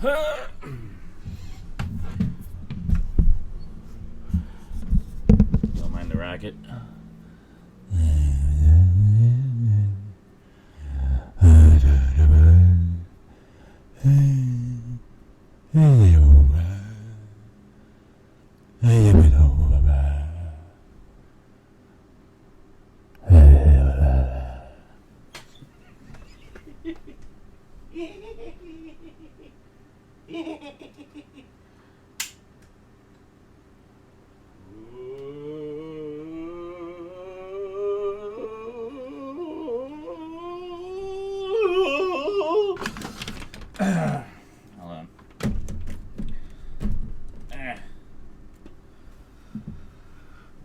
Don't mind the racket.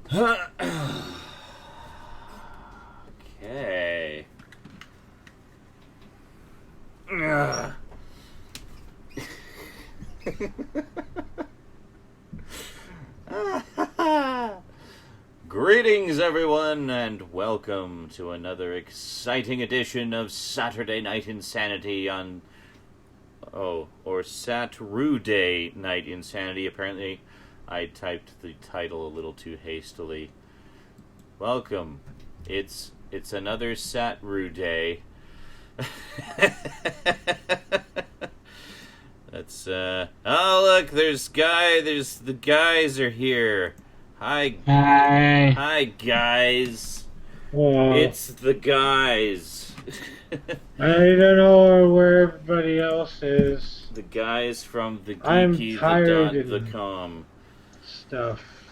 Okay. Greetings, everyone, and welcome to another exciting edition of Saturday Night InSaNiTy on... or Saturday Night InSaNiTy. Apparently, I typed the title a little too hastily. Welcome. It's another Saturday. That's oh look, the guys are here. Hi. Hi guys. It's the guys. I don't know where everybody else is. The guys from the geeky.com stuff.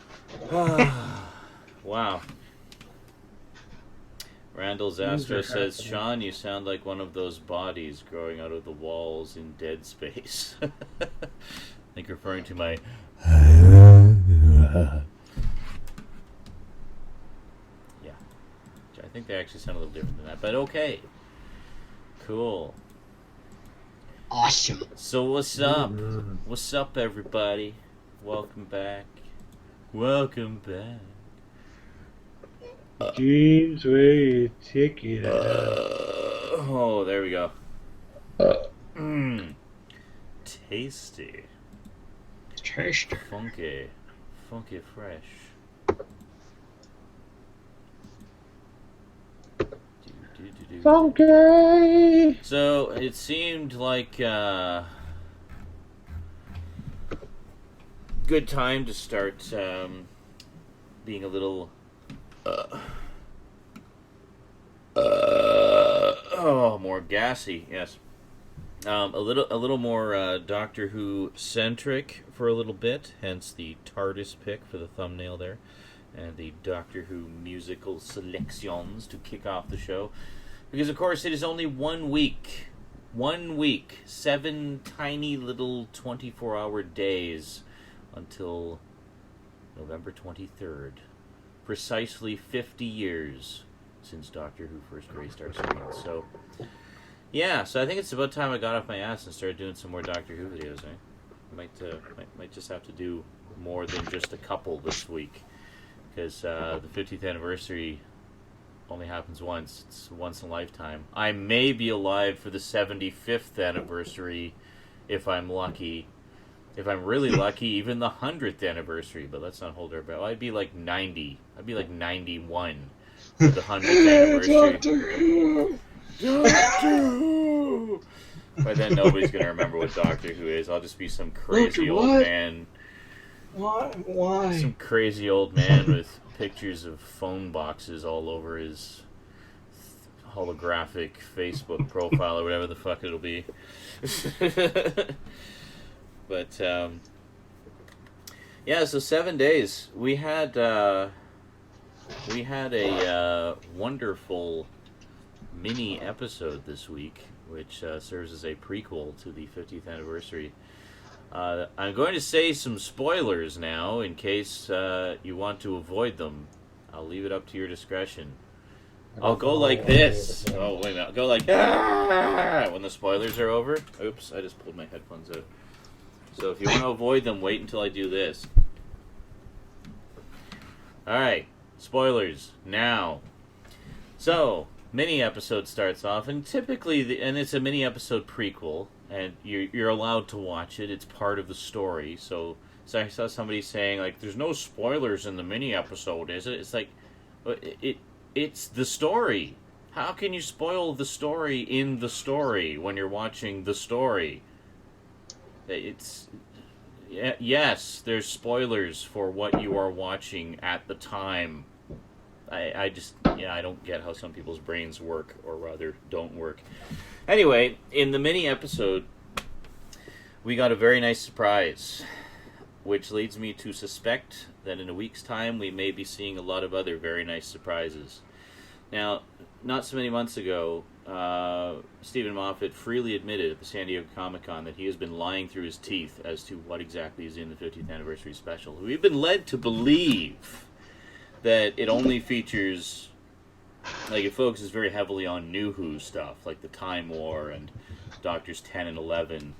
Wow. Randall Zastro says, Sean, you sound like one of those bodies growing out of the walls in Dead Space. I think referring to my... Yeah. I think they actually sound a little different than that, but okay. Cool. Awesome. So what's up? What's up, everybody? Welcome back. Welcome back. James, where you take it out? Oh, there we go. Tasty. Tasty. Funky. Funky fresh. Funky! So, it seemed like good time to start being a little more gassy, yes. A little more Doctor Who centric for a little bit, hence the TARDIS pick for the thumbnail there, and the Doctor Who musical selections to kick off the show. Because of course it is only 1 week. 1 week. 7 tiny little 24-hour days until November 23rd. Precisely 50 years since Doctor Who first graced our screen. So, yeah, so I think it's about time I got off my ass and started doing some more Doctor Who videos, eh? Might just have to do more than just a couple this week. Because the 50th anniversary only happens once. It's once in a lifetime. I may be alive for the 75th anniversary if I'm lucky. If I'm really lucky, even the 100th anniversary, but let's not hold our breath. I'd be like 90. I'd be like 91 for the 100th anniversary. Doctor Who! By then, nobody's going to remember what Doctor Who is. I'll just be some crazy old man. What? Why? Some crazy old man with pictures of phone boxes all over his holographic Facebook profile or whatever the fuck it'll be. But, yeah, so 7 days. We had a wonderful mini episode this week, which serves as a prequel to the 50th anniversary. I'm going to say some spoilers now, in case you want to avoid them. I'll leave it up to your discretion. I'll go like this. Oh, wait a minute. I'll go like, ah! When the spoilers are over. Oops, I just pulled my headphones out. So if you want to avoid them, wait until I do this. Alright, spoilers, now. So, mini episode starts off, and typically, and it's a mini episode prequel, and you're allowed to watch it. It's part of the story. So I saw somebody saying, like, there's no spoilers in the mini episode, is it? It's like, it's the story. How can you spoil the story in the story when you're watching the story? Yes, there's spoilers for what you are watching at the time. I don't get how some people's brains work, or rather, don't work. Anyway, in the mini episode, we got a very nice surprise, which leads me to suspect that in a week's time we may be seeing a lot of other very nice surprises. Now, not so many months ago, Stephen Moffat freely admitted at the San Diego Comic-Con that he has been lying through his teeth as to what exactly is in the 50th anniversary special. We've been led to believe that it only features, like, it focuses very heavily on New Who stuff, like the Time War and Doctors 10 and 11,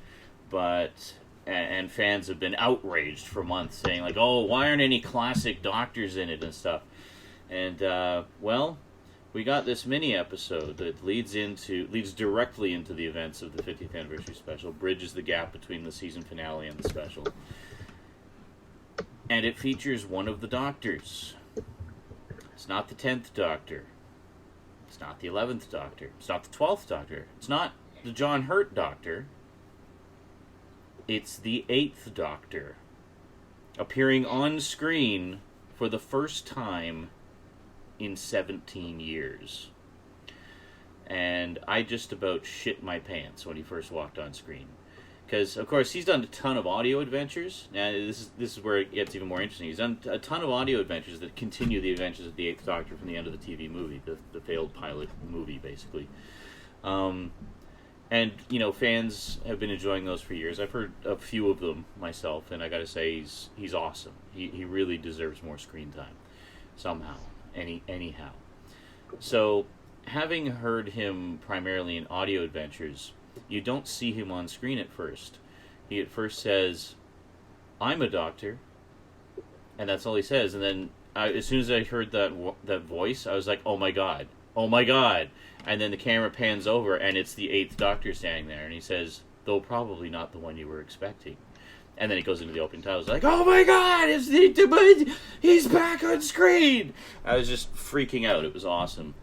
and fans have been outraged for months, saying, like, oh, why aren't any classic Doctors in it and stuff? And, well, we got this mini episode that leads directly into the events of the 50th anniversary special, bridges the gap between the season finale and the special. And it features one of the Doctors. It's not the 10th Doctor. It's not the 11th Doctor. It's not the 12th Doctor. It's not the John Hurt Doctor. It's the 8th Doctor, appearing on screen for the first time in 17 years. And I just about shit my pants when he first walked on screen. Because, of course, he's done a ton of audio adventures. Now, this is where it gets even more interesting. He's done a ton of audio adventures that continue the adventures of the 8th Doctor from the end of the TV movie, the failed pilot movie, basically. And, fans have been enjoying those for years. I've heard a few of them myself, and I gotta say, he's awesome. He really deserves more screen time. Somehow. Anyhow. So, having heard him primarily in audio adventures, you don't see him on screen at first. He at first says, I'm a doctor, and that's all he says. And then, as soon as I heard that voice, I was like, oh my god. And then the camera pans over, and it's the 8th Doctor standing there, and he says, though probably not the one you were expecting. And then it goes into the opening titles, like, oh my god, he's back on screen! I was just freaking out. It was awesome.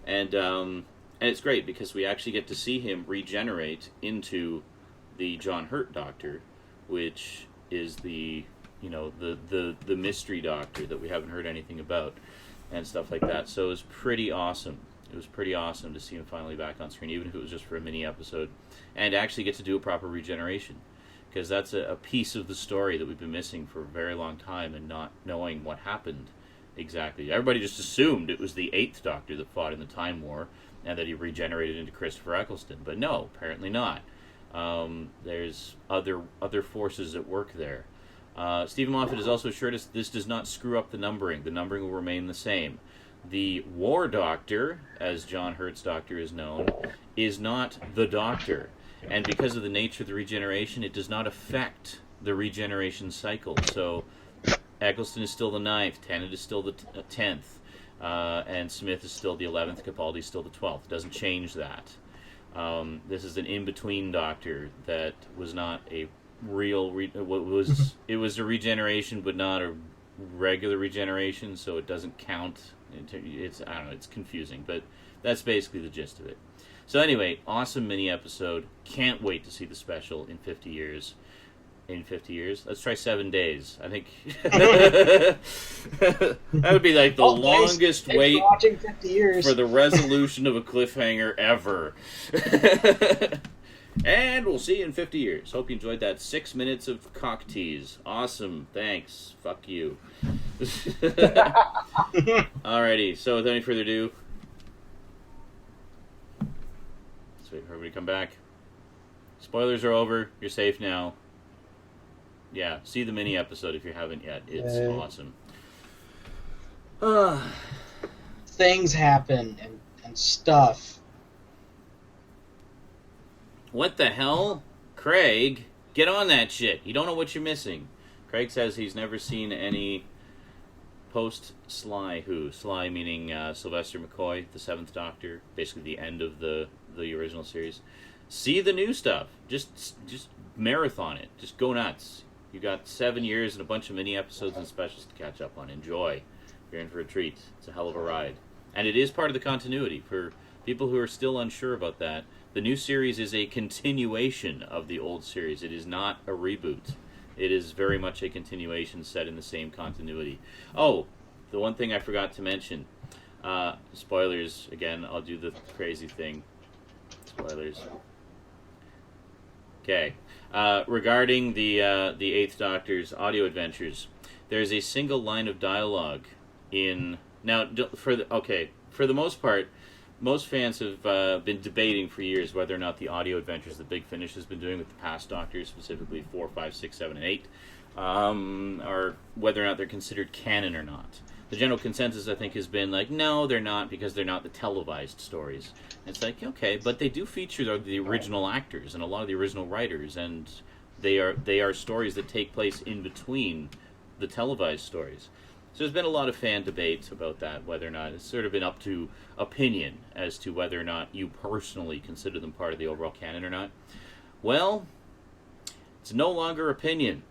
And it's great, because we actually get to see him regenerate into the John Hurt Doctor, which is the mystery Doctor that we haven't heard anything about, and stuff like that. So it was pretty awesome. It was pretty awesome to see him finally back on screen, even if it was just for a mini episode, and actually get to do a proper regeneration. Because that's a piece of the story that we've been missing for a very long time, and not knowing what happened exactly. Everybody just assumed it was the 8th Doctor that fought in the Time War, and that he regenerated into Christopher Eccleston. But no, apparently not. There's other forces at work there. Stephen Moffat has also assured us this does not screw up the numbering. The numbering will remain the same. The War Doctor, as John Hurt's Doctor is known, is not the Doctor. And because of the nature of the regeneration, it does not affect the regeneration cycle. So Eccleston is still the 9th, Tennant is still the 10th, and Smith is still the 11th, Capaldi is still the 12th. It doesn't change that. This is an in-between Doctor that was not a real... it was a regeneration, but not a regular regeneration, so it doesn't count. I don't know, it's confusing, but that's basically the gist of it. So anyway, awesome mini episode. Can't wait to see the special in 50 years. In 50 years? Let's try 7 days. I think that would be like the longest wait watching 50 years. for the resolution of a cliffhanger ever. And we'll see you in 50 years. Hope you enjoyed that 6 minutes of cock tease. Awesome. Thanks. Fuck you. Alrighty. So without any further ado, let's wait for everybody to come back. Spoilers are over. You're safe now. Yeah, see the mini episode if you haven't yet. It's awesome. Things happen and stuff. What the hell? Craig, get on that shit. You don't know what you're missing. Craig says he's never seen any post-Sly Who. Sly meaning Sylvester McCoy, the 7th Doctor, basically the end of the original series. see the new stuff. Just marathon it. Just go nuts. You got 7 years and a bunch of mini episodes and specials to catch up on. Enjoy. You're in for a treat. It's a hell of a ride. And it is part of the continuity. For people who are still unsure about that, the new series is a continuation of the old series. It is not a reboot. It is very much a continuation set in the same continuity. Oh, the one thing I forgot to mention. Spoilers, again, I'll do the crazy thing. Spoilers. Okay. Regarding the Eighth Doctor's audio adventures, there's a single line of dialogue in... Now, for the most part, most fans have been debating for years whether or not the audio adventures that Big Finish has been doing with the past Doctors, specifically 4, 5, 6, 7, and 8, or whether or not they're considered canon or not. The general consensus, I think, has been like, no, they're not, because they're not the televised stories. And it's like, okay, but they do feature the original actors and a lot of the original writers, and they are stories that take place in between the televised stories. So there's been a lot of fan debate about that, whether or not it's sort of been up to opinion as to whether or not you personally consider them part of the overall canon or not. Well, it's no longer opinion.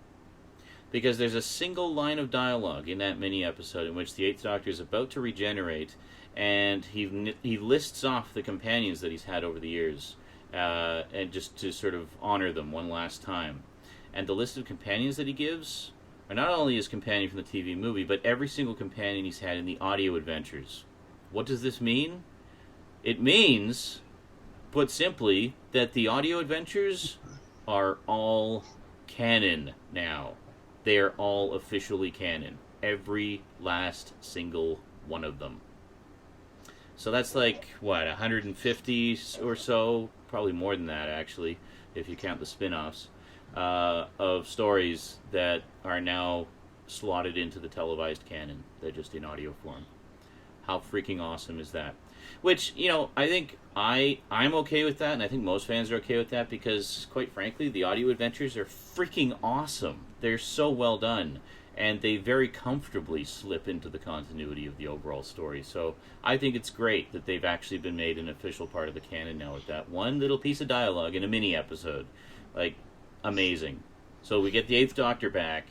Because there's a single line of dialogue in that mini episode in which the Eighth Doctor is about to regenerate, and he lists off the companions that he's had over the years, and just to sort of honor them one last time. And the list of companions that he gives are not only his companion from the TV movie, but every single companion he's had in the audio adventures. What does this mean? It means, put simply, that the audio adventures are all canon now. They are all officially canon. Every last single one of them. So that's like, what, 150 or so? Probably more than that, actually, if you count the spin-offs, of stories that are now slotted into the televised canon. They're just in audio form. How freaking awesome is that? Which, I think I'm okay with that, and I think most fans are okay with that, because, quite frankly, the audio adventures are freaking awesome. They're so well done, and they very comfortably slip into the continuity of the overall story. So I think it's great that they've actually been made an official part of the canon now with that one little piece of dialogue in a mini episode. Like, amazing. So we get the Eighth Doctor back,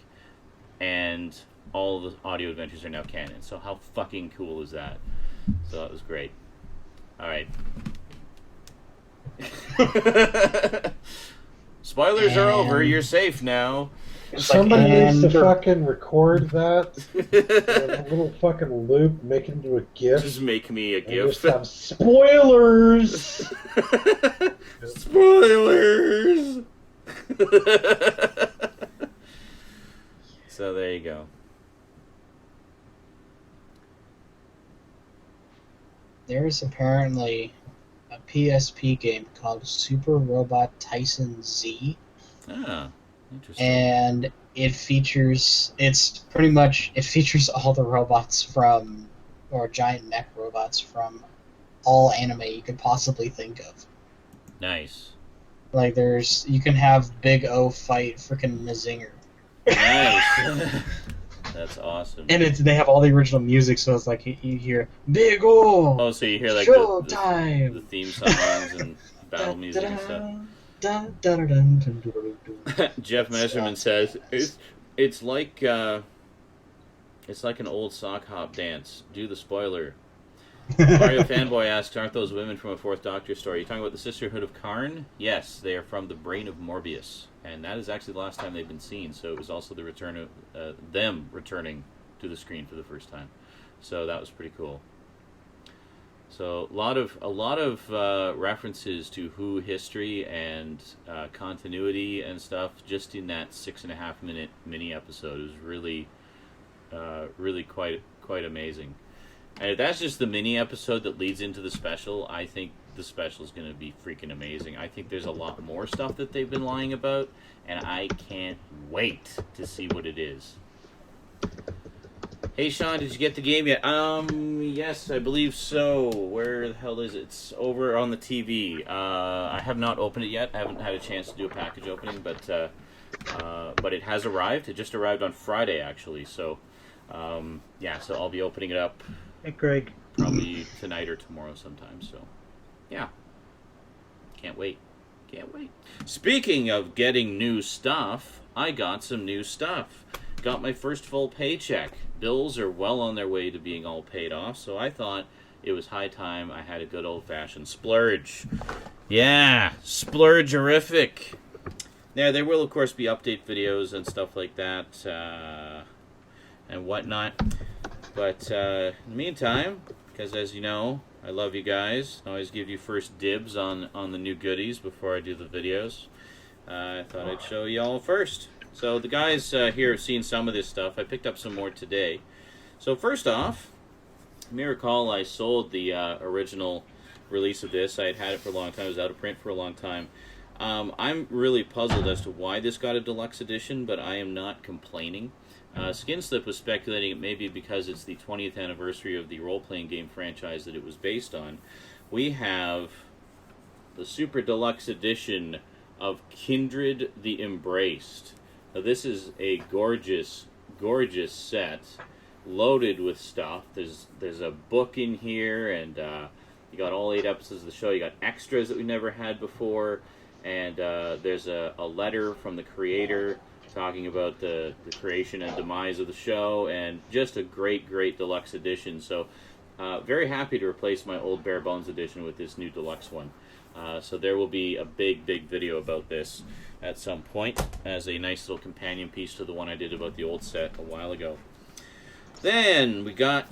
and all the audio adventures are now canon. So how fucking cool is that? So that was great. Alright. Spoilers are over. You're safe now. Somebody needs to fucking record that. A little fucking loop, make it into a GIF. Just make me a and GIF. just have spoilers! Spoilers! So there you go. There's apparently a PSP game called Super Robot Tyson Z. Ah, interesting. And it features all the robots from, or giant mech robots from all anime you could possibly think of. Nice. Like you can have Big O fight frickin' Mazinger. Nice. That's awesome. And they have all the original music, so it's like you hear Big O. Oh, so you hear like Showtime! the theme songs and battle music and stuff. Jeff Measurement says it's like an old sock hop dance. Do the spoiler. Mario Fanboy asks, aren't those women from a Fourth Doctor story? Are you talking about the Sisterhood of Karn? Yes, they are from the Brain of Morbius. And that is actually the last time they've been seen, so it was also the return of them returning to the screen for the first time. So that was pretty cool. So a lot of references to Who history and continuity and stuff just in that 6.5 minute mini episode. It was really quite amazing. And if that's just the mini episode that leads into the special, I think the special is going to be freaking amazing. I think there's a lot more stuff that they've been lying about, and I can't wait to see what it is. Hey Sean, did you get the game yet? Yes, I believe so. Where the hell is it? It's over on the TV. I have not opened it yet. I haven't had a chance to do a package opening, but it has arrived. It just arrived on Friday, actually. So, so I'll be opening it up. Hey, Greg. Probably tonight or tomorrow sometime. So, yeah. Can't wait. Can't wait. Speaking of getting new stuff, I got some new stuff. Got my first full paycheck. Bills are well on their way to being all paid off, so I thought it was high time I had a good old-fashioned splurge. Yeah, splurgerific. Now, there will, of course, be update videos and stuff like that, and whatnot. But in the meantime, because as you know, I love you guys. I always give you first dibs on the new goodies before I do the videos. I thought I'd show you all first. So the guys here have seen some of this stuff. I picked up some more today. So first off, you may recall I sold the original release of this. I had it for a long time. It was out of print for a long time. I'm really puzzled as to why this got a deluxe edition, but I am not complaining. Skinslip was speculating it may be because it's the 20th anniversary of the role-playing game franchise that it was based on. We have the Super Deluxe Edition of Kindred the Embraced. Now, this is a gorgeous, gorgeous set, loaded with stuff. There's a book in here, and you got all 8 episodes of the show. You got extras that we never had before, and there's a letter from the creator talking about the creation and demise of the show, and just a great, great deluxe edition. So very happy to replace my old bare bones edition with this new deluxe one. So there will be a big, big video about this at some point as a nice little companion piece to the one I did about the old set a while ago. Then we got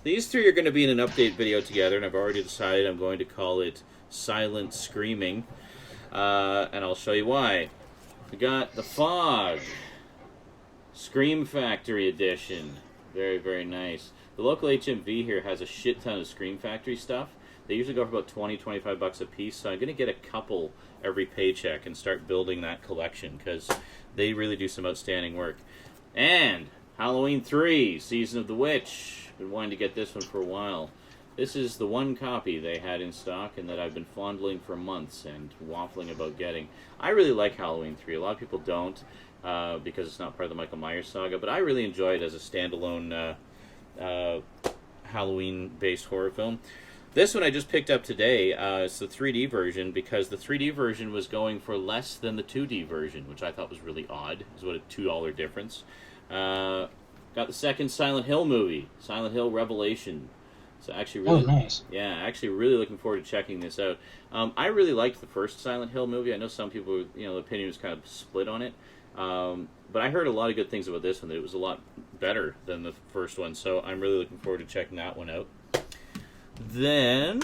these three are going to be in an update video together, and I've already decided I'm going to call it Silent Screaming, and I'll show you why. We got the Fog Scream Factory Edition. Very, very nice. The local HMV here has a shit ton of Scream Factory stuff. They usually go for about $20-25 a piece, so I'm going to get a couple every paycheck and start building that collection because they really do some outstanding work. And Halloween 3, Season of the Witch. Been wanting to get this one for a while. This is the one copy they had in stock and that I've been fondling for months and waffling about getting. I really like Halloween 3. A lot of people don't because it's not part of the Michael Myers saga, but I really enjoy it as a standalone Halloween-based horror film. This one I just picked up today. It's the 3D version because the 3D version was going for less than the 2D version, which I thought was really odd. It was what, a $2 difference. Got the second Silent Hill movie, Silent Hill Revelation. So actually really, nice. Yeah, actually really looking forward to checking this out. I really liked the first Silent Hill movie. I know some people, the opinion was kind of split on it. But I heard a lot of good things about this one, that it was a lot better than the first one. So I'm really looking forward to checking that one out. Then,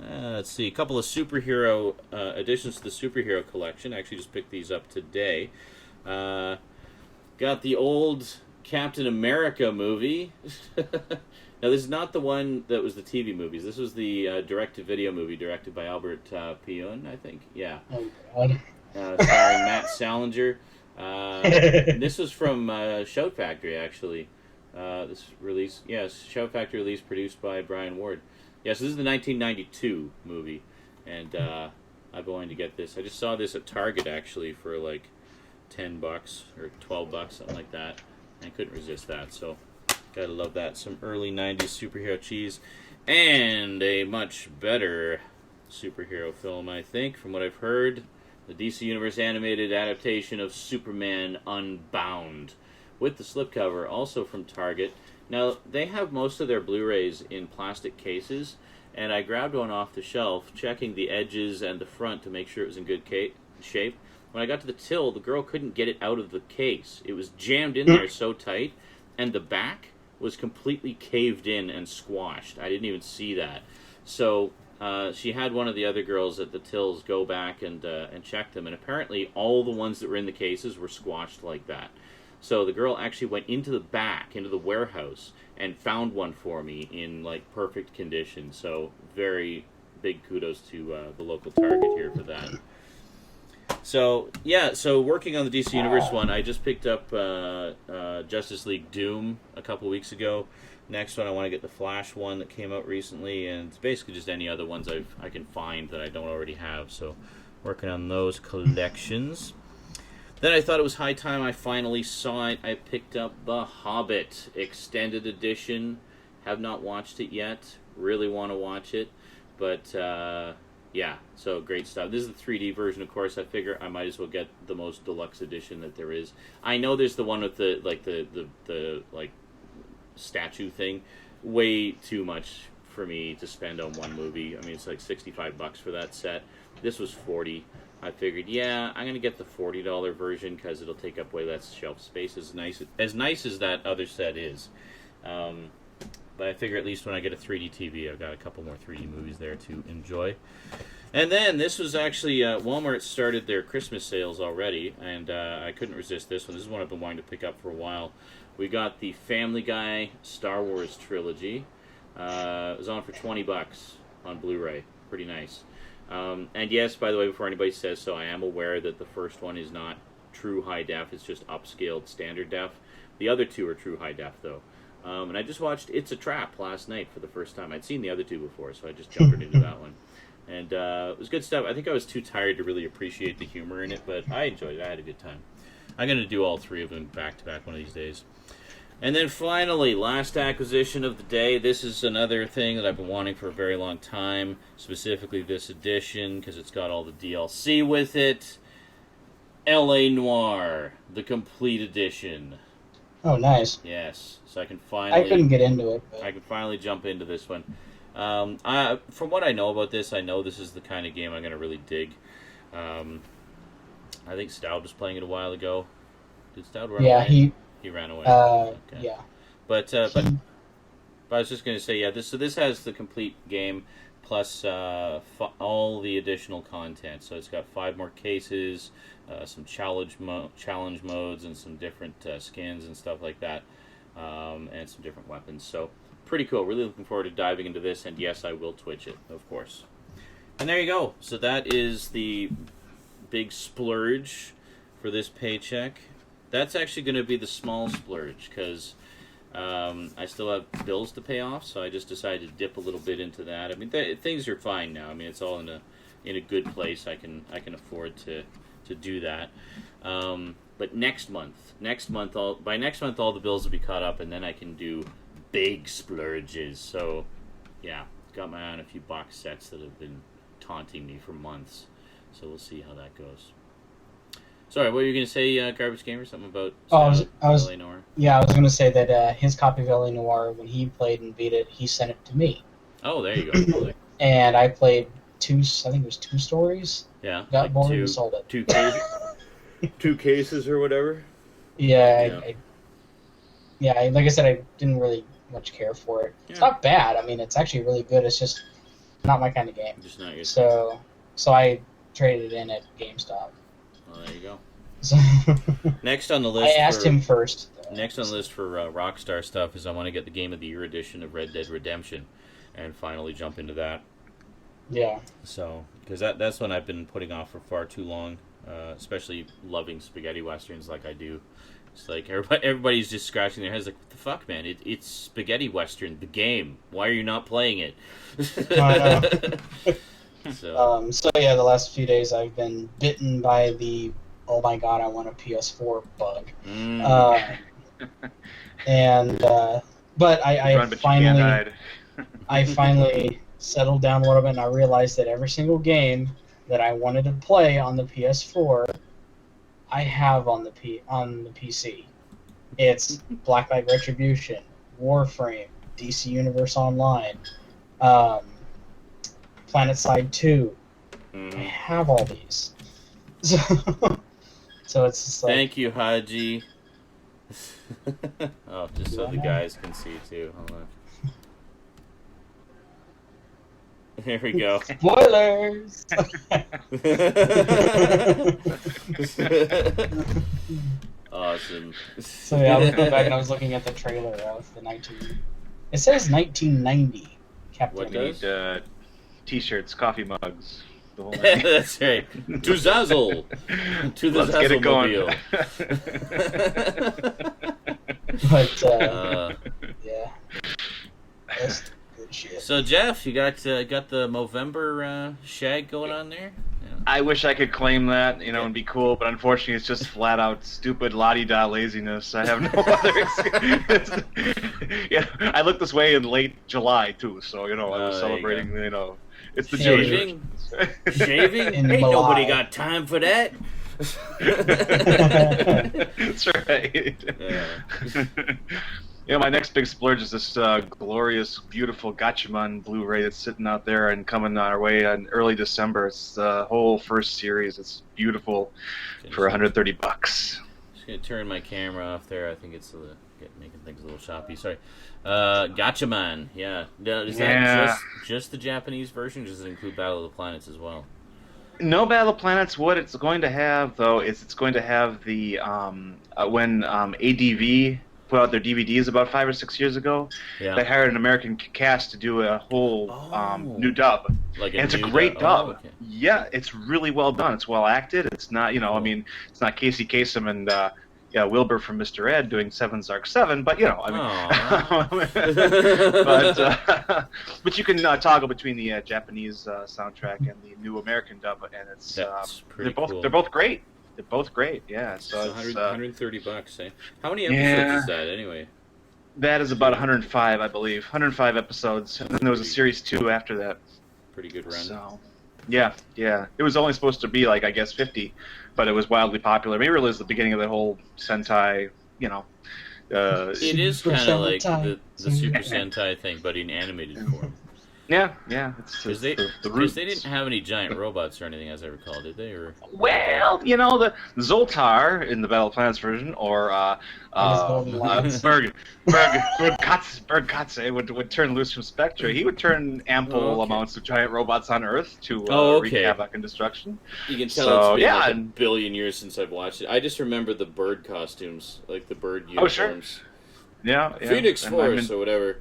let's see, a couple of superhero additions to the superhero collection. I actually just picked these up today. Got the old Captain America movie. Now, this is not the one that was the TV movies. This was the direct-to-video movie directed by Albert Pionne, I think. Yeah. Oh, God. Starring Matt Salinger. This was from Shout Factory, actually. This release, yes, Shout Factory release produced by Brian Ward. Yes, this is the 1992 movie, and I've been wanting to get this. I just saw this at Target, actually, for like $10 or $12, something like that. I couldn't resist that, so gotta love that. Some early 90s superhero cheese, and a much better superhero film, I think, from what I've heard. The DC Universe animated adaptation of Superman Unbound, with the slipcover, also from Target. Now, they have most of their Blu-rays in plastic cases, and I grabbed one off the shelf, checking the edges and the front to make sure it was in good shape. When I got to the till, the girl couldn't get it out of the case. It was jammed in there so tight, and the back was completely caved in and squashed. I didn't even see that. So she had one of the other girls at the tills go back and check them, and apparently all the ones that were in the cases were squashed like that. So the girl actually went into the back, into the warehouse, and found one for me in like perfect condition. So very big kudos to the local Target here for that. So yeah, so working on the DC Universe one, I just picked up Justice League Doom a couple weeks ago. Next one, I want to get the Flash one that came out recently, and it's basically just any other ones I can find that I don't already have. So working on those collections. Then I thought it was high time I finally saw it. I picked up The Hobbit Extended Edition. Have not watched it yet. Really want to watch it. But, yeah, Yeah, so great stuff. This is the 3D version, of course. I figure I might as well get the most deluxe edition that there is. I know there's the one with the like statue thing. Way too much for me to spend on one movie. I mean, it's like $65 for that set. This was $40. I figured, yeah, I'm gonna get the $40 version because it'll take up way less shelf space. As nice as that other set is. But I figure at least when I get a 3D TV, I've got a couple more 3D movies there to enjoy. And then this was actually, Walmart started their Christmas sales already, and I couldn't resist this one. This is one I've been wanting to pick up for a while. We got the Family Guy Star Wars trilogy. It was on for $20 on Blu-ray. Pretty nice. And yes, by the way, before anybody says so, I am aware that the first one is not true high def. It's just upscaled standard def. The other two are true high def, though. And I just watched It's a Trap last night for the first time. I'd seen the other two before, so I just jumped into that one. And it was good stuff. I think I was too tired to really appreciate the humor in it, but I enjoyed it. I had a good time. I'm going to do all three of them back-to-back one of these days. And then finally, last acquisition of the day. This is another thing that I've been wanting for a very long time, specifically this edition, because it's got all the DLC with it. L.A. Noire, the complete edition. Oh, nice. Yes, so I can finally... I couldn't get into it. But... I can finally jump into this one. From what I know about this, I know this is the kind of game I'm going to really dig. I think Stout was playing it a while ago. Did Stout run away? Yeah, he ran away. Okay. Yeah. But I was just going to say, yeah, this has the complete game plus all the additional content. So it's got 5 more cases, some challenge modes, and some different skins and stuff like that, and some different weapons. So pretty cool. Really looking forward to diving into this. And yes, I will Twitch it, of course. And there you go. So that is the big splurge for this paycheck. That's actually going to be the small splurge because I still have bills to pay off, so I just decided to dip a little bit into that. I mean, things are fine now. I mean, it's all in a good place. I can afford to do that. But next month, by next month, all the bills will be caught up, and then I can do big splurges. So, yeah, got my eye on a few box sets that have been taunting me for months. So we'll see how that goes. Sorry, what were you going to say, Garbage Gamer? Something about L.A. Noire? Yeah, I was going to say that his copy of L.A. Noire, when he played and beat it, he sent it to me. Oh, there you go. And I played I think it was 2 stories. Yeah. Got like bored and sold it. 2 cases? 2 cases or whatever? Yeah. Like I said, I didn't really much care for it. Yeah. It's not bad. I mean, it's actually really good. It's just not my kind of game. Just not your So I traded it in at GameStop. Well, there you go. So next on the list. I asked him first. Next on the list for Rockstar stuff is I want to get the Game of the Year edition of Red Dead Redemption, and finally jump into that. Yeah. So, because that's one I've been putting off for far too long, especially loving spaghetti westerns like I do. It's like everybody's just scratching their heads like, what the fuck, man? It's spaghetti western, the game. Why are you not playing it? I know. So yeah, the last few days I've been bitten by the oh my god, I want a PS4 bug. But I finally settled down a little bit, and I realized that every single game that I wanted to play on the PS4, I have on the PC. It's Blacklight Retribution, Warframe, DC Universe Online, PlanetSide 2. I have all these. So it's just like... Thank you, Haji. Oh, just so the guys can see, too. Hold on. There we go. Spoilers! Awesome. So yeah, I was going back and I was looking at the trailer of the 19... It says 1990. Captain. What does? T-shirts, coffee mugs, the whole That's right. To Zazzle. To the Let's get it going. But yeah, that's good shit. So Jeff, you got the Movember shag going on there? Yeah. I wish I could claim that, and be cool, but unfortunately it's just flat out stupid la-di-da laziness. I have no other excuse. I looked this way in late July too, so I was celebrating, It's the Jewish Shaving? version. Shaving? In Ain't nobody Malai. got time for that. That's right. Yeah. My next big splurge is this glorious, beautiful Gachaman Blu-ray that's sitting out there and coming our way in early December. It's the whole first series. It's beautiful for $130. Just gonna turn my camera off there. I think it's making things a little choppy. Sorry. Gachaman. Yeah. Now, is that just the Japanese version? Or does it include Battle of the Planets as well? No Battle of Planets. What it's going to have, though, is it's going to have the when ADV put out their DVDs about 5 or 6 years ago. Yeah. They hired an American cast to do a whole new dub. And it's a great dub. Okay. Yeah, it's really well done. It's well acted. It's not, I mean, it's not Casey Kasem and Wilbur from Mr. Ed doing 7 Zark 7, but but you can toggle between the Japanese soundtrack and the new American dub, and it's they're both great. They're both great, yeah. So it's $130, eh? How many episodes is that anyway? That is about 105, I believe. 105 episodes, and then there was a series 2 after that. Pretty good run. So, yeah. It was only supposed to be like, I guess, 50, but it was wildly popular. Maybe it was the beginning of the whole Sentai, it is kind of like the Super Sentai thing, but in animated form. Yeah. Because they didn't have any giant robots or anything, as I recall, did they? Or well, the Zoltar in the Battle of Planets version, or Bergkatze would turn loose from Spectra. He would turn ample amounts of giant robots on Earth to wreak havoc and destruction. You can tell it's been like a billion years since I've watched it. I just remember the bird costumes, like the bird uniforms. Oh, sure. Yeah. Phoenix Force or whatever.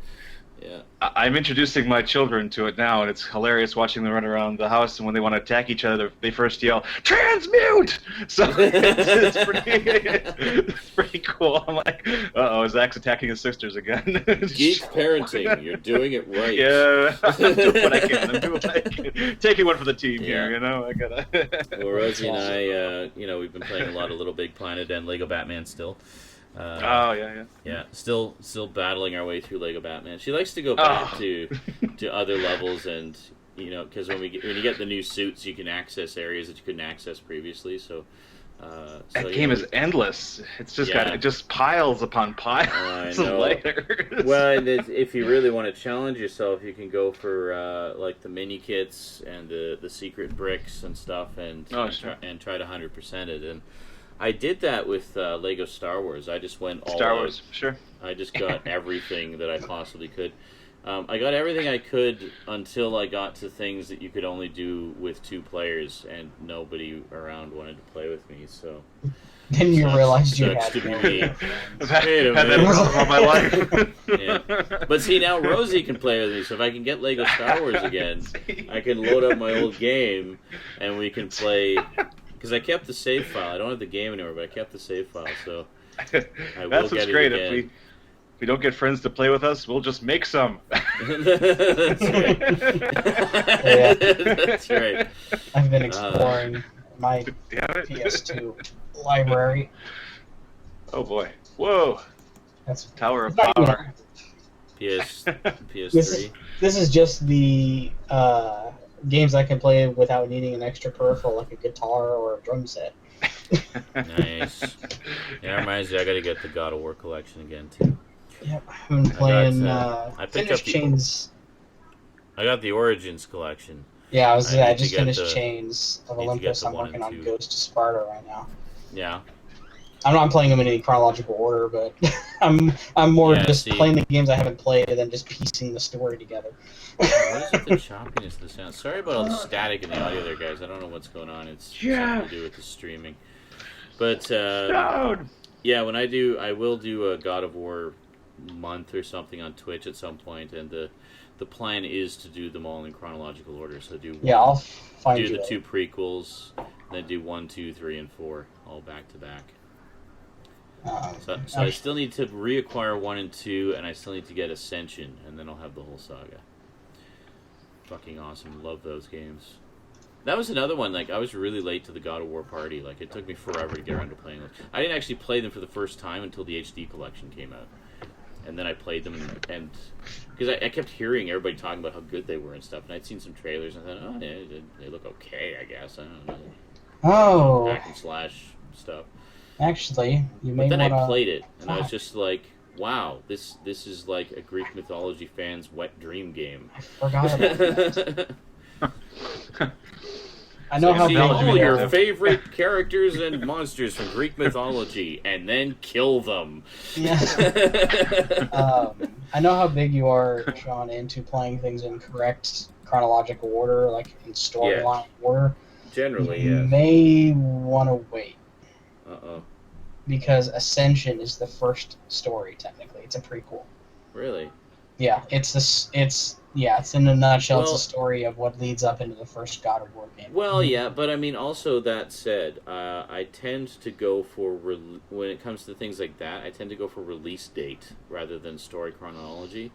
Yeah. I'm introducing my children to it now, and it's hilarious watching them run around the house, and when they want to attack each other, they first yell, "Transmute!" So it's pretty cool. I'm like, uh-oh, Zach's attacking his sisters again. Geek parenting, you're doing it right. Yeah, I'm doing what I can. Taking one for the team here, I gotta... Well, Rosie and I, we've been playing a lot of Little Big Planet and Lego Batman still. Yeah. Still battling our way through Lego Batman. She likes to go back to other levels, and because when you get the new suits, you can access areas that you couldn't access previously. So that game is endless. It's just it just piles upon piles of layers. Well, if you really want to challenge yourself, you can go for like the mini kits and the secret bricks and stuff, and try to 100% it. And I did that with Lego Star Wars. I just went all Star Wars, sure. I just got everything that I possibly could. I got everything I could until I got to things that you could only do with 2 players, and nobody around wanted to play with me. So then you realized you had to be me. Had that problem all my life. Yeah. But see, now Rosie can play with me, so if I can get Lego Star Wars again, I can load up my old game, and we can play. Because I kept the save file. I don't have the game anymore, but I kept the save file, so I will That's what's get great. it again. If we don't get friends to play with us, we'll just make some. That's right. Yeah. That's right. I've been exploring my PS2 library. Oh boy! Whoa! That's Tower of Power. PS3. This is just the games I can play without needing an extra peripheral like a guitar or a drum set. Nice. Yeah, that reminds me, I gotta get the God of War collection again, too. Yep, I've been playing finished Chains. I got the Origins collection. Yeah, I just finished Chains of Olympus. I'm working on Ghost of Sparta right now. Yeah. I'm not playing them in any chronological order, but I'm more just playing the games I haven't played and then just piecing the story together. What is with the choppiness of the sound? Sorry about all the static in the audio there, guys. I don't know what's going on. It's something to do with the streaming. But, yeah, when I will do a God of War month or something on Twitch at some point, and the plan is to do them all in chronological order. So I'll find do the 2 prequels, then do 1, 2, 3, and 4 all back to back. So I still need to reacquire 1 and 2, and I still need to get Ascension, and then I'll have the whole saga. Fucking awesome. Love those games. That was another one, like, I was really late to the God of War party. Like, it took me forever to get around to playing them. I didn't actually play them for the first time until the HD collection came out. and then I played them, and because I kept hearing everybody talking about how good they were and stuff, and I'd seen some trailers, and I thought, oh, yeah, they look okay, I guess. I don't know. Oh. Hack and slash stuff. Actually, you may But then wanna... I played it, and I was just like, wow, this is like a Greek mythology fan's wet dream game. I forgot about that. I know So how see big all you your are. favorite characters and monsters from Greek mythology, and then kill them. Yeah. I know how big you are, Sean, into playing things in correct chronological order, like in storyline order. Generally, You yes. may want to wait. Uh-oh. Because Ascension is the first story, technically. It's a prequel. Really? Yeah, it's in a nutshell, it's Well- a story of what leads up into the first God of War game. Well, yeah, but I mean, also that said, I tend to go for, when it comes to things like that, I tend to go for release date rather than story chronology.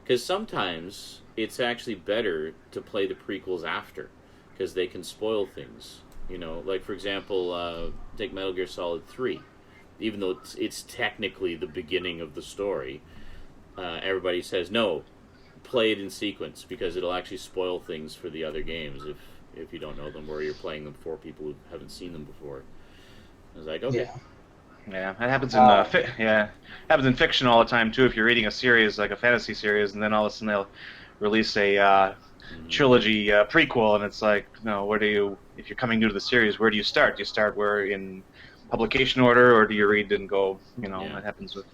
Because sometimes it's actually better to play the prequels after, because they can spoil things. You know, like, for example, take Metal Gear Solid 3. Even though it's technically the beginning of the story, everybody says, no, play it in sequence, because it'll actually spoil things for the other games if you don't know them, or you're playing them for people who haven't seen them before. I was like, okay. Yeah, that happens in happens in fiction all the time too. If you're reading a series like a fantasy series, and then all of a sudden they'll release a trilogy prequel, and it's like, no, where do you? If you're coming new to the series, where do you start? Do you start where in publication order, or do you read and go? You know, that happens with.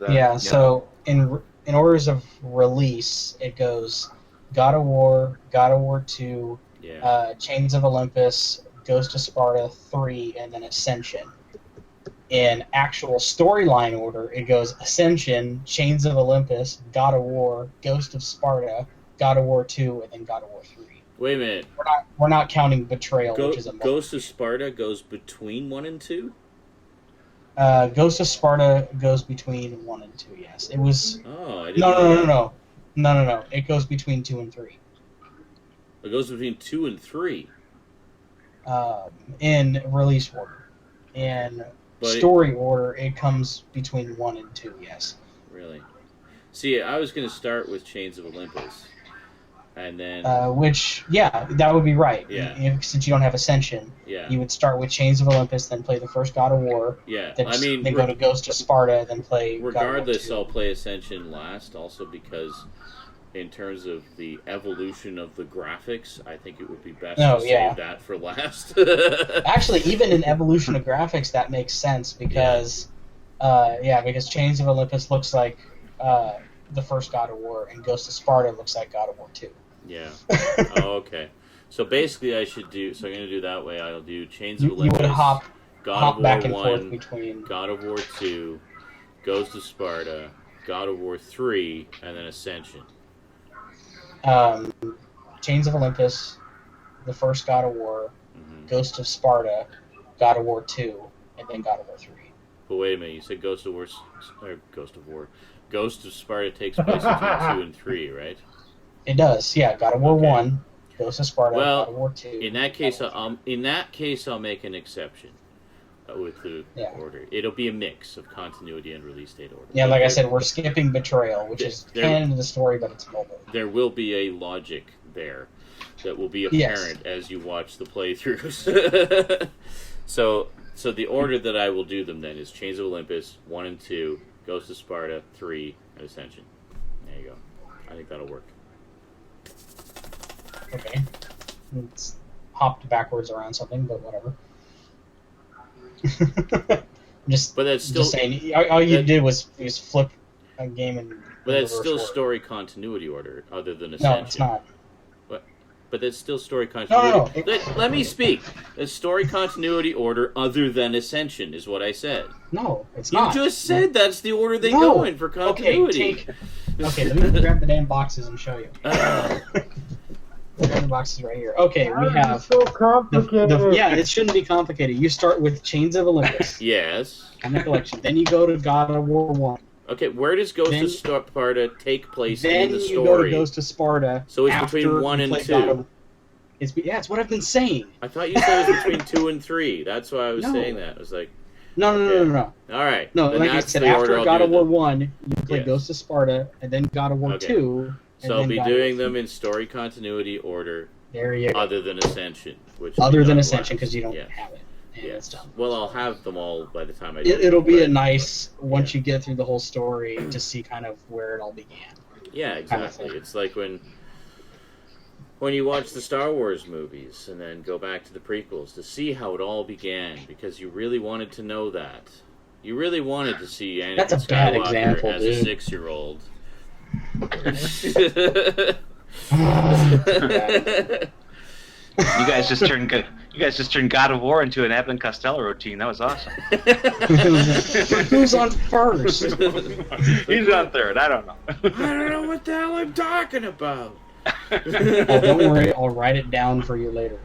So in orders of release, it goes God of War 2, Chains of Olympus, Ghost of Sparta 3, and then Ascension. In actual storyline order, it goes Ascension, Chains of Olympus, God of War, Ghost of Sparta, God of War 2, and then God of War 3. Wait a minute. We're not counting Betrayal, which is a Ghost of Sparta goes between 1 and 2? Ghost of Sparta goes between 1 and 2, yes. It was... Oh, I didn't know that. No. It goes between 2 and 3. It goes between 2 and 3? In release order. In story order, it comes between 1 and 2, yes. Really? See, I was going to start with Chains of Olympus. And then... that would be right. Yeah. Since you don't have Ascension, you would start with Chains of Olympus, then play the first God of War. Yeah, Then go to Ghost of Sparta, then play regardless, God of War 2. I'll play Ascension last, also because in terms of the evolution of the graphics, I think it would be best to save that for last. Actually, even in evolution of graphics, that makes sense, because because Chains of Olympus looks like the first God of War, and Ghost of Sparta looks like God of War 2. Yeah. Oh, okay. So basically, I'm going to do that way. I'll do Chains of Olympus, you would hop God of back War and 1, forth between God of War 2, Ghost of Sparta, God of War 3, and then Ascension. Chains of Olympus, the first God of War, Ghost of Sparta, God of War 2, and then God of War 3. But wait a minute, you said Ghost of Sparta takes place between 2 and 3, right? It does, yeah. God of War 1, Ghost of Sparta, God of War 2. In that case, I'll make an exception with the order. It'll be a mix of continuity and release date order. Yeah, like I said, we're skipping Betrayal, which is canon to the story, but it's mobile. There will be a logic there that will be apparent as you watch the playthroughs. So the order that I will do them then is Chains of Olympus, 1 and 2, Ghost of Sparta, 3, and Ascension. There you go. I think that'll work. Okay. It's hopped backwards around something, but whatever. But that's still just saying. All you did was flip a game and. But that's still story continuity order, other than Ascension. No, it's not. But that's still story continuity. No. Let me speak. The story continuity order, other than Ascension, is what I said. No, it's not. You just said that's the order they go in for continuity. Okay, let me grab the damn boxes and show you. The boxes right here. Okay, we have. So complicated. It shouldn't be complicated. You start with Chains of Olympus. Yes. And the collection. Then you go to God of War 1. Okay, where does Ghost of Sparta take place in the story? Then you go to Ghost of Sparta. So it's between 1 and 2. It's what I've been saying. I thought you said it was between 2 and 3. That's why I was saying that. I was like, No. All right. No, then like I that's said, the order after I'll God do of War them. 1, you play Yes. Ghost of Sparta, and then God of War Okay. 2, and So I'll then be God of War doing 3. them in story continuity order, There you go. other than Ascension, which Other will than be Ascension, last. because you don't Yes. have it. And it's Yes. done. Well, I'll have them all by the time I. It'll be a but- nice, once yeah. you get through the whole story, to see kind of where it all began. Yeah, exactly. It's like when you watch the Star Wars movies and then go back to the prequels to see how it all began, because you really wanted to know that. You really wanted to see Anakin That's a bad Skywalker example, as dude. a 6-year-old. You guys just turned God of War into an Abbott and Costello routine. That was awesome. Who's on first? He's on third. I don't know. I don't know what the hell I'm talking about. Oh, don't worry, I'll write it down for you later.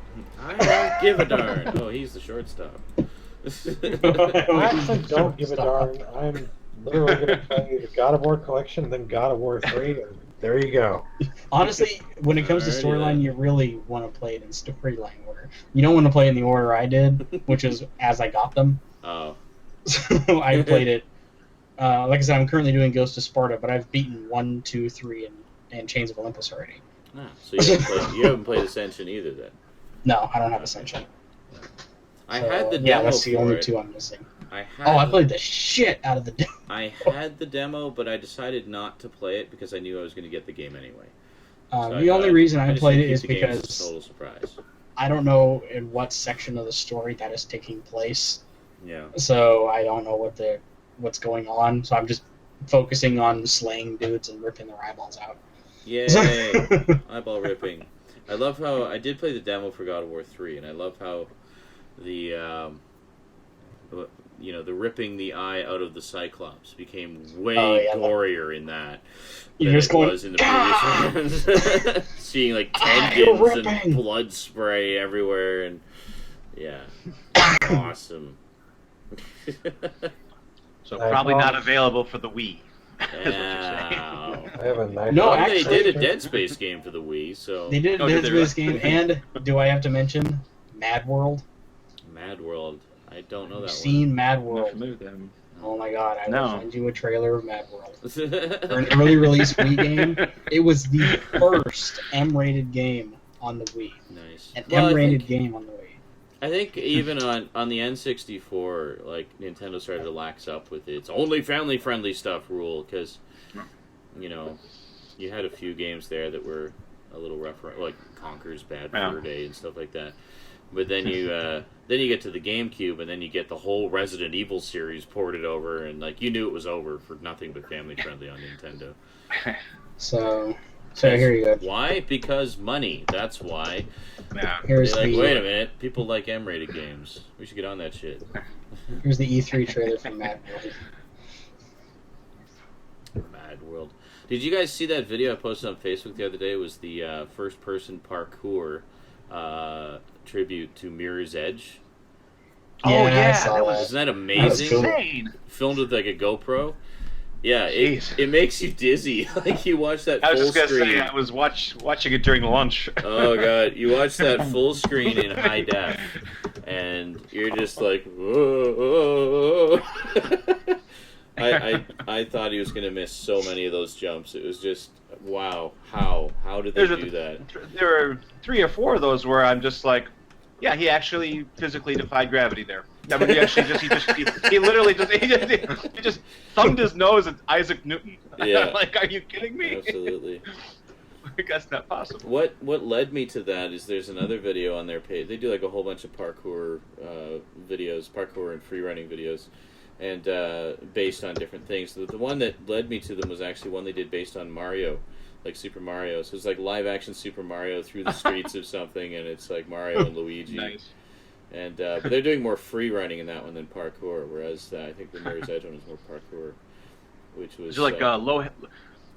I don't give a darn. Oh, he's the shortstop. I actually don't give a darn. I'm literally going to play the God of War collection, then God of War 3, and there you go. Honestly, when it comes to Alrighty storyline, then. you really want to play it in storyline order. You don't want to play it in the order I did, which is as I got them. Oh. So I played it. Like I said, I'm currently doing Ghost of Sparta, but I've beaten 1, 2, 3, and Chains of Olympus already. Ah, so you haven't played Ascension either, then? No, I don't have Ascension. I So, had the demo yeah, that's the for only it. two I'm missing. I I played the shit out of the demo. I had the demo, but I decided not to play it because I knew I was going to get the game anyway. So The only reason I just played didn't it keep is the game as a because total surprise. I don't know in what section of the story that is taking place. Yeah. So I don't know what's going on. So I'm just focusing on slaying dudes and ripping their eyeballs out. Yay! Eyeball ripping. I love how I did play the demo for God of War 3, and I love how the the ripping the eye out of the Cyclops became way gorier in that You're than just it going, was in the previous ones. Seeing like tendons and blood spray everywhere, and yeah, awesome. So probably not available for the Wii. Yeah. I have a nice. No, Well, actually, they did a Dead Space game for the Wii, so They did a Dead Space game, and do I have to mention Mad World? Mad World. I don't know that You've seen Mad I'm not World? familiar with them. Oh my god, I No. will send you a trailer of Mad World. one. For an early release Wii game, it was the first M-rated game on the Wii. Nice. An Well, M-rated game on the Wii. I think even on the N64, like Nintendo started to lax up with its only family-friendly stuff rule, because you had a few games there that were a little rough, like Conker's Bad Fur Day and stuff like that. But then you get to the GameCube, and then you get the whole Resident Evil series ported over, and like you knew it was over for nothing but family-friendly on Nintendo. So here you go. Why? Because money. That's why. Yeah. Here's They're like, the wait a minute, people like M-rated games. We should get on that shit. here's the E3 trailer for Mad World. Mad World. Did you guys see that video I posted on Facebook the other day? It was the first-person parkour tribute to Mirror's Edge. Oh Yeah, I yeah, saw that that. was Isn't that That amazing? was cool. insane. Filmed with like a GoPro. Yeah, Jeez. it makes you dizzy. Like you watch that I was full just gonna screen. say I was watching it during lunch. Oh god, you watch that full screen in high def, and you're just like, whoa. I thought he was gonna miss so many of those jumps. It was just wow. How did they do that? There were 3 or 4 of those where I'm just like, yeah, he actually physically defied gravity there. I mean, he literally just thumbed his nose at Isaac Newton. Yeah. Like, are you kidding me? Absolutely. That's not possible. What led me to that is there's another video on their page. They do like a whole bunch of parkour videos, parkour and free running videos, and based on different things. The one that led me to them was actually one they did based on Mario, like Super Mario. So it's like live action Super Mario through the streets of something, and it's like Mario and Luigi. Nice. And but they're doing more free running in that one than parkour, whereas I think the Mirror's Edge one was more parkour, which was Is it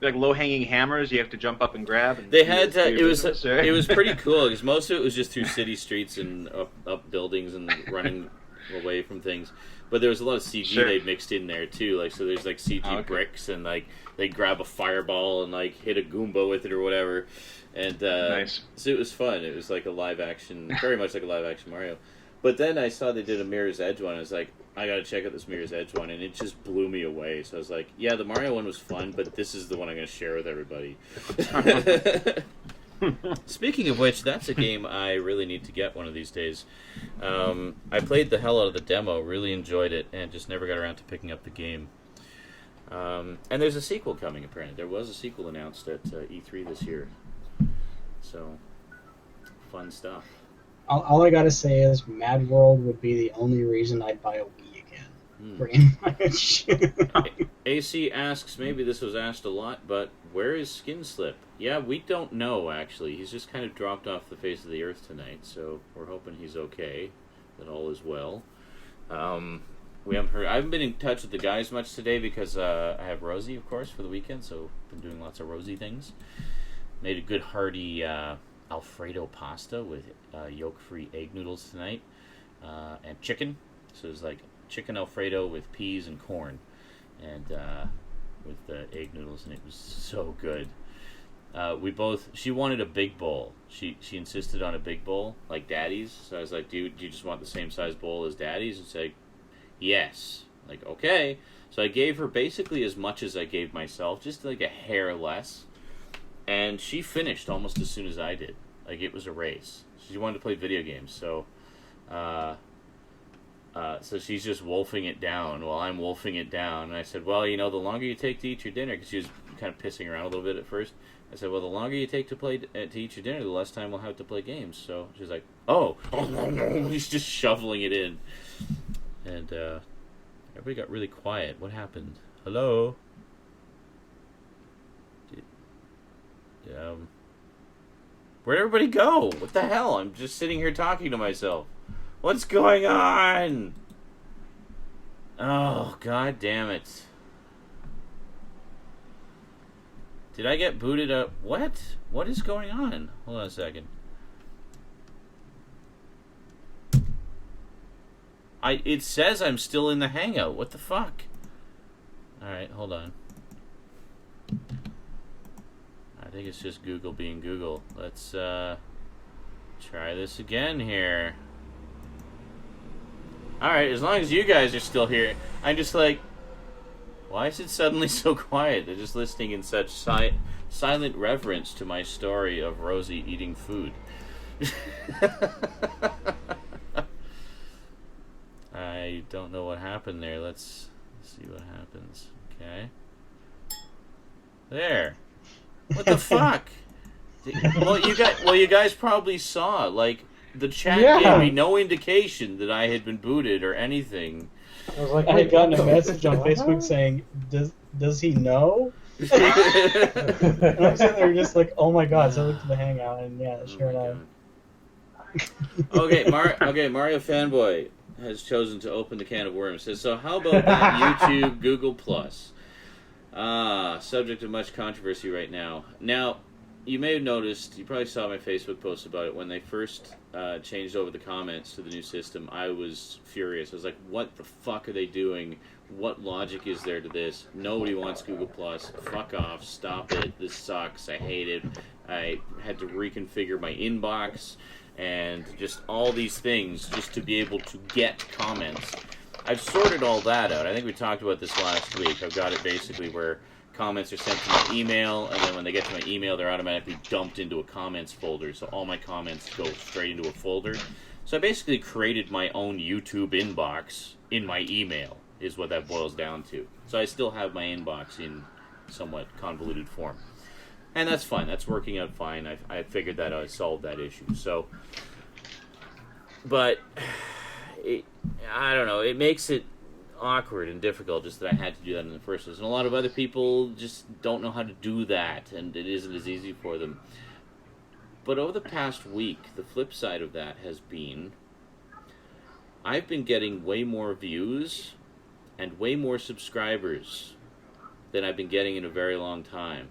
like low hanging hammers you have to jump up and grab? And they had it was business, pretty cool because most of it was just through city streets and up buildings and running away from things. But there was a lot of CG they'd mixed in there too. Like so, there's like CG bricks and like they grab a fireball and like hit a Goomba with it or whatever. And nice. So it was fun. It was like a live action, very much like a live action Mario. But then I saw they did a Mirror's Edge one. I was like, I gotta check out this Mirror's Edge one, and it just blew me away. So I was like, yeah, the Mario one was fun, but this is the one I'm gonna share with everybody. Speaking of which, that's a game I really need to get one of these days. I played the hell out of the demo, really enjoyed it, and just never got around to picking up the game. And there's a sequel coming, apparently. There was a sequel announced at E3 this year. So, fun stuff. All I gotta say is Mad World would be the only reason I'd buy a Wii again. Pretty much. AC asks, maybe this was asked a lot, but where is Skin Slip? Yeah, we don't know, actually. He's just kind of dropped off the face of the earth tonight, so we're hoping he's okay, that all is well. We haven't heard. I haven't been in touch with the guys much today because I have Rosie, of course, for the weekend, so been doing lots of Rosie things. Made a good hearty Alfredo pasta with yolk-free egg noodles tonight, and chicken. So it's like chicken Alfredo with peas and corn, and with the egg noodles, and it was so good. She wanted a big bowl. She insisted on a big bowl, like Daddy's. So I was like, do you just want the same size bowl as Daddy's? And she's like, yes. Like, okay. So I gave her basically as much as I gave myself, just like a hair less. And she finished almost as soon as I did. Like, it was a race. She wanted to play video games, so so she's just wolfing it down while I'm wolfing it down. And I said, well, the longer you take to eat your dinner, because she was kind of pissing around a little bit at first. I said, well, the longer you take to eat your dinner, the less time we'll have to play games. So she's like, oh, he's just shoveling it in. And everybody got really quiet. What happened? Hello? Where'd everybody go? What the hell? I'm just sitting here talking to myself. What's going on? Oh, god damn it. Did I get booted up? What? What is going on? Hold on a second. It says I'm still in the Hangout. What the fuck? Alright, hold on. I think it's just Google being Google. Let's try this again here. Alright, as long as you guys are still here. I'm just like, why is it suddenly so quiet? They're just listening in such silent reverence to my story of Rosie eating food. I don't know what happened there. Let's see what happens. Okay. There. What the fuck? Well, you guys probably saw, like, the chat gave me no indication that I had been booted or anything. I was like, I had gotten a message on Facebook saying, does he know? And I'm sitting there just like, oh my god, so I looked at the Hangout, and yeah, sure enough. Okay, Mario Fanboy has chosen to open the can of worms. Says, so how about that YouTube, Google+. Subject of much controversy right now. Now, you may have noticed, you probably saw my Facebook post about it, when they first changed over the comments to the new system, I was furious. I was like, what the fuck are they doing? What logic is there to this? Nobody wants Google+. Fuck off. Stop it. This sucks. I hate it. I had to reconfigure my inbox and just all these things just to be able to get comments. I've sorted all that out. I think we talked about this last week. I've got it basically where comments are sent to my email, and then when they get to my email, they're automatically dumped into a comments folder, so all my comments go straight into a folder. So I basically created my own YouTube inbox in my email, is what that boils down to. So I still have my inbox in somewhat convoluted form. And that's fine. That's working out fine. I figured that I solved that issue. So, but I don't know. It makes it awkward and difficult just that I had to do that in the first place. And a lot of other people just don't know how to do that, and it isn't as easy for them. But over the past week, the flip side of that has been I've been getting way more views and way more subscribers than I've been getting in a very long time.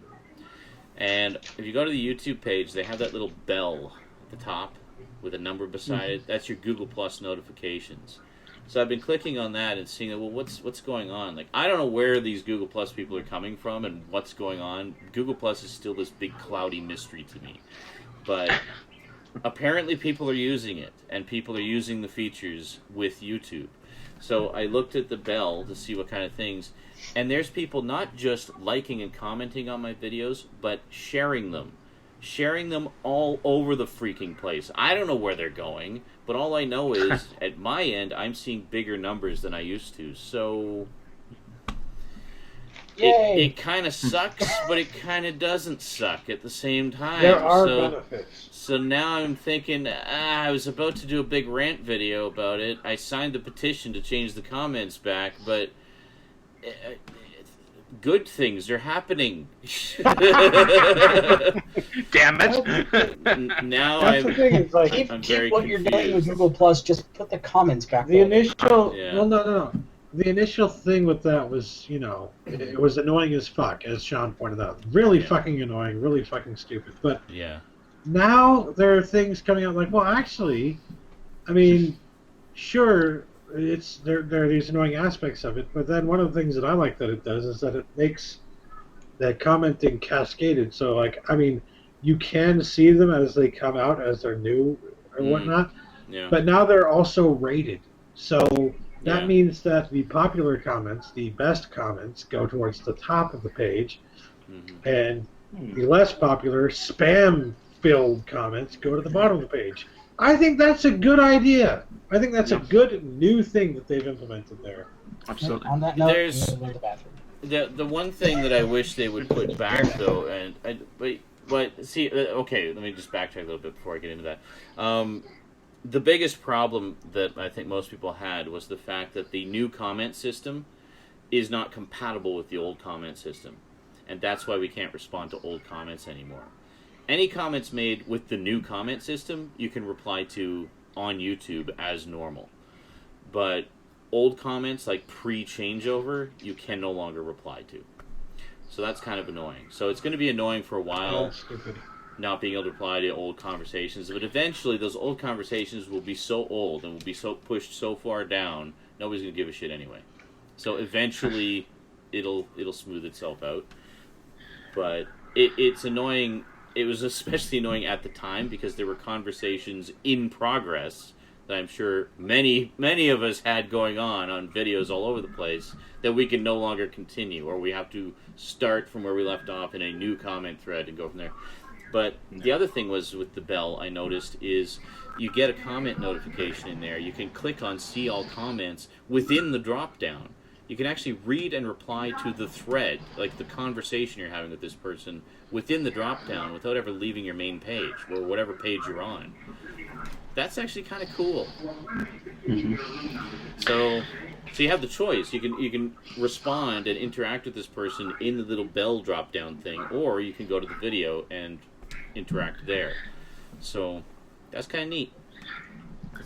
And if you go to the YouTube page, they have that little bell at the top with a number beside it. That's your Google Plus notifications. So I've been clicking on that and seeing, well, what's going on? Like, I don't know where these Google Plus people are coming from and what's going on. Google Plus is still this big cloudy mystery to me. But apparently people are using it, and people are using the features with YouTube. So I looked at the bell to see what kind of things, and there's people not just liking and commenting on my videos, but sharing them all over the freaking place. I don't know where they're going, but all I know is at my end I'm seeing bigger numbers than I used to. So it kind of sucks, but it kind of doesn't suck at the same time. There are benefits. So now I'm thinking, I was about to do a big rant video about it. I signed the petition to change the comments back, but good things are happening. Damn it! Now That's the thing. It's like I'm keep very what confused. you're doing with Google Plus. Just put the comments back. The up. initial, Yeah. well, no. The initial thing with that was, it was annoying as fuck, as Sean pointed out. Really fucking annoying, really fucking stupid. But Yeah. now there are things coming out like, well, actually, I mean, sure, there are these annoying aspects of it, but then one of the things that I like that it does is that it makes that commenting cascaded. So, like, I mean, you can see them as they come out, as they're new or whatnot, Yeah. but now they're also rated. So that Yeah. means that the popular comments, the best comments, go towards the top of the page, and the less popular, spam-filled comments go to the bottom of the page. I think that's a good idea. I think that's a good new thing that they've implemented there. Absolutely. On that note, There's- I'm gonna go to the bathroom. The one thing that I wish they would put back though, but see, okay, let me just backtrack a little bit before I get into that. The biggest problem that I think most people had was the fact that the new comment system is not compatible with the old comment system, and that's why we can't respond to old comments anymore. Any comments made with the new comment system, you can reply to on YouTube as normal, but old comments, like pre-changeover, you can no longer reply to. So that's kind of annoying. So it's going to be annoying for a while, That's stupid. not being able to reply to old conversations. But eventually, those old conversations will be so old and will be so pushed so far down, nobody's going to give a shit anyway. So eventually, it'll smooth itself out. But it's annoying. It was especially annoying at the time because there were conversations in progress that I'm sure many of us had going on videos all over the place that we can no longer continue, or we have to start from where we left off in a new comment thread and go from there. But the other thing was with the bell, I noticed, is you get a comment notification in there. You can click on See All Comments within the drop-down. You can actually read and reply to the thread, like the conversation you're having with this person, within the drop-down without ever leaving your main page, or whatever page you're on. That's actually kind of cool. So you have the choice. You can respond and interact with this person in the little bell drop-down thing, or you can go to the video and interact there. So that's kind of neat.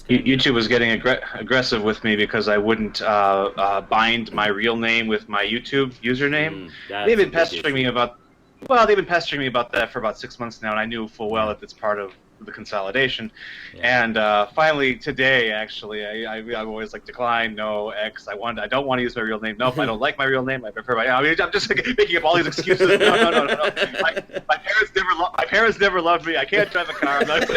YouTube was getting aggressive with me because I wouldn't bind my real name with my YouTube username. They've been pestering me about. Well, they've been pestering me about that for about 6 months now, and I knew full well that it's part of the consolidation. Yeah. And finally today, actually, I always like decline, no, X. I don't want to use my real name. Nope, I don't like my real name. I prefer my. I mean, I'm just making up all these excuses. No. My parents never loved me. I can't drive a car. I'm not,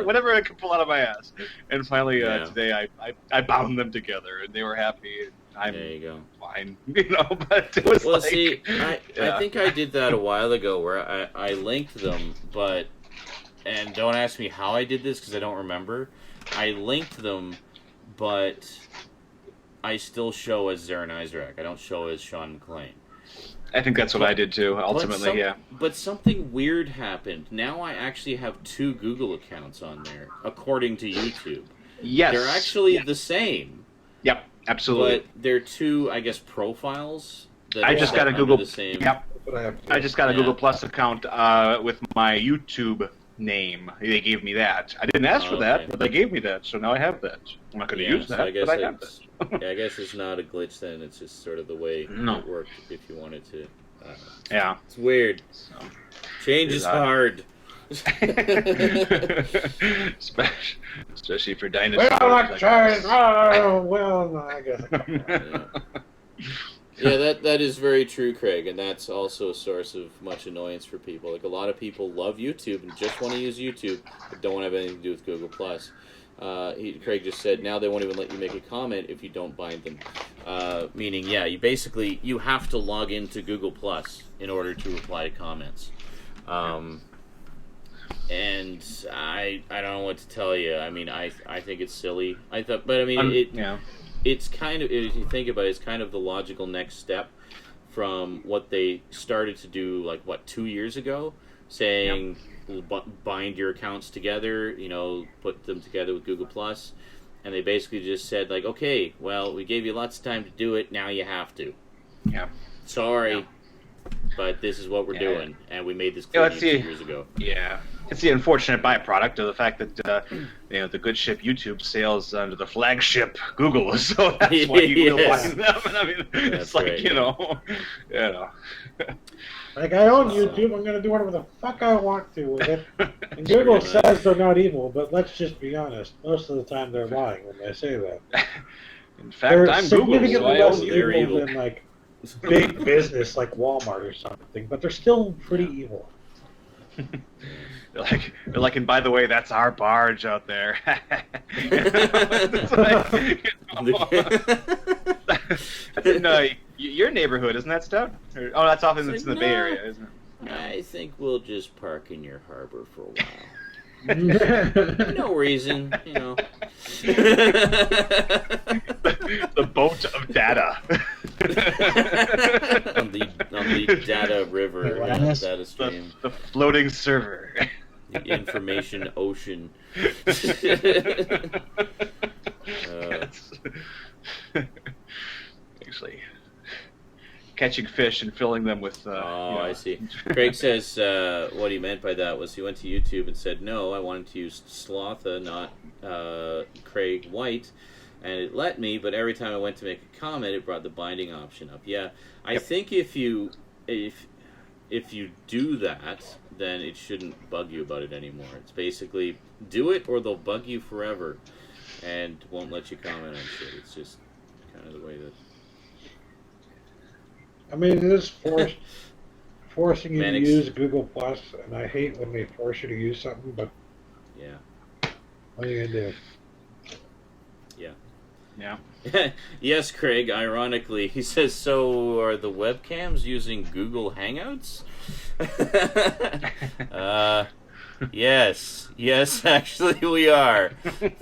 whatever I can pull out of my ass. And finally today, I bound them together, and they were happy. I'm there you go. Fine, but it was see, I think I did that a while ago where I linked them, and don't ask me how I did this because I don't remember. I linked them, but I still show as Zarin Isaac. I don't show as Sean McClane. I think that's what I did too, ultimately, But something weird happened. Now I actually have 2 Google accounts on there, according to YouTube. Yes. They're actually the same. Yep. Absolutely. But they're 2, I guess, profiles. That I just got a Google. The same. Yep. I just got a Google Plus account with my YouTube name. They gave me that. I didn't ask for that, but they gave me that, so now I have that. I'm not going to use that, but I have that. I guess it's not a glitch then. It's just sort of the way it worked if you wanted to. Yeah. It's weird. So, change is hard. Especially for dinosaurs. Well, I guess. Yeah, that is very true, Craig, and that's also a source of much annoyance for people. Like, a lot of people love YouTube and just want to use YouTube, but don't want to have anything to do with Google+. Craig just said, now they won't even let you make a comment if you don't bind them. Meaning, yeah, you have to log into Google+ in order to reply to comments. And I don't know what to tell you. I mean, I think it's silly. It's kind of, if you think about it, it's kind of the logical next step from what they started to do, 2 years ago, saying bind your accounts together, put them together with Google+, and they basically just said, okay, well, we gave you lots of time to do it, now you have to. Yeah. Sorry, but this is what we're doing, and we made this clear 2 years ago. Yeah. It's the unfortunate byproduct of the fact that the good ship YouTube sails under the flagship Google, so that's why you will find them. And I mean, it's like, right. Like, I own YouTube, I'm going to do whatever the fuck I want to with it. And Google says they're not evil, but let's just be honest. Most of the time they're lying when they say that. In fact, I'm Google, so I own they're evil than, big business like Walmart or something, but they're still pretty evil. They're like, and by the way, that's our barge out there. Your neighborhood, isn't that stuff? That's often it's in the Bay Area, isn't it? I think we'll just park in your harbor for a while. No reason, The boat of data. on the data river, data stream. The floating server. The information ocean. Actually, catching fish and filling them with. I see. Craig says what he meant by that was he went to YouTube and said, "No, I wanted to use Slotha, not Craig White." And it let me, but every time I went to make a comment, it brought the binding option up. Yeah, I think if you do that, then it shouldn't bug you about it anymore. It's basically do it or they'll bug you forever and won't let you comment on shit. It's just kind of the way that... I mean, it is forcing you to use Google+, and I hate when they force you to use something, but... Yeah. What are you going to do? Yeah. Yes, Craig, ironically, he says, so are the webcams using Google Hangouts? Yes, actually we are.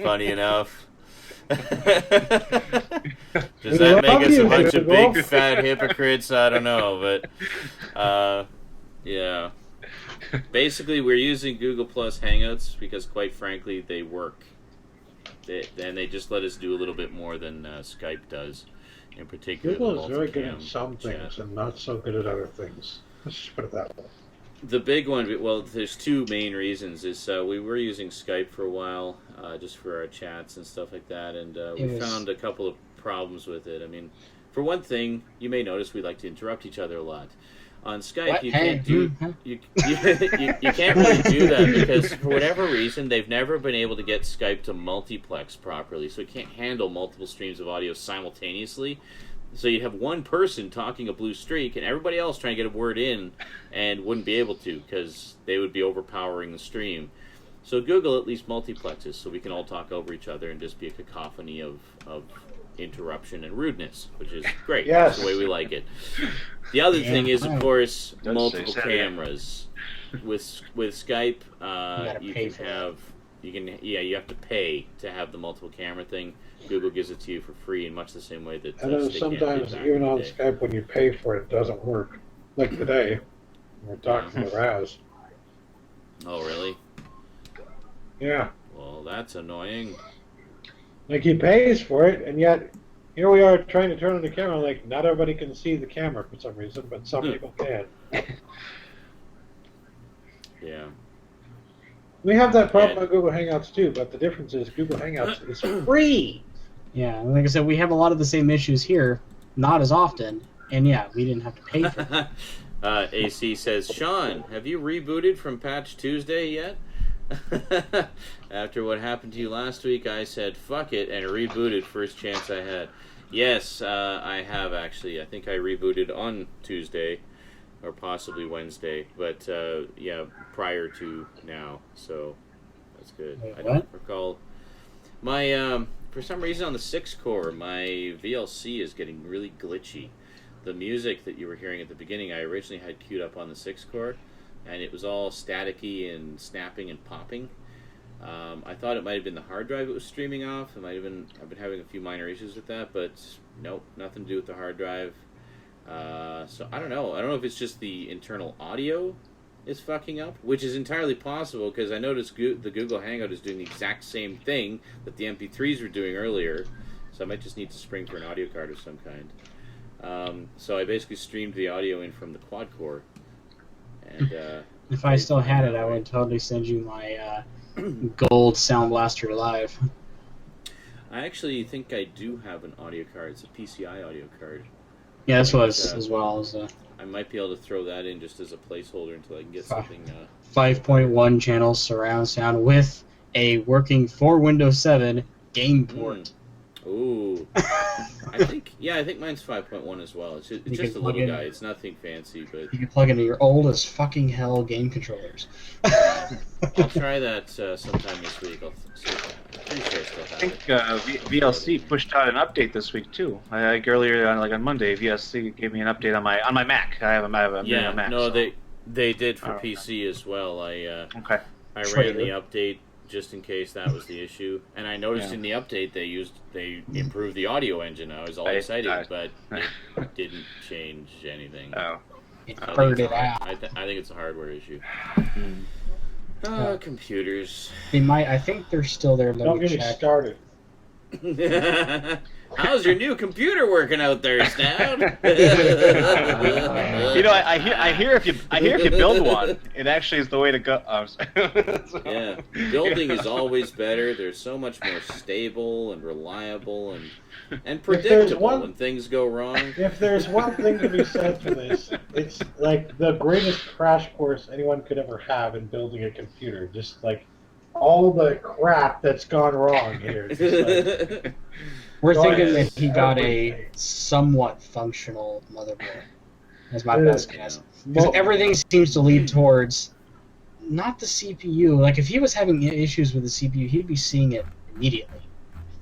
Funny enough. Does that make us a bunch of big fat hypocrites? I don't know, but yeah. Basically, we're using Google Plus Hangouts because, quite frankly, they work. And they just let us do a little bit more than Skype does, in particular. Google is very good at some things and not so good at other things. Let's just put it that way. The big one, well, there's two main reasons. Is we were using Skype for a while, just for our chats and stuff like that, and we found a couple of problems with it. I mean, for one thing, you may notice we like to interrupt each other a lot. On Skype, you can't do you can't really do that because for whatever reason they've never been able to get Skype to multiplex properly, so it can't handle multiple streams of audio simultaneously. So you'd have one person talking a blue streak and everybody else trying to get a word in and wouldn't be able to because they would be overpowering the stream. So Google at least multiplexes so we can all talk over each other and just be a cacophony of interruption and rudeness, which is great. Yes. That's the way we like it. The other thing is, of course, multiple cameras. With Skype, you have to pay to have the multiple camera thing. Google gives it to you for free in much the same way that. I know sometimes even on Skype when you pay for it, it doesn't work. Like today, we're talking to Raz. Oh really? Yeah. Well, that's annoying. Like he pays for it, and yet here we are trying to turn on the camera. Like not everybody can see the camera for some reason, but some people can. Yeah. We have that problem on Google Hangouts too, but the difference is Google Hangouts is free. Yeah, and like I said, we have a lot of the same issues here, not as often, and yeah, we didn't have to pay for it. AC says, Sean, have you rebooted from Patch Tuesday yet? After what happened to you last week, I said, fuck it, and rebooted first chance I had. Yes, I have actually. I think I rebooted on Tuesday, or possibly Wednesday, but yeah, prior to now, so that's good. Wait, I what? don't recall. My for some reason on the 6 core, my VLC is getting really glitchy. The music that you were hearing at the beginning, I originally had queued up on the 6 core, and it was all staticky and snapping and popping. I thought it might have been the hard drive it was streaming off. It might have been. I've been having a few minor issues with that, but nope, nothing to do with the hard drive. So I don't know. I don't know if it's just the internal audio is fucking up, which is entirely possible because I noticed the Google Hangout is doing the exact same thing that the MP3s were doing earlier. So I might just need to spring for an audio card of some kind. So I basically streamed the audio in from the quad core. And if I still had it, I would totally send you my gold Sound Blaster Live. I actually think I do have an audio card. It's a PCI audio card. Yeah, this was as well as I might be able to throw that in just as a placeholder until I can get something. 5.1 channel surround sound with a working for Windows 7 game port. Ooh. I think mine's 5.1 as well. It's just a little guy. It's nothing fancy, but you can plug into your old as fucking hell game controllers. I'll try that sometime this week. I'm pretty sure I still have I think VLC pushed out an update this week too. Like earlier, on Monday, VLC gave me an update on my Mac. I have a Mac. No, so. they did for PC as well. I Okay. ran the update just in case that was the issue, and I noticed in the update they improved the audio engine. I was all excited, but it didn't change anything. Oh. It heard it out. I think it's a hardware issue. Computers. I think they're still there. Don't get me started. How's your new computer working out there, Stout? I hear if you build one, it actually is the way to go. Oh, I'm sorry. Yeah, building is always better. They're so much more stable and reliable and predictable when things go wrong. If there's one thing to be said for this, it's like the greatest crash course anyone could ever have in building a computer. Just like all the crap that's gone wrong here. Just like, we're thinking that he got a somewhat functional motherboard. That's my best guess. Because everything seems to lead towards not the CPU. Like if he was having issues with the CPU, he'd be seeing it immediately.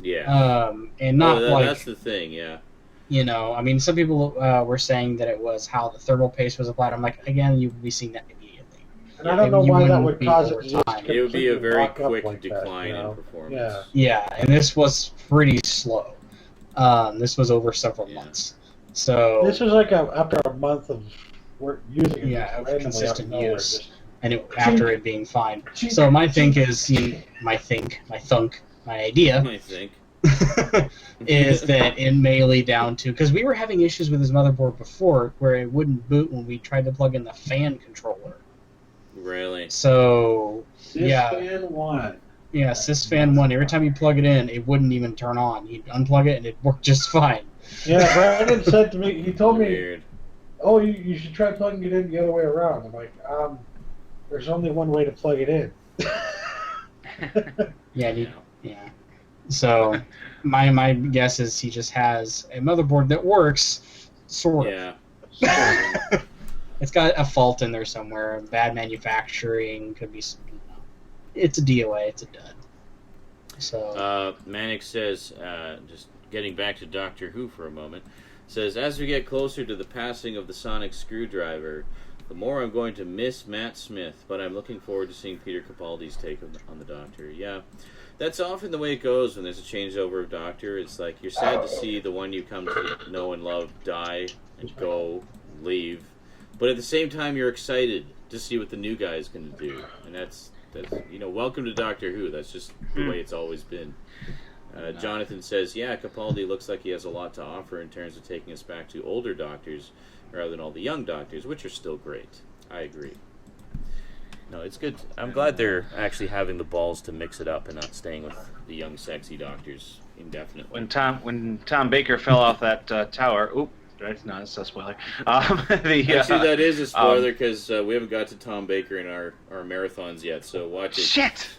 Yeah. And not that's the thing. Yeah. You know, I mean, some people were saying that it was how the thermal paste was applied. I'm like, again, you would be seeing that immediately. And I don't know why that would cause it to just it would be a very quick like decline that, in performance. Yeah, and this was pretty slow. This was over several months. So this was like after a month of using it. Of consistent use, and after it being fine. So my think is, my idea is that it may lead down to, because we were having issues with his motherboard before where it wouldn't boot when we tried to plug in the fan controller. Really? So Sysfan 1. Yeah, Sysfan 1. Every time you plug it in, it wouldn't even turn on. You'd unplug it and it worked just fine. Yeah, Brandon said to me, he told me, Weird. oh, you should try plugging it in the other way around. I'm like, there's only one way to plug it in. Yeah. So my guess is he just has a motherboard that works, sort of. Yeah. It's got a fault in there somewhere. Bad manufacturing, could be. It's a DOA. It's a dud. So. Manic says, just getting back to Doctor Who for a moment, says, as we get closer to the passing of the sonic screwdriver, the more I'm going to miss Matt Smith, but I'm looking forward to seeing Peter Capaldi's take on the Doctor. Yeah, that's often the way it goes when there's a changeover of Doctor. It's like you're sad to see the one you come to know and love die and go, leave, but at the same time you're excited to see what the new guy is going to do, and that's welcome to Doctor Who. That's just the way it's always been. Jonathan says, yeah, Capaldi looks like he has a lot to offer in terms of taking us back to older Doctors rather than all the young Doctors, which are still great. I agree. No, it's good. I'm glad they're actually having the balls to mix it up and not staying with the young, sexy Doctors indefinitely. When Tom Baker fell off that tower, right? No, it's so spoiler. Actually, that is a spoiler because we haven't got to Tom Baker in our marathons yet, so watch it. Shit!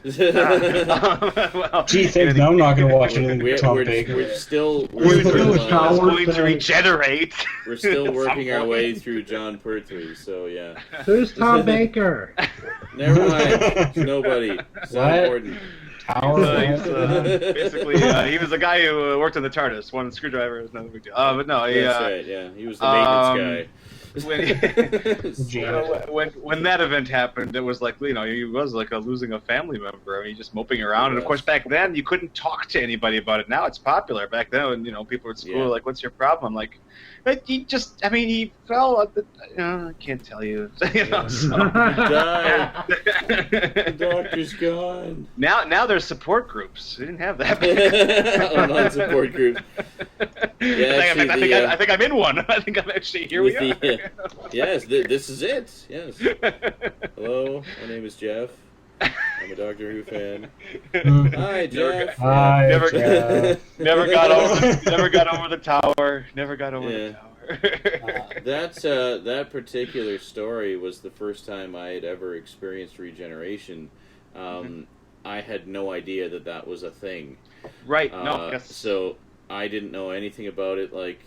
Well, gee, thanks, I'm not going to watch anything with Tom Baker. We're still going to regenerate. We're still working our way through John Pertwee, so yeah. Who's Tom Baker? Never mind. It's nobody. It's not important. Basically, he was the guy who worked on the TARDIS. One screwdriver is another big deal. But no, that's right. Yeah, he was the maintenance guy. When that event happened, it was like, he was like losing a family member. I mean, just moping around. And of course, back then you couldn't talk to anybody about it. Now it's popular. Back then, people at school were like, "What's your problem?" I'm like, he fell at the. I can't tell you. Died. The doctor's gone. Now there's support groups. We didn't have that. Non-support groups. Yeah, I think I'm in one. I think I'm actually here. We are. Yes, this is it. Yes. Hello, my name is Jeff. I'm a Doctor Who fan. Hi, Jeff. Never got over the tower. Never got over the tower. That particular story was the first time I had ever experienced regeneration. I had no idea that was a thing. Right. No. Yes. So I didn't know anything about it. Like,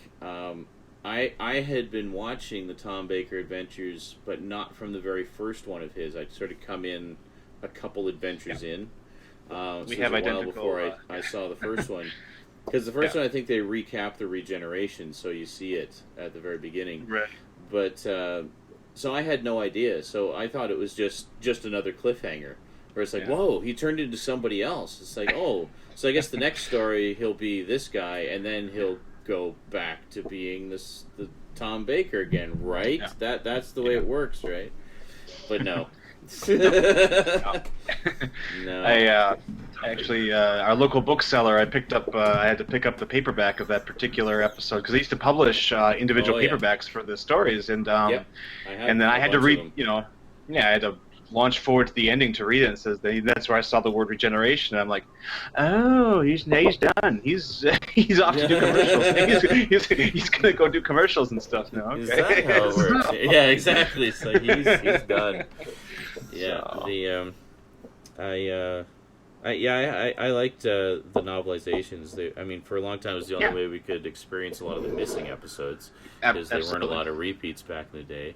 I had been watching the Tom Baker adventures, but not from the very first one of his. I'd sort of come in a couple adventures in. So we have it was a while identical. before I saw the first one. Because the first one, I think they recap the regeneration, so you see it at the very beginning. Right. But, so I had no idea. So I thought it was just another cliffhanger. Where it's like, whoa, he turned into somebody else. It's like, oh, so I guess the next story, he'll be this guy, and then he'll go back to being the Tom Baker again, right? Yeah. That's the way it works, right? But no. No. I actually, our local bookseller, I had to pick up the paperback of that particular episode because they used to publish individual paperbacks for the stories, and and then I had to read, I had to launch forward to the ending to read it, and it says that's where I saw the word regeneration. And I'm like, oh, he's done. He's off to do commercials. he's gonna go do commercials and stuff now. Okay. Is that how it works? Yeah, exactly. So he's done. Yeah. So. I liked the novelizations. I mean, for a long time, it was the only way we could experience a lot of the missing episodes because there weren't a lot of repeats back in the day.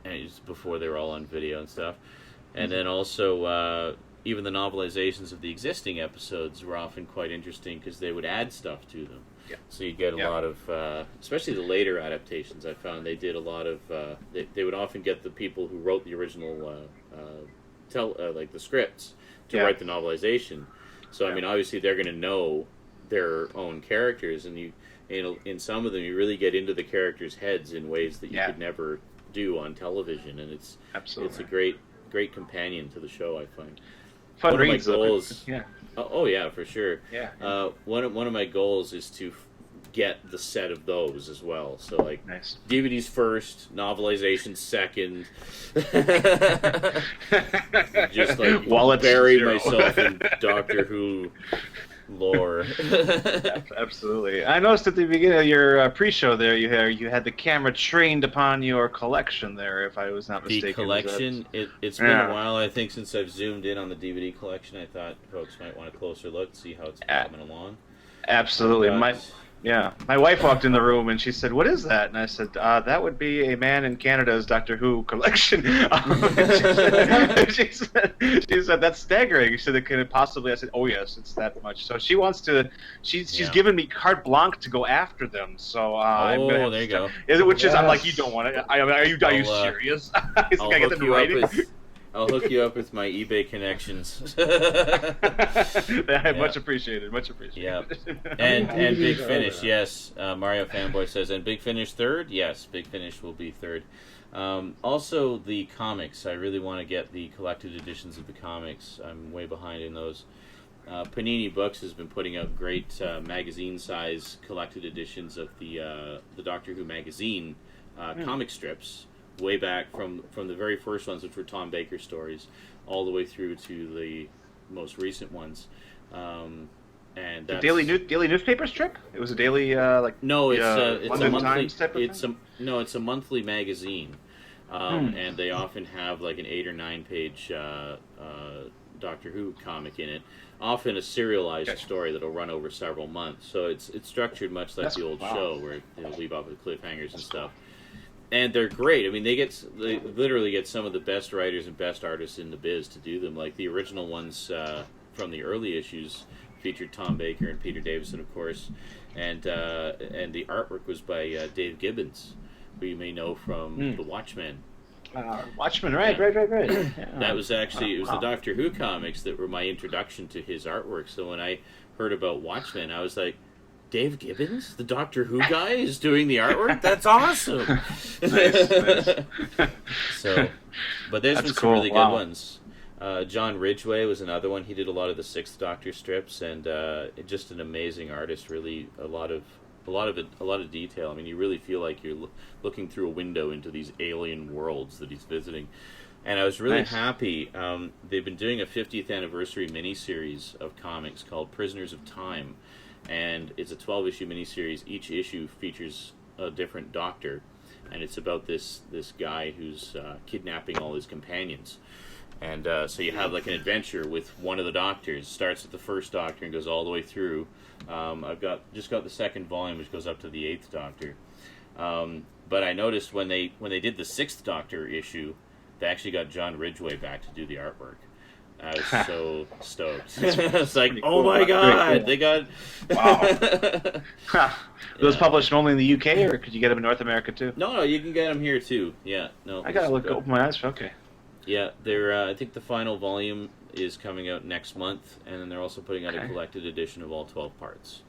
And just before they were all on video and stuff. And then also, even the novelizations of the existing episodes were often quite interesting because they would add stuff to them. Yeah. So you get a lot of, especially the later adaptations, I found they did a lot of, they would often get the people who wrote the original, like the scripts to write the novelization. So, I mean, obviously they're going to know their own characters, and in some of them you really get into the characters' heads in ways that you could never do on television, and it's a great companion to the show, I find. Fun reads, goals. Oh yeah, for sure. Yeah. One of my goals is to get the set of those as well. So like DVDs first, novelization second. Just like bury myself in Doctor Who lore. Absolutely. I noticed at the beginning of your pre-show there, you had the camera trained upon your collection there, if I was not mistaken. The collection, it's been a while, I think, since I've zoomed in on the DVD collection. I thought folks might want a closer look, see how it's coming along. Absolutely. My wife walked in the room and she said, "What is that?" And I said, "That would be a man in Canada's Doctor Who collection." She said, "That's staggering." She said, "Could it possibly?" I said, "Oh yes, it's that much." So she wants to. She's given me carte blanche to go after them. So I'm gonna there you go. Which is, I'm like, you don't want it. Are you serious? I get them writing. I'll hook you up with my eBay connections. Much appreciated. Much appreciated. Yeah. And Big Finish, yes. Mario Fanboy says, and Big Finish third? Yes, Big Finish will be third. Also, the comics. I really want to get the collected editions of the comics. I'm way behind in those. Panini Books has been putting out great magazine-size collected editions of the Doctor Who magazine comic strips. Way back from the very first ones, which were Tom Baker stories, all the way through to the most recent ones. And And the that's, daily newspaper strip. It was a daily no, it's a London monthly. Times type of thing? It's a monthly magazine, and they often have like an 8 or 9 page Doctor Who comic in it. Often a serialized story that'll run over several months. So it's structured much like the old show, where they'll leave off with cliffhangers and stuff. And they're great. I mean, they literally get some of the best writers and best artists in the biz to do them. Like the original ones from the early issues featured Tom Baker and Peter Davison, of course, and the artwork was by Dave Gibbons, who you may know from The Watchmen. Watchmen, right. Yeah. That was actually the Doctor Who comics that were my introduction to his artwork. So when I heard about Watchmen, I was like, Dave Gibbons, the Doctor Who guy, is doing the artwork? That's awesome! Nice. So, but there's been some really good ones. John Ridgway was another one. He did a lot of the Sixth Doctor strips, and just an amazing artist. Really, a lot of detail. I mean, you really feel like you're looking through a window into these alien worlds that he's visiting. And I was really happy. They've been doing a 50th anniversary miniseries of comics called Prisoners of Time. And it's a 12-issue miniseries. Each issue features a different doctor, and it's about this guy who's kidnapping all his companions. And so you have like an adventure with one of the doctors. Starts with the first Doctor and goes all the way through. I've just got the second volume, which goes up to the 8th Doctor. But I noticed when they did the 6th Doctor issue, they actually got John Ridgway back to do the artwork. I was so stoked. It's like, oh my god, they got... Wow. Those published only in the UK, or could you get them in North America too? No, you can get them here too. Yeah, no. I gotta open my eyes. Okay. Yeah, they're. I think the final volume is coming out next month, and then they're also putting out a collected edition of all 12 parts.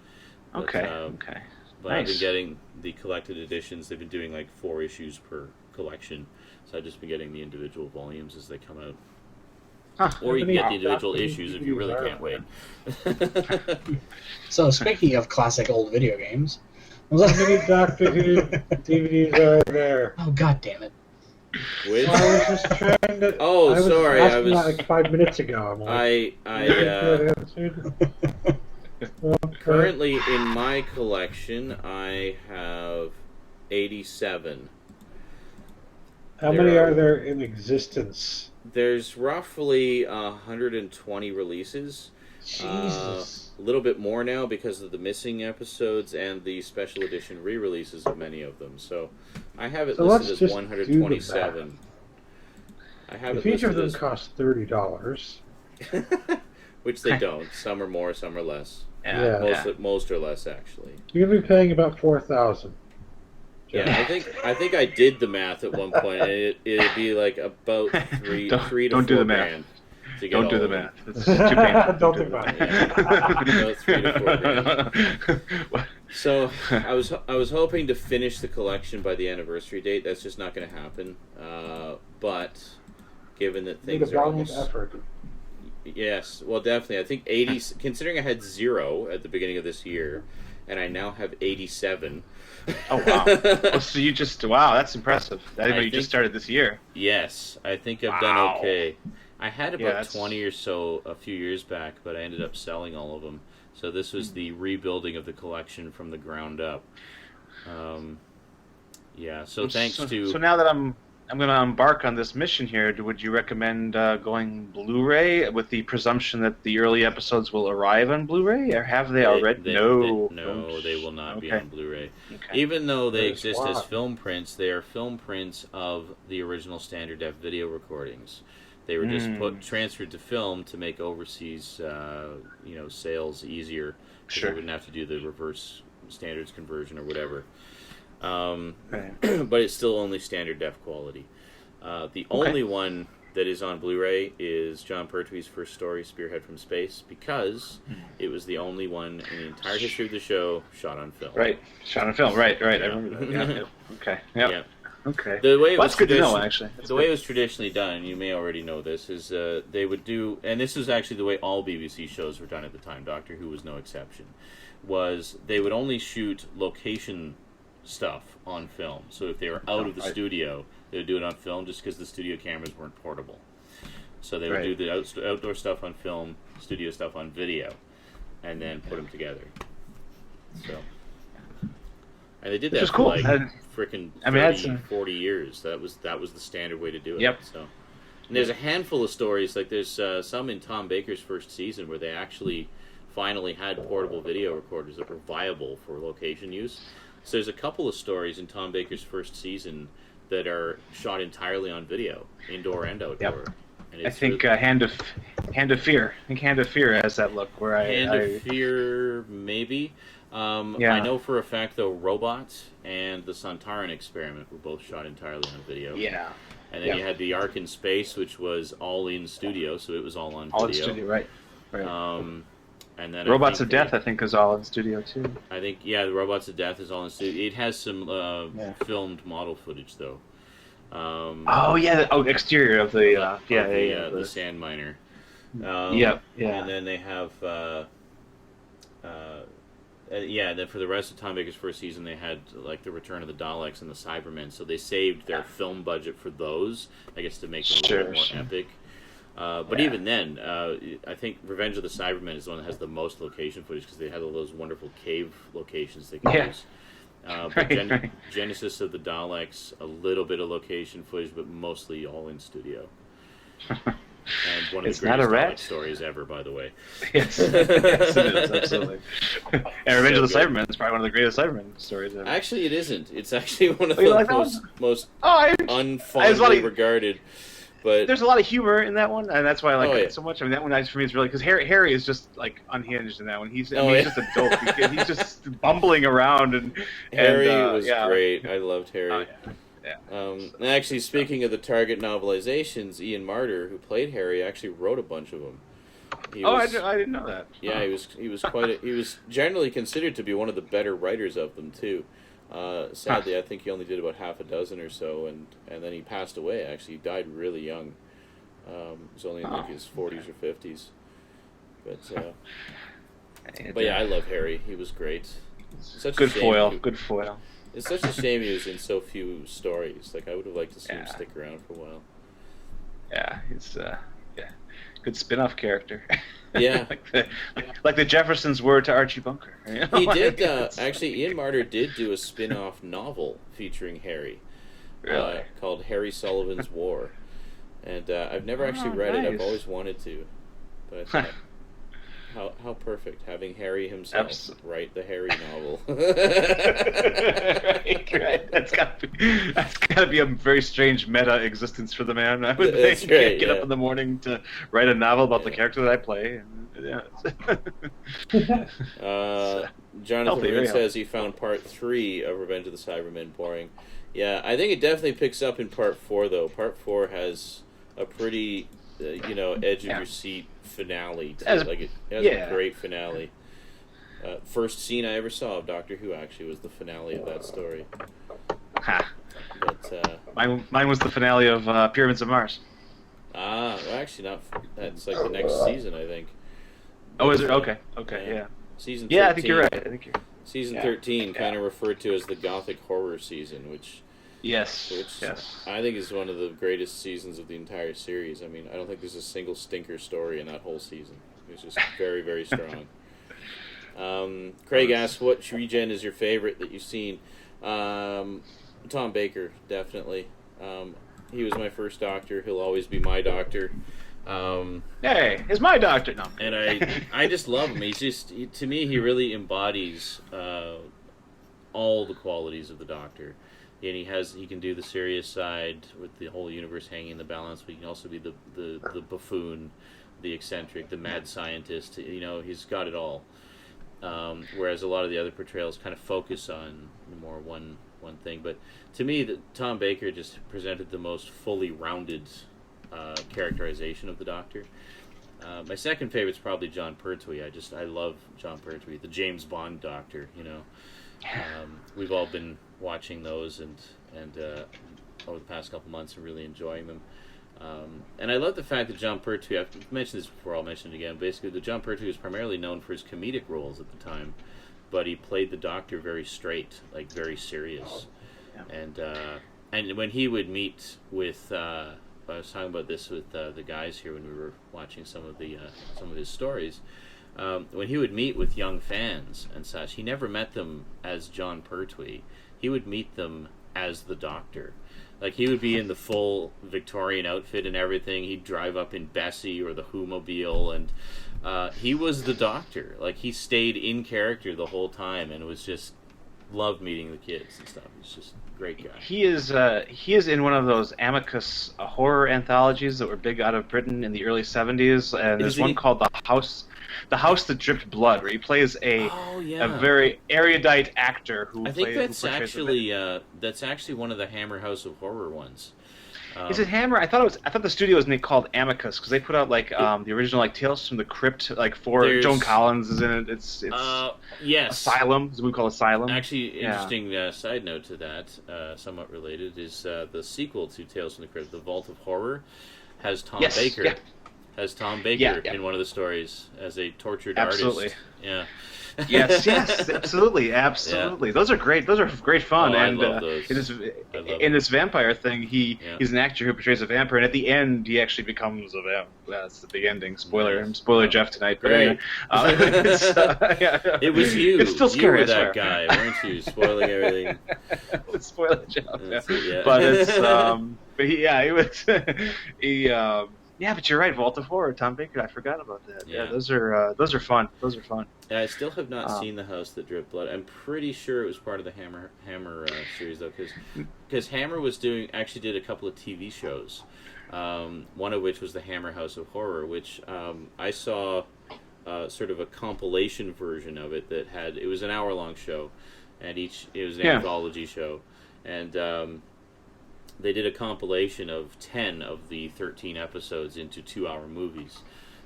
But, Okay. But I've been getting the collected editions. They've been doing like 4 issues per collection, so I've just been getting the individual volumes as they come out. Or you can get the individual issues if you really can't wait. So, speaking of classic old video games... How many Doctor Who DVDs are there? Oh, god damn it. Which? Well, I was just trying to... Sorry. I was that like 5 minutes ago. Currently, in my collection, I have 87. How many are there in existence? There's roughly 120 releases. Jesus. A little bit more now because of the missing episodes and the special edition re-releases of many of them. So I have it listed as 127. I have if each of them costs $30. Which they don't. Some are more, some are less. Yeah. Most are less, actually. You're gonna be paying about $4,000. Yeah, I think I did the math at one point, and it'd be like about three to 4 grand. Don't do the math. It's too painful. Don't do the math. About 3 to 4 grand. So I was hoping to finish the collection by the anniversary date. That's just not going to happen. But given that things are almost effort. Yes, well, definitely. I think 80. Considering I had 0 at the beginning of this year, and I now have 87. Oh wow! So you that's impressive. You just started this year. Yes, I think I've done okay. I had about 20 or so a few years back, but I ended up selling all of them. So this was the rebuilding of the collection from the ground up. So thanks to... So now that I'm going to embark on this mission here, would you recommend going Blu-ray with the presumption that the early episodes will arrive on Blu-ray, or have they already? No, they will not be on Blu-ray. Okay. Even though they exist as film prints, they are film prints of the original standard def video recordings. They were just transferred to film to make overseas, sales easier. Sure. They wouldn't have to do the reverse standards conversion or whatever. But it's still only standard def quality. The only one that is on Blu-ray is John Pertwee's first story, Spearhead from Space, because it was the only one in the entire history of the show shot on film. Right, shot on film. Right. I remember that. Okay. Yep. Yeah. Okay. The way that's good to know, actually. Way it was traditionally done, and you may already know this, is they would do, and this was actually the way all BBC shows were done at the time, Doctor Who was no exception, was they would only shoot location stuff on film. So if they were out of the studio, they would do it on film just because the studio cameras weren't portable. So they would do the outdoor stuff on film, studio stuff on video. and then put them together. So, and they did Which that was for cool. like freaking 40 years. That was the standard way to do it. Yep. So, and there's a handful of stories, like there's some in Tom Baker's first season where they actually finally had portable video recorders that were viable for location use. So there's a couple of stories in Tom Baker's first season that are shot entirely on video, indoor and outdoor. Yep. And I think Hand of Fear. I think Hand of Fear has that look where Hand of Fear, maybe. I know for a fact though, Robots and the Santaran Experiment were both shot entirely on video. Yeah. And then you had the Ark in Space, which was all in studio, so it was all on video. All in studio, right. And then Robots of Death, I think, is all in studio too. I think, the Robots of Death is all in studio. It has some filmed model footage though. Exterior of the the sand miner. And then they have then for the rest of Tom Baker's first season, they had like the Return of the Daleks and the Cybermen, so they saved their film budget for those, I guess, to make them a little more epic. But even then, I think Revenge of the Cybermen is the one that has the most location footage because they had all those wonderful cave locations they could use. But Genesis of the Daleks, a little bit of location footage, but mostly all in studio. And one of the greatest Dalek stories ever, by the way. Yes, it is, absolutely. And Revenge of the Cybermen is probably one of the greatest Cybermen stories ever. Actually, it isn't. It's actually one of the most unfondly regarded. But there's a lot of humor in that one, and that's why I like it so much. I mean, that one for me is really because Harry is just like unhinged in that one. He's just a dope. He's just bumbling around and Harry was great. I loved Harry. And actually, speaking of the Target novelizations, Ian Marter, who played Harry, actually wrote a bunch of them. I didn't know that. Yeah, he was generally considered to be one of the better writers of them too. Sadly, I think he only did about half a dozen or so, and then he passed away. Actually, he died really young. He was only in like his 40s or 50s. But I love Harry. He was great. Good foil. It's such a shame he was in so few stories. Like, I would have liked to see him stick around for a while. Yeah, he's good spin-off character. Yeah, like the Jeffersons were to Archie Bunker. You know? He did. Actually, Ian Marter did do a spin-off novel featuring Harry, called Harry Sullivan's War, and I've never actually read it. I've always wanted to, but I thought, how perfect having Harry himself write the Harry novel. right. That's gotta be a very strange meta existence for the man. I would think. That's right, Get up in the morning to write a novel about the character that I play. Jonathan Root says he found Part 3 of Revenge of the Cybermen boring. Yeah, I think it definitely picks up in Part 4 though. Part 4 has a pretty edge of your seat finale. It has a great finale. First scene I ever saw of Doctor Who actually was the finale of that story. But mine was the finale of Pyramids of Mars. Well, actually not. That's like the next season, I think. Oh, is it? Okay, yeah. Season 13, I think you're right. Season 13, kind of referred to as the Gothic horror season, which I think is one of the greatest seasons of the entire series. I mean, I don't think there's a single stinker story in that whole season. It's just very, very strong. Craig asks, what regen is your favorite that you've seen? Tom Baker, definitely. He was my first Doctor. He'll always be my Doctor. Hey, he's my Doctor. No. And I just love him. To me, he really embodies all the qualities of the Doctor. And he can do the serious side with the whole universe hanging in the balance, but he can also be the buffoon, the eccentric, the mad scientist. He's got it all. Whereas a lot of the other portrayals kind of focus on more one thing. But to me, Tom Baker just presented the most fully rounded characterization of the Doctor. My second favorite is probably John Pertwee. I love John Pertwee, the James Bond Doctor. We've all been watching those and over the past couple months and really enjoying them. And I love the fact that John Pertwee, I've mentioned this before, I'll mention it again, basically the John Pertwee was primarily known for his comedic roles at the time, but he played the Doctor very straight, like very serious. And when he would meet with, I was talking about this with the guys here when we were watching some of his stories, when he would meet with young fans and such, he never met them as John Pertwee. He would meet them as the Doctor. Like, he would be in the full Victorian outfit and everything. He'd drive up in Bessie or the Whomobile, and he was the Doctor. Like, he stayed in character the whole time, and was just loved meeting the kids and stuff. He's just a great guy. He is in one of those Amicus horror anthologies that were big out of Britain in the early 70s, and there's one called The House That Dripped Blood, where he plays a very erudite actor who I think plays. that's actually one of the Hammer House of Horror ones. Is it Hammer? I thought the studio was called Amicus because they put out the original Tales from the Crypt, Joan Collins is in it. It's yes. Asylum, is what we call Asylum. Actually, interesting side note to that, somewhat related, is the sequel to Tales from the Crypt, The Vault of Horror, has Tom Baker. Yeah. Has Tom Baker in one of the stories as a tortured artist. Yeah. yes, absolutely. Yeah. Those are great. Those are great fun. I and love those. In this vampire thing, he's an actor who portrays a vampire, and at the end, he actually becomes a vampire. That's the big ending. Spoiler. I'm spoiler Jeff tonight. Great. It was you. It's still scary. You were that guy, weren't you? Spoiling everything. Spoiler Jeff. But it's but he was Yeah, but you're right. Vault of Horror, Tom Baker. I forgot about that. Yeah, those are fun. Those are fun. I still have not seen The House That Dripped Blood. I'm pretty sure it was part of the Hammer series though, because Hammer actually did a couple of TV shows. One of which was the Hammer House of Horror, which I saw sort of a compilation version of it that it was an hour-long show, and it was an anthology show, and they did a compilation of 10 of the 13 episodes into 2-hour movies.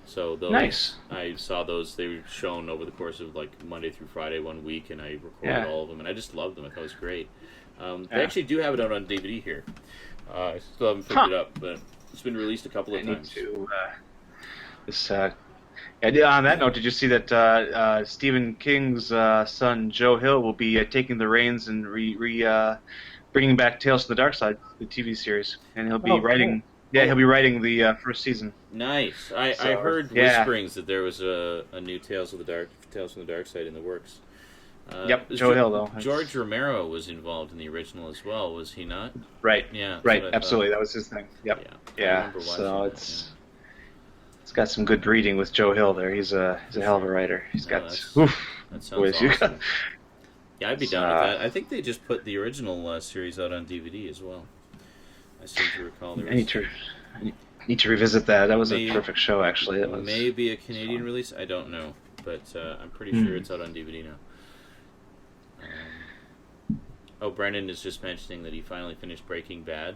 So those, nice. I saw those. They were shown over the course of Monday through Friday one week, and I recorded all of them, and I just loved them. I thought it was great. They actually do have it out on DVD here. I still haven't picked it up, but it's been released a couple of times. On that note, did you see that Stephen King's son Joe Hill will be taking the reins and bringing back Tales from the Dark Side, the TV series, and he'll be writing. Yeah, he'll be writing the first season. Nice. I heard whisperings that there was a new Tales from the Dark Side in the works. Joe Hill though. George Romero was involved in the original as well, was he not? Right. Yeah. Right. Absolutely, that was his thing. Yep. Yeah. So it's got some good breeding with Joe Hill there. He's a hell of a writer. That sounds awesome. Yeah, I'd be down with that. I think they just put the original series out on DVD as well. I seem to recall there was... I need to revisit that. That was a perfect show, actually. It was maybe a Canadian release? I don't know. But I'm pretty sure it's out on DVD now. Brendan is just mentioning that he finally finished Breaking Bad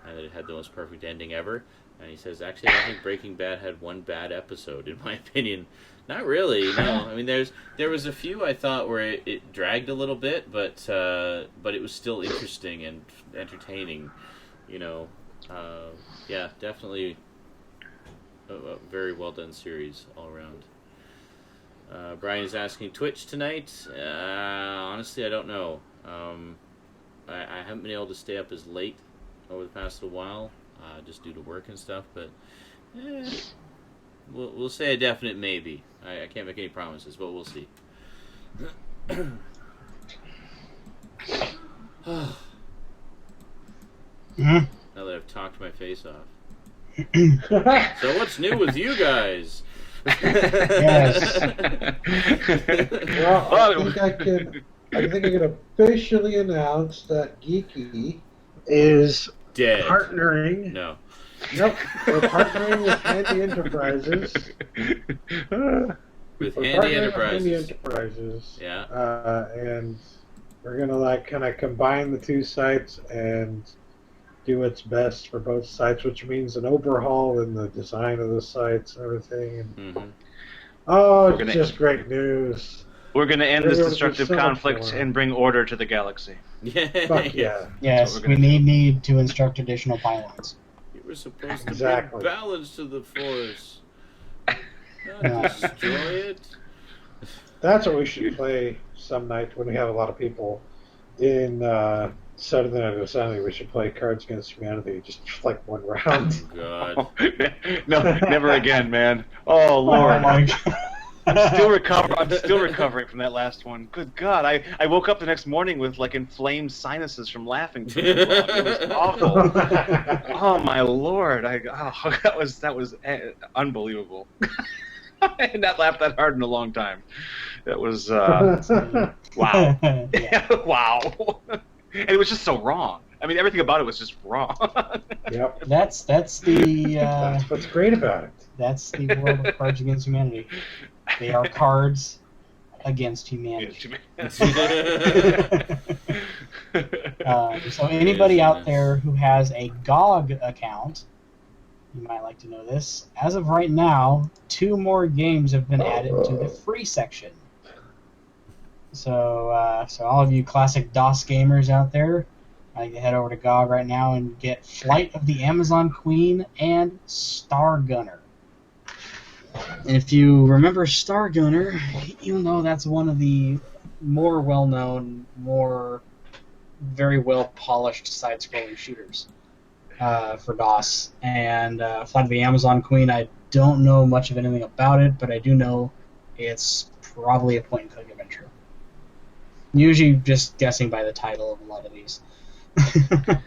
and that it had the most perfect ending ever. And he says, actually, I don't think Breaking Bad had one bad episode, in my opinion. Not really, no. I mean, there was a few I thought where it dragged a little bit, but it was still interesting and entertaining, you know. Yeah, definitely a very well done series all around. Brian is asking Twitch tonight. Honestly, I don't know. I haven't been able to stay up as late over the past little while, just due to work and stuff, but we'll say a definite maybe. I can't make any promises, but we'll see. Now that I've talked my face off. So what's new with you guys? Yes. Well, I think I can officially announce that Geeky is dead. Partnering. No. Nope. We're partnering with Handy Enterprises. With Handy Enterprises. Yeah. And we're gonna kind of combine the two sites and do what's best for both sites, which means an overhaul in the design of the sites and everything. And, it's just great news. We're going to end this destructive conflict and bring order to the galaxy. Fuck yeah. Yes, we need to instruct additional pylons. You were supposed to bring balance to the Force. Not destroy it. That's what we should play some night when we have a lot of people in Saturday Night Insanity. We should play Cards Against Humanity, just like one round. Oh, God. No, never again, man. Oh, Lord. Oh, my God. I'm still recovering from that last one. Good God, I woke up the next morning with like inflamed sinuses from laughing too long. It was awful. Oh my Lord! That was unbelievable. I had not laughed that hard in a long time. That was wow. Wow. And it was just so wrong. I mean, everything about it was just wrong. Yep. That's the. That's what's great about it. That's the world of Cards Against Humanity. They are cards against humanity. So anybody out there who has a GOG account, you might like to know this. As of right now, 2 more games have been added to the free section. So, so all of you classic DOS gamers out there, I can head over to GOG right now and get Flight of the Amazon Queen and Star Gunner. And if you remember Star Gunner, you know that's one of the more well-known, very well-polished side-scrolling shooters for DOS. And Flight of the Amazon Queen, I don't know much of anything about it, but I do know it's probably a point-and-click adventure. Usually just guessing by the title of a lot of these. I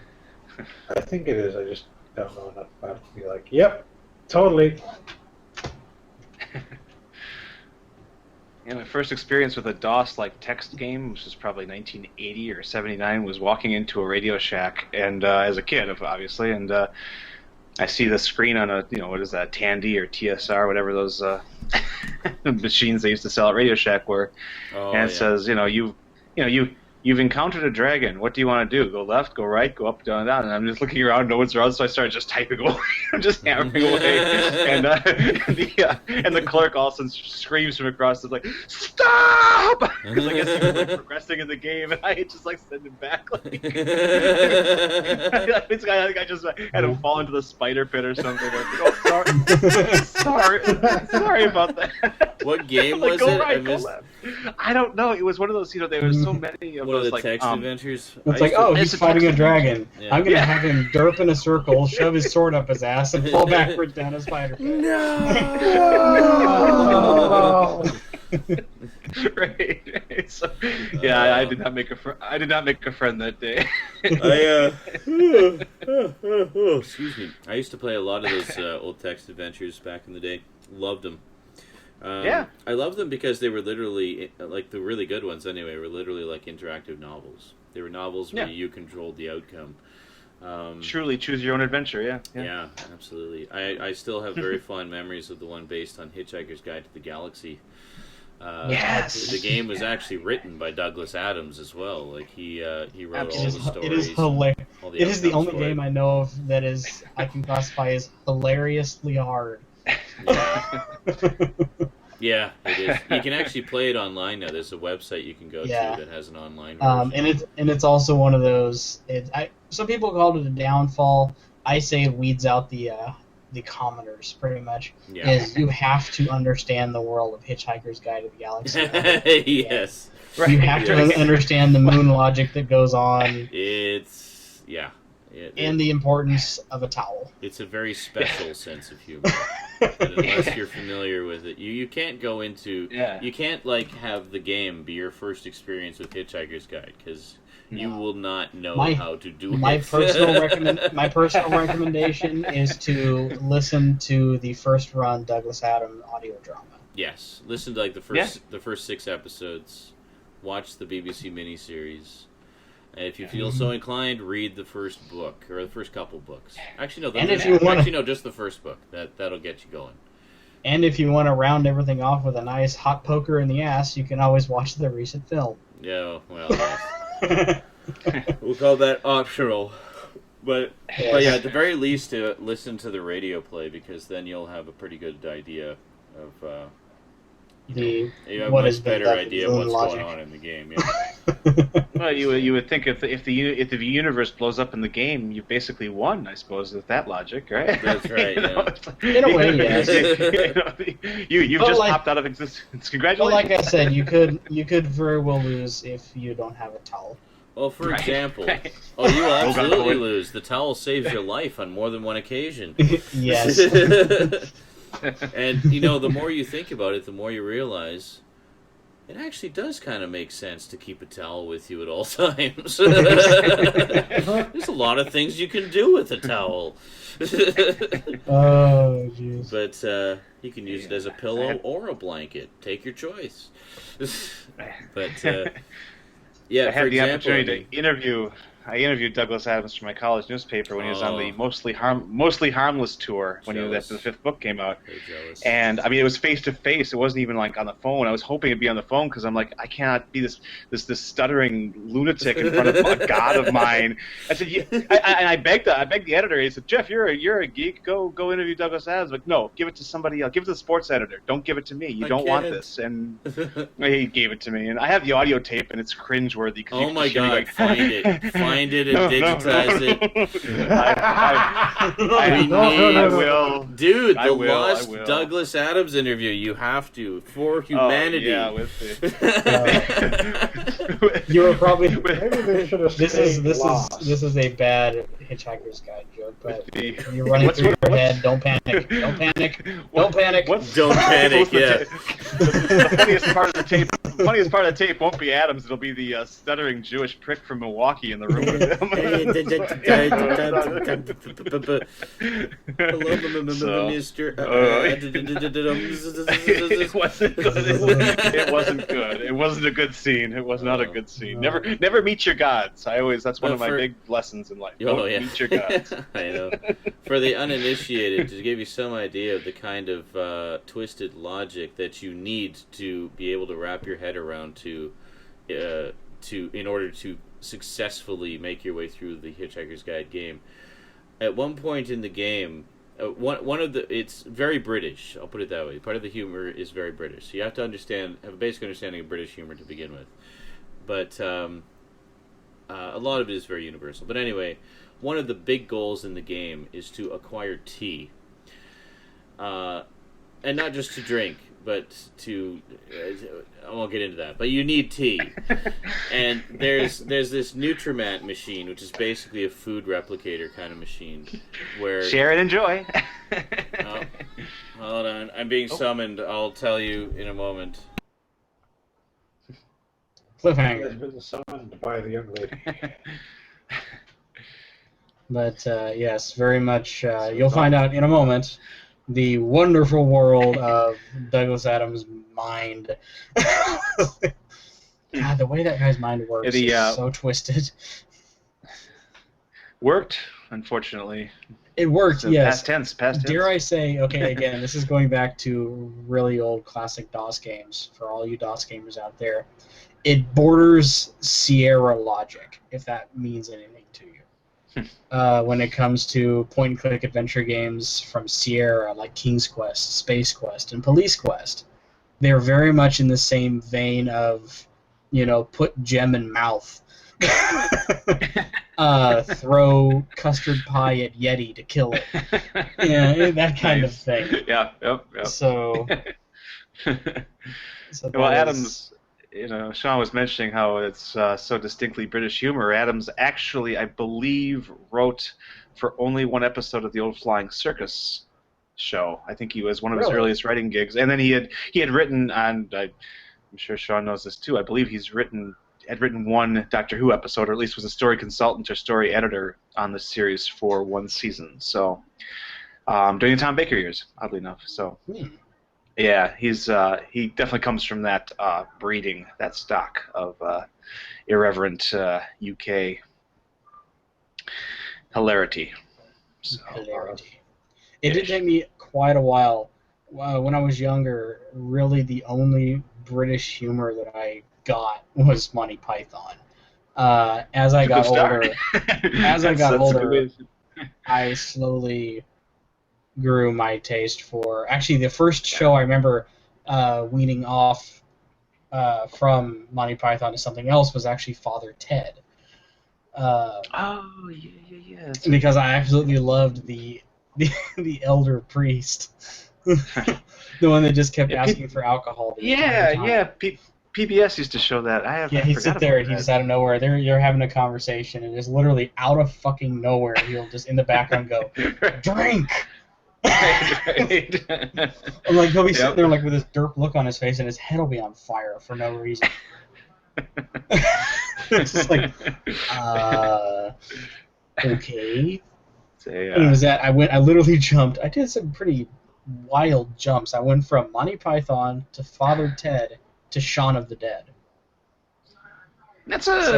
think it is. I just don't know enough about it to be like, yep, totally. Yeah, my first experience with a DOS-like text game, which was probably 1980 or 79, was walking into a Radio Shack, and as a kid, obviously, and I see the screen on a, what is that, Tandy or TSR, whatever those machines they used to sell at Radio Shack were, and it says, you've encountered a dragon. What do you want to do? Go left, go right, go up, down, down. And I'm just looking around, no one's around, so I started just typing away. I'm just hammering away. And the clerk also screams from across the like, stop! Because I guess he was like progressing in the game, and I just like send him back. Like, I think I just had him fall into the spider pit or something. Like, oh, sorry about that. What game like, was go it? right, go left. I don't know. It was one of those, there were so many of one those of the text like adventures. It's like, he's fighting a dragon. Yeah. I'm going to have him derp in a circle, shove his sword up his ass, and fall backwards down a spider pit. No! Right. So, yeah, I did not make a friend that day. Excuse me. I used to play a lot of those old text adventures back in the day. Loved them. Yeah. I loved them because they were literally, like the really good ones anyway, were literally like interactive novels. They were novels where you controlled the outcome. Truly choose your own adventure, yeah. Yeah, absolutely. I still have very fond memories of the one based on Hitchhiker's Guide to the Galaxy. Yes! The game was actually written by Douglas Adams as well. Like he wrote all the stories. It is hilarious. It is the only game I know of that I can classify as hilariously hard. Yeah, it is. You can actually play it online now. There's a website you can go to that has an online version. And it's also one of those. Some people call it a downfall. I say it weeds out the commoners pretty much. Yeah. Is you have to understand the world of Hitchhiker's Guide to the Galaxy. Yes. Right. You have to understand the moon logic that goes on. And the importance of a towel. It's a very special sense of humor. But unless you're familiar with it, you can't go into... You can't, like, have the game be your first experience with Hitchhiker's Guide, because you will not know how to do my it. My personal recommendation is to listen to the first run Douglas Adams audio drama. Yes. Listen to, like, the first 6 episodes. Watch the BBC miniseries. And if you feel so inclined, read the first book, or the first couple books. Actually, no, just the first book. That'll get you going. And if you want to round everything off with a nice hot poker in the ass, you can always watch the recent film. Yeah, well, yes. We'll call that optional. But yeah, at the very least, listen to the radio play, because then you'll have a pretty good idea of... you have a much better idea of what's going on in the game. Yeah. Well, you would think if the universe blows up in the game, you basically won, I suppose, with that logic, right? That's right. In a way, yes. You've just popped out of existence. Congratulations. Well, like I said, you could very well lose if you don't have a towel. Well, for example, you will absolutely lose. The towel saves your life on more than one occasion. Yes. And, the more you think about it, the more you realize it actually does kind of make sense to keep a towel with you at all times. There's a lot of things you can do with a towel. Oh, jeez. But you can use it as a pillow or a blanket. Take your choice. But, yeah, I had the opportunity to interview. I interviewed Douglas Adams for my college newspaper when he was on the Mostly Harmless tour when after the 5th book came out. And I mean, it was face to face. It wasn't even like on the phone. I was hoping it'd be on the phone because I'm like, I cannot be this stuttering lunatic in front of a god of mine. I said, I begged the editor. He said, Jeff, you're a geek. Go interview Douglas Adams. Like, no, give it to somebody else. Give it to the sports editor. Don't give it to me. You don't want this. And he gave it to me. And I have the audio tape, and it's cringeworthy. Oh my god! Find it. Find it and digitize it. I will. Dude, the lost Douglas Adams interview. You have to. For humanity. Oh, yeah, with You were probably... Maybe they should have This is a bad Hitchhiker's Guide joke, but you're running through your head. Don't panic. Don't panic. Don't panic. Don't panic, yeah. The funniest part of the tape won't be Adams. It'll be the stuttering Jewish prick from Milwaukee in the room with him. Hello, Mr. It wasn't good. It wasn't a good scene. It was not a good scene. Never meet your gods. That's one of my big lessons in life. Don't meet your gods. I know. For the uninitiated, to give you some idea of the kind of twisted logic that you need to be able to wrap your head around in order to successfully make your way through the Hitchhiker's Guide game. At one point in the game, it's very British. I'll put it that way. Part of the humor is very British. So you have to have a basic understanding of British humor to begin with. But a lot of it is very universal. But anyway, one of the big goals in the game is to acquire tea, and not just to drink, but to I won't get into that. But you need tea, and there's this Nutrimant machine, which is basically a food replicator kind of machine, where share and enjoy. Hold on, I'm being summoned. I'll tell you in a moment. Cliffhanger. Has been summoned by the young lady. But yes, very much. You'll find out in a moment the wonderful world of Douglas Adams' mind. God, the way that guy's mind works is so twisted. Worked, unfortunately. It worked, yes. Past tense. Dare I say, okay, again, this is going back to really old classic DOS games, for all you DOS gamers out there. It borders Sierra logic, if that means anything to you. When it comes to point-and-click adventure games from Sierra, like King's Quest, Space Quest, and Police Quest, they're very much in the same vein of, put gem in mouth. Throw custard pie at Yeti to kill it. Yeah, that kind of thing. Yeah, yep. So well, Adams... Sean was mentioning how it's so distinctly British humor. Adams actually, I believe, wrote for only one episode of the Old Flying Circus show. I think he was one of his earliest writing gigs. And then he had written on, I'm sure Sean knows this too, I believe had written one Doctor Who episode, or at least was a story consultant or story editor on the series for one season. So during the Tom Baker years, oddly enough. So. Yeah, he definitely comes from that breeding, that stock of irreverent UK hilarity. So, hilarity. It did take me quite a while. When I was younger, really the only British humor that I got was Monty Python. As I got older, I slowly grew my taste for... Actually, the first show I remember weaning off from Monty Python to something else was actually Father Ted. Yeah. Because I absolutely loved the elder priest. The one that just kept asking for alcohol. PBS used to show that. He'd sit there and he just out of nowhere, you're having a conversation, and just literally out of fucking nowhere, he'll just in the background go, "Drink!" Right. I'm like, he'll be sitting there like with this derp look on his face, and his head will be on fire for no reason. It's just like, okay. So, And it was that I literally jumped. I did some pretty wild jumps. I went from Monty Python to Father Ted to Shaun of the Dead. That's it's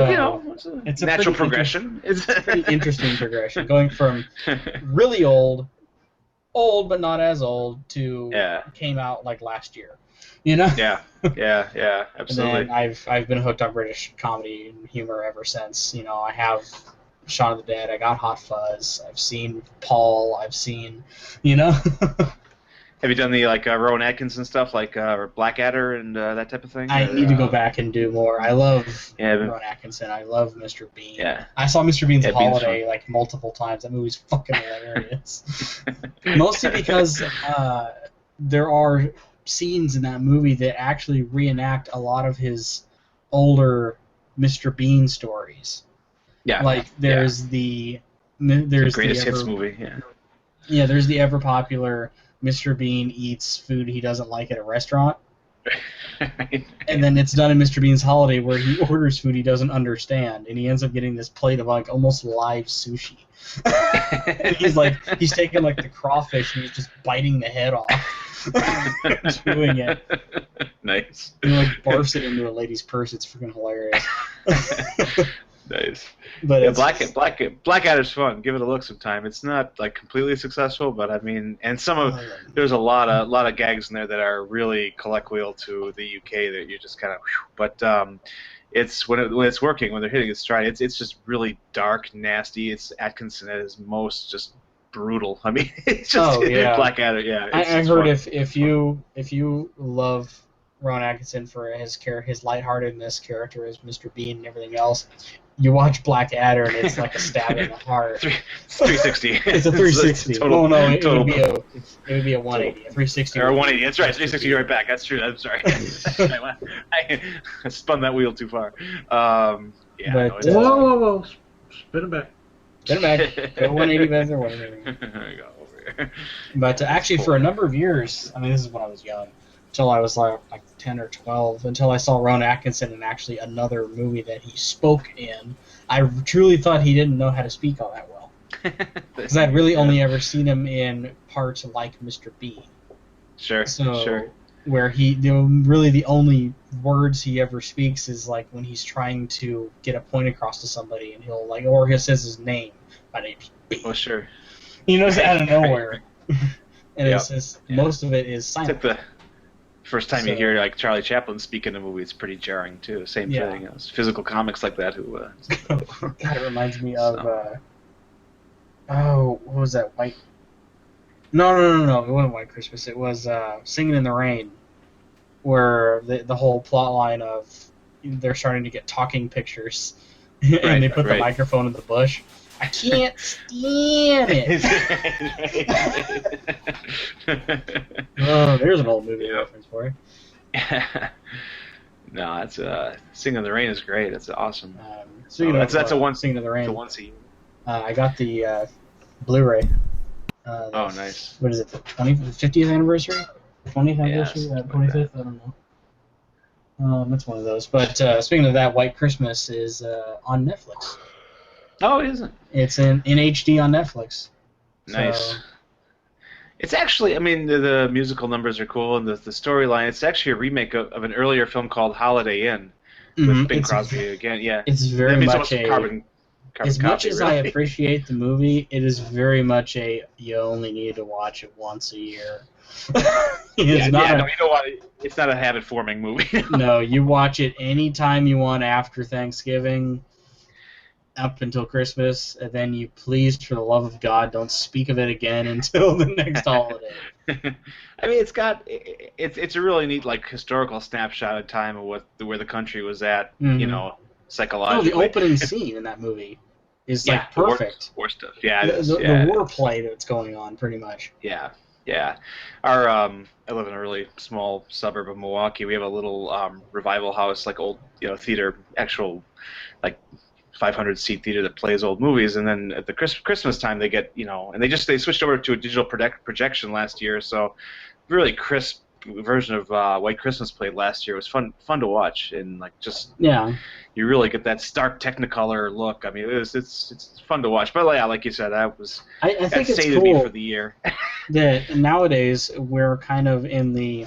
a natural pretty progression. It's a pretty interesting progression, going from really old but not as old, to came out like last year. You know? Yeah, absolutely. And then I've been hooked on British comedy and humor ever since. You know, I have Shaun of the Dead, I got Hot Fuzz, I've seen Paul, I've seen, you know. Have you done the Rowan Atkinson stuff, like Blackadder and that type of thing? I need to go back and do more. I love Rowan Atkinson. I love Mr. Bean. Yeah. I saw Mr. Bean's Holiday Bean's like multiple times. That movie's fucking hilarious. Mostly because there are scenes in that movie that actually reenact a lot of his older Mr. Bean stories. Yeah. Like there's the greatest hits movie. Yeah. Yeah, there's the ever popular Mr. Bean eats food he doesn't like at a restaurant. Right. And then it's done in Mr. Bean's Holiday where he orders food he doesn't understand, and he ends up getting this plate of like almost live sushi. And he's taking like the crawfish and he's just biting the head off. Doing it. Nice. And he like barfs it into a lady's purse. It's freaking hilarious. Nice. But yeah, Blackadder's fun. Give it a look sometime. It's not like completely successful, but I mean, and there's a lot of gags in there that are really colloquial to the UK that you just kind of. But it's when it's working, when they're hitting its stride, it's just really dark, nasty. It's Atkinson at his most just brutal. I mean, it's just Blackadder. Yeah, I heard if you love Ron Atkinson for his lightheartedness character as Mr. Bean and everything else, you watch Blackadder and it's like a stab in the heart. 360. It's a 360. It would be a 180. A 360. Or a 180. That's right. 360 right back. That's true. I'm sorry. I spun that wheel too far. Whoa. Spin it back. Go 180 back or 180. There you go. Over here. But actually, for a number of years, I mean, this is when I was young, until I was like 10 or 12, until I saw Ron Atkinson in actually another movie that he spoke in. I truly thought he didn't know how to speak all that well. Because I'd really only ever seen him in parts like Mr. Bean. Sure. Where really the only words he ever speaks is like when he's trying to get a point across to somebody, and he says his name. My name's Bean. Oh, sure. He knows it out of nowhere. And it's just, most of it is silent. It's like the first time you hear like Charlie Chaplin speak in a movie, it's pretty jarring too. Same thing. You know, it's physical comics like that who. God, it reminds me of. What was that? White. No. It wasn't White Christmas. It was Singing in the Rain, where the whole plot line of they're starting to get talking pictures, and they put the microphone in the bush. I can't stand it. Oh, there's an old movie reference for you. No, it's Singing in the Rain is great. It's awesome. That's a one. Singing in the Rain. It's a one scene. I got the Blu-ray. Nice. What is it? 50th anniversary? 20th anniversary? 25th? I don't know. That's one of those. But speaking of that, White Christmas is on Netflix. Oh, it isn't. It's in HD on Netflix. Nice. So, it's actually, I mean, the musical numbers are cool, and the storyline. It's actually a remake of an earlier film called Holiday Inn with Bing Crosby again. Yeah, it's very much a carbon as much copy, as really. I appreciate the movie, it is very much you only need to watch it once a year. You know what? It's not a habit-forming movie. No, you watch it anytime you want after Thanksgiving, up until Christmas, and then you please, for the love of God, don't speak of it again until the next holiday. I mean, it's a really neat like historical snapshot of time of where the country was at, you know, psychologically. Oh, the opening scene in that movie is like perfect. War stuff. Yeah, the war play that's going on, pretty much. Yeah. Our I live in a really small suburb of Milwaukee. We have a little revival house, like old theater, actual like 500-seat theater that plays old movies, and then at the Christmas time they get, and they switched over to a digital projection last year, so really crisp version of White Christmas played last year. It was fun to watch, and you really get that stark Technicolor look. I mean, it's fun to watch. But like you said, I think it's cool me for the year. That nowadays we're kind of in the,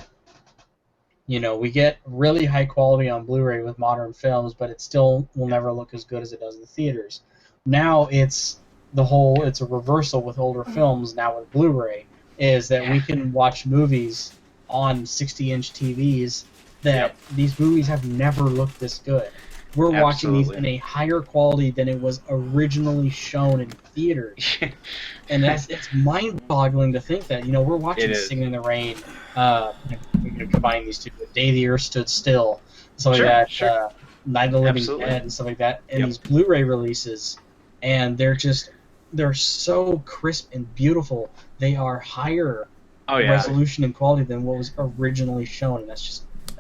we get really high quality on Blu-ray with modern films, but it still will never look as good as it does in the theaters. Now it's a reversal with older films. Now with Blu-ray is that we can watch movies on 60-inch TVs that these movies have never looked this good. We're watching these in a higher quality than it was originally shown in theaters. And it's mind-boggling to think that, we're watching Singing in the Rain, we can combine these two, The Day the Earth Stood Still, stuff like that, Night of the Living Dead, and stuff like that, and these Blu-ray releases, and they're so crisp and beautiful. They are higher resolution and quality than what was originally shown, and that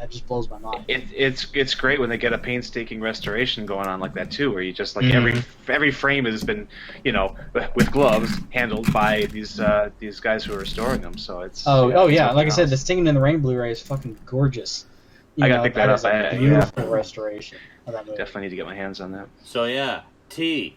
just blows my mind. It's great when they get a painstaking restoration going on like that too, where you just every frame has been with gloves handled by these guys who are restoring them. So it's like I said, the Singing in the Rain Blu-ray is fucking gorgeous. I gotta pick that up. A beautiful restoration of that movie. Definitely need to get my hands on that. So T.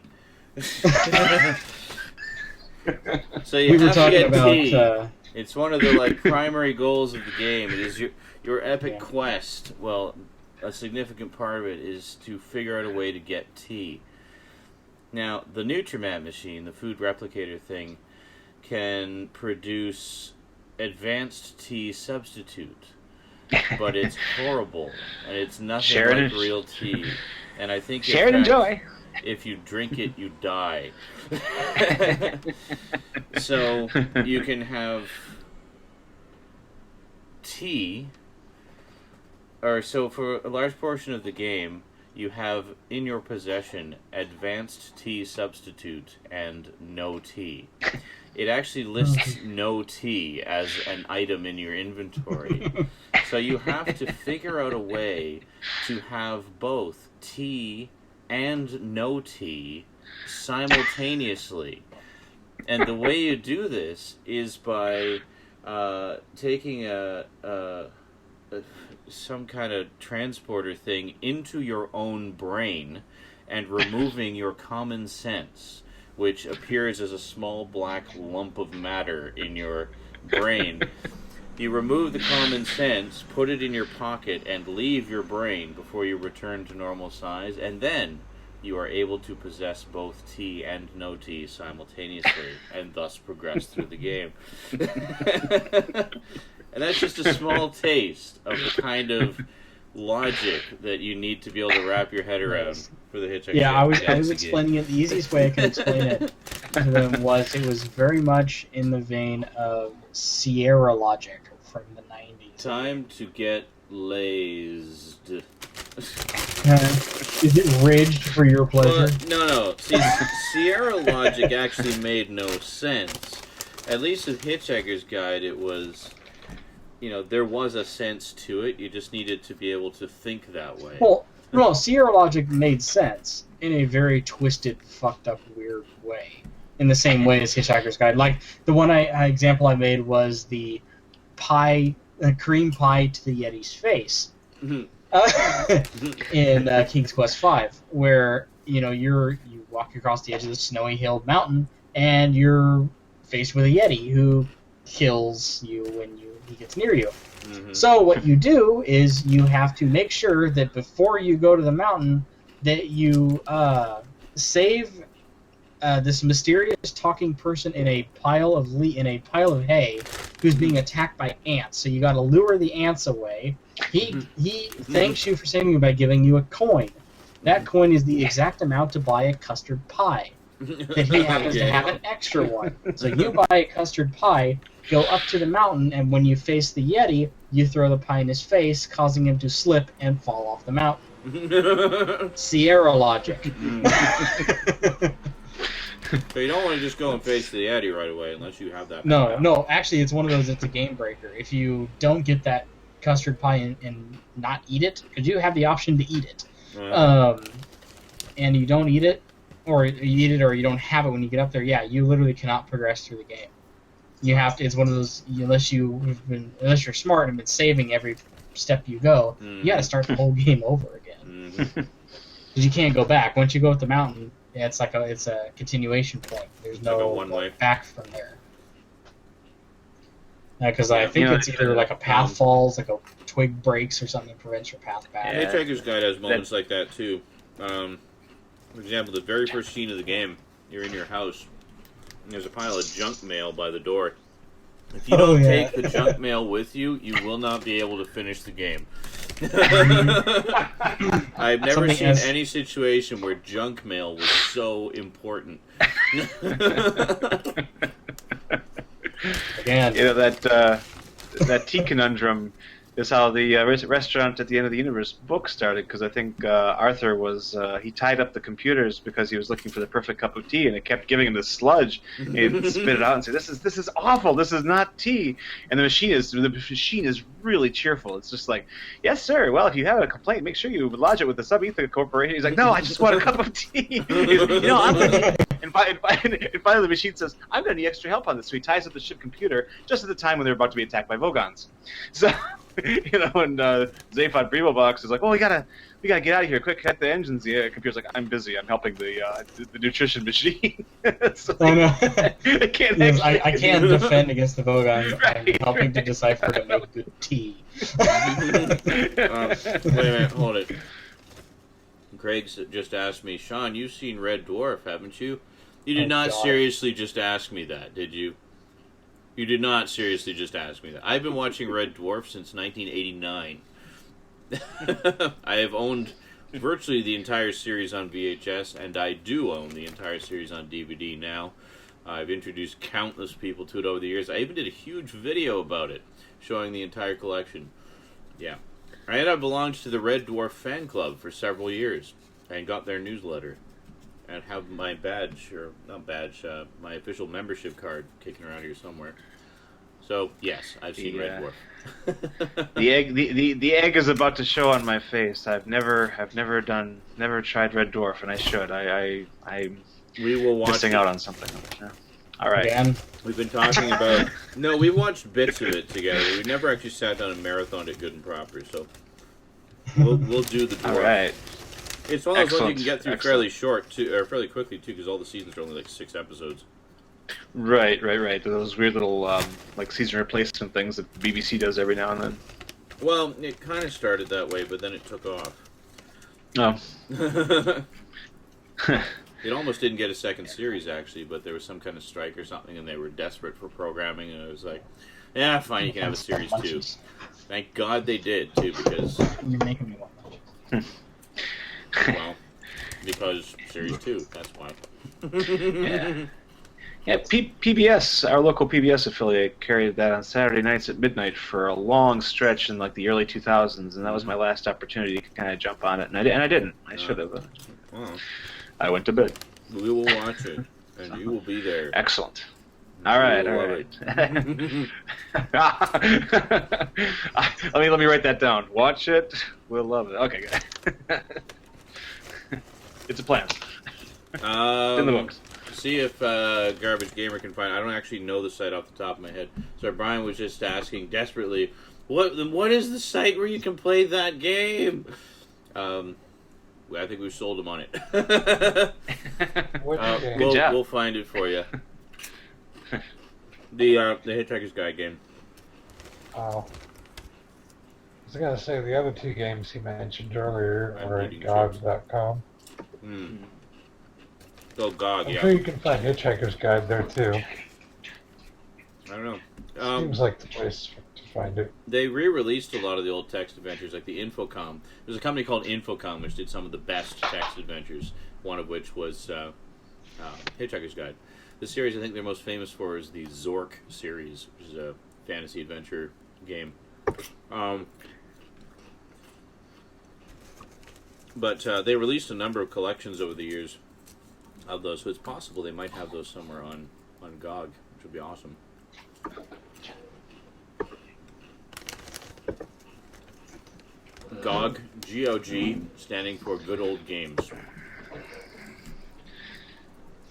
So we were talking about T. It's one of the primary goals of the game. It is your epic quest. Well, a significant part of it is to figure out a way to get tea. Now, the Nutrimat machine, the food replicator thing, can produce advanced tea substitute, but it's horrible and it's nothing like real tea. And I think if you drink it, you die. So you can have tea, so for a large portion of the game, you have in your possession advanced tea substitute and no tea. It actually lists no tea as an item in your inventory. So you have to figure out a way to have both tea and no tea simultaneously. And the way you do this is by taking some kind of transporter thing into your own brain and removing your common sense, which appears as a small black lump of matter in your brain. You remove the common sense, put it in your pocket, and leave your brain before you return to normal size, and then you are able to possess both tea and no tea simultaneously, and thus progress through the game. And that's just a small taste of the kind of logic that you need to be able to wrap your head around for the Hitchhiker. Yeah, I was explaining it. The easiest way I can explain it to them was it was very much in the vein of Sierra logic from the 90s. Time to get lazed. Is it ridged for your pleasure? No. See, Sierra logic actually made no sense. At least with Hitchhiker's Guide, it was, there was a sense to it. You just needed to be able to think that way. Well, no, Sierra logic made sense in a very twisted, fucked up, weird way. In the same way as Hitchhiker's Guide. Like, the one example I made was the cream pie to the Yeti's face. Mm-hmm. In King's Quest V, where you walk across the edge of the snowy hill mountain and you're faced with a Yeti who kills you when he gets near you. Mm-hmm. So what you do is you have to make sure that before you go to the mountain that you save this mysterious talking person in a pile of hay who's being attacked by ants. So you got to lure the ants away. He thanks you for saving him by giving you a coin. That coin is the exact amount to buy a custard pie. That he happens to have an extra one. So you buy a custard pie, go up to the mountain, and when you face the Yeti, you throw the pie in his face, causing him to slip and fall off the mountain. Sierra logic. So you don't want to just go and face the Yeti right away unless you have that. No. Actually, it's one of those. It's a game breaker. If you don't get that custard pie and not eat it, because you have the option to eat it. and you don't eat it, or you eat it or you don't have it when you get up there, yeah, you literally cannot progress through the game. You have to. It's one of those, unless you're smart and have been saving every step you go, you got to start the whole game over again. Because you can't go back. Once you go up the mountain, yeah, it's a continuation point. There's no one-way back from there. Because I think it's either like a path falls, like a twig breaks or something that prevents your path back. Yeah, Hitchhiker's Guide has moments like that too. For example, the very first scene of the game, you're in your house, and there's a pile of junk mail by the door. If you don't take the junk mail with you, you will not be able to finish the game. I've never seen any situation where junk mail was so important. Again, that tea conundrum is how the restaurant at the end of the universe book started, because I think Arthur was he tied up the computers because he was looking for the perfect cup of tea, and it kept giving him this sludge. He'd spit it out and say, "This is awful. This is not tea." And the machine is really cheerful. It's just like, "Yes, sir. Well, if you have a complaint, make sure you lodge it with the Sub-Ether Corporation." He's like, "No, I just want a cup of tea." I'm gonna. And finally, the machine says, "I'm going to need extra help on this." So he ties up the ship computer just at the time when they're about to be attacked by Vogons. So. And Zaphod Brevobox is like, "Well, we gotta get out of here quick, cut the engines." The computer's like, "I'm busy. I'm helping the nutrition machine." So I know. I can't. I can't defend against the Vogons. I'm helping to decipher to make good tea. Wait a minute, hold it. Craig's just asked me, "Sean, you've seen Red Dwarf, haven't you?" You did not seriously just ask me that, did you? You did not seriously just ask me that. I've been watching Red Dwarf since 1989. I have owned virtually the entire series on VHS, and I do own the entire series on DVD now. I've introduced countless people to it over the years. I even did a huge video about it, showing the entire collection. Yeah. I belonged to the Red Dwarf fan club for several years, and got their newsletter. And have my badge, or not badge, my official membership card kicking around here somewhere. So yes, I've seen Red Dwarf. The egg is about to show on my face. I've never tried Red Dwarf, and I should. We will watch missing out on something. Yeah. All right. Again. We've been talking about. No, we watched bits of it together. We never actually sat down and marathoned it good and proper. So we'll do the dwarf. All right. It's one of those ones you can get through fairly fairly quickly too, because all the seasons are only like 6 episodes. Right. Those weird little like season replacement things that BBC does every now and then. Well, it kind of started that way, but then it took off. Oh. It almost didn't get a second series actually, but there was some kind of strike or something, and they were desperate for programming, and it was like, yeah, fine, you can have a series 2. Thank God they did too, because you're making me want munchies. Well, because Series 2, that's why. Yeah, PBS, our local PBS affiliate, carried that on Saturday nights at midnight for a long stretch in like the early 2000s, and that was my last opportunity to kind of jump on it, and I didn't. I should have. Well, I went to bed. We will watch it, and you will be there. Excellent. All right. Let me write that down. Watch it. We'll love it. Okay, good. It's a plan. It's in the books. See if Garbage Gamer can find. I don't actually know the site off the top of my head. So Brian was just asking desperately, what is the site where you can play that game? I think we've sold him on it. Good job. We'll find it for you. The Hitchhiker's Guide game. Oh. I was going to say the other 2 games he mentioned earlier are at GOG.com. Oh, GOG, I'm yeah. sure you can find Hitchhiker's Guide there too. I don't know. Seems like the place to find it. They re-released a lot of the old text adventures, like the Infocom. There's a company called Infocom which did some of the best text adventures, one of which was Hitchhiker's Guide. The series I think they're most famous for is the Zork series, which is a fantasy adventure game. But they released a number of collections over the years of those, so it's possible they might have those somewhere on GOG, which would be awesome. GOG, G-O-G, standing for Good Old Games.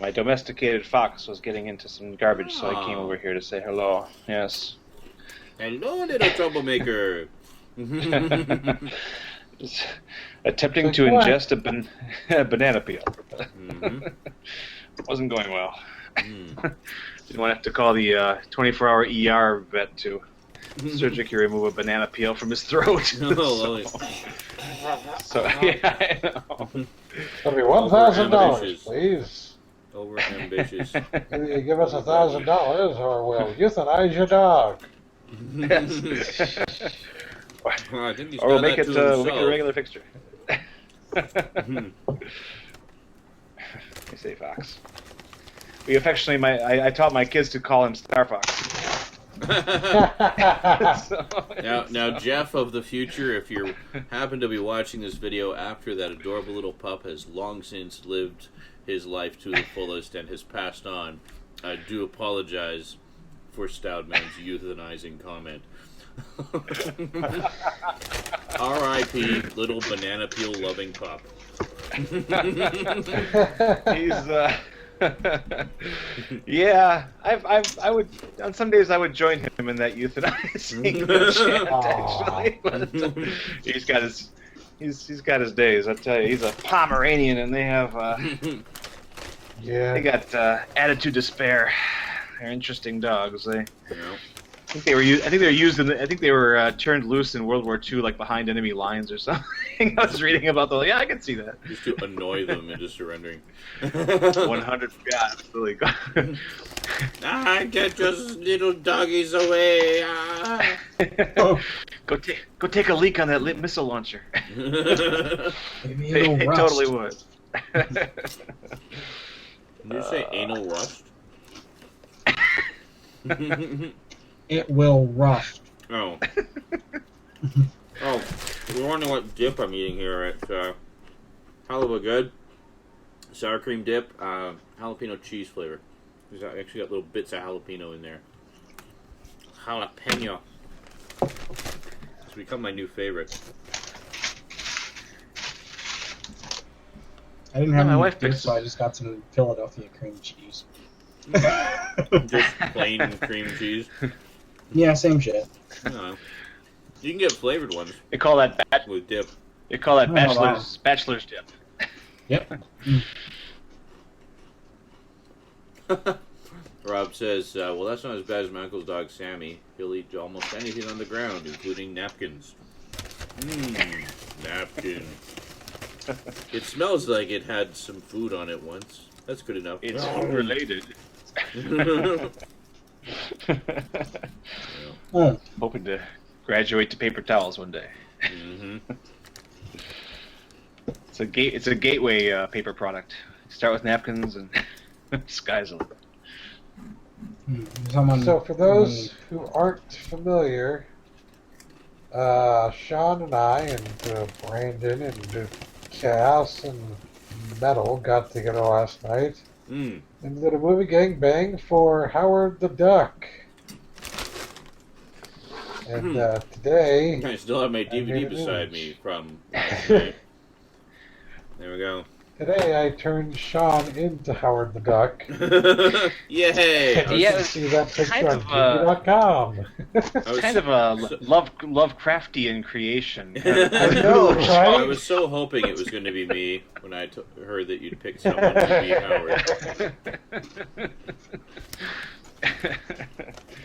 My domesticated fox was getting into some garbage, so I came over here to say hello. Yes. Hello, little troublemaker. Just attempting to ingest a banana peel. Wasn't going well. Didn't want to have to call the 24-hour ER vet to surgically remove a banana peel from his throat. So yeah, I know. It'll be $1,000, please. Over ambitious. Either you give us $1,000 or we'll euthanize your dog. Yes. I think he's Or we'll done make that it to a himself. regular fixture. You say Fox. We affectionately, I taught my kids to call him Star Fox. Now, Jeff of the future, if you happen to be watching this video after that adorable little pup has long since lived his life to the fullest and has passed on, I do apologize for Stoudman's euthanizing comment. R.I.P. little banana peel loving pup. He's yeah. I would on some days I would join him in that euthanizing chant, actually. But he's got his days. I tell you, he's a Pomeranian, and they have they got attitude to spare. They're interesting dogs. I think they were turned loose in World War II, like behind enemy lines or something. I was reading about those. Yeah, I can see that. Just to annoy them into surrendering. 100. Yeah, absolutely. Get your little doggies away. Go take a leak on that missile launcher. Maybe They it'll rust. totally would. Did you say anal rust? It will rust. Oh. Oh, we're wondering what dip I'm eating here at Hell of a Good. Sour cream dip, jalapeno cheese flavor. There's actually got little bits of jalapeno in there. Jalapeno. It's become my new favorite. I didn't have My any wife dip, picks- so I just got some Philadelphia cream cheese. Just plain cream cheese. Yeah, same shit. No. You can get flavored ones They call that with dip. bachelor's dip. Yep. Rob says, well, that's not as bad as my uncle's dog, Sammy. He'll eat almost anything on the ground, including napkins. Napkin. It smells like it had some food on it once. That's good enough. It's related. Oh. Hoping to graduate to paper towels one day. It's a gateway paper product. Start with napkins and sky's the limit. So for those who aren't familiar, Sean and I and Brandon and Cass and Metal got together last night and did a movie gangbang for Howard the Duck. And today... I still have my DVD beside me from last night. There we go. Today I turned Sean into Howard the Duck. Yay! You can see that picture kind on of, TV.com. It's kind of a Lovecraftian creation. I know, right? I was so hoping it was going to be me when I heard that you'd pick someone to be Howard.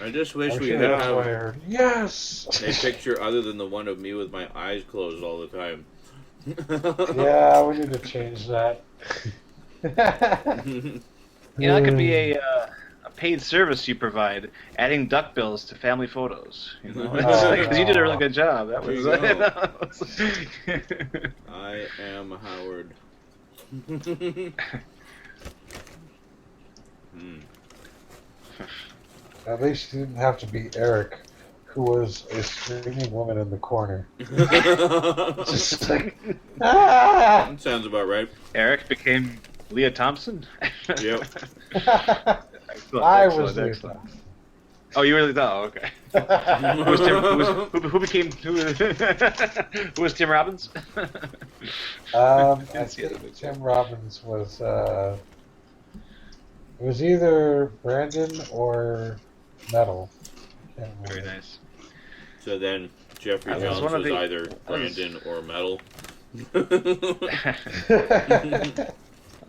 I just wish we could have yes! a picture other than the one of me with my eyes closed all the time. Yeah, we need to change that. That could be a paid service you provide, adding duck bills to family photos. You know, because you did a really good job. That was. I am Howard. At least you didn't have to be Eric, who was a screaming woman in the corner. Just like, ah! That sounds about right. Eric became Leah Thompson. Yep. I was Leah Thompson. Oh, you really thought? Oh, okay. Who became who was Tim Robbins? I think Tim Robbins was It was either Brandon or Metal. Very nice. So then Jeffrey That Jones was one of was the- either Brandon or Metal.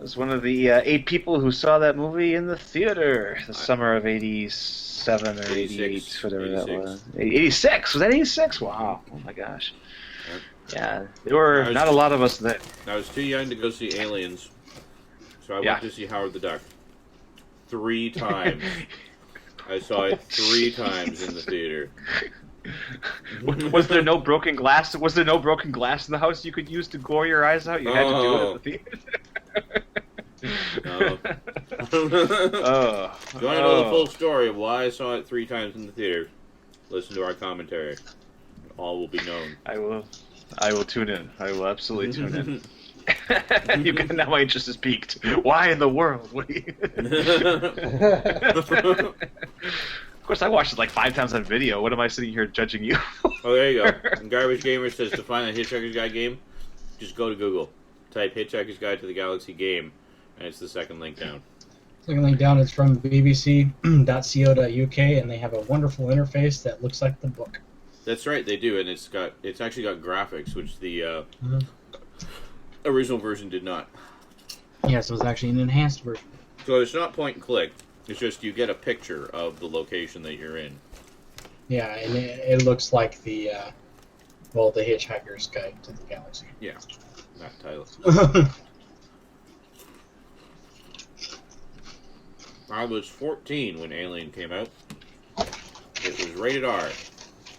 I was one of the 8 people who saw that movie in the theater the summer of 87 or 88, whatever that was. 86? Was that 86? Wow. Oh my gosh. Yep. Yeah, there were not a lot of us that. I was too young to go see Aliens, so I went to see Howard the Duck 3 times. I saw it 3 times in the theater. Was there no broken glass? Was there no broken glass in the house you could use to gore your eyes out? You had to do it at the theater. No. Do you want to know the full story of why I saw it 3 times in the theater? Listen to our commentary. All will be known. I will tune in. I will absolutely tune in. Now my interest is piqued. Why in the world? What do you... Of course, I watched it like 5 times on video. What am I sitting here judging you? Oh, there you go. And Garbage Gamer says to find the Hitchhiker's Guide game, just go to Google. Type Hitchhiker's Guide to the Galaxy game, and it's the second link down. Second link down is from bbc.co.uk, and they have a wonderful interface that looks like the book. That's right, they do, and it's actually got graphics, which the original version did not. Yes, it was actually an enhanced version. So it's not point and click. It's just you get a picture of the location that you're in. Yeah, and it looks like the Hitchhiker's Guide to the Galaxy. Yeah, that title. I was 14 when Alien came out. It was rated R.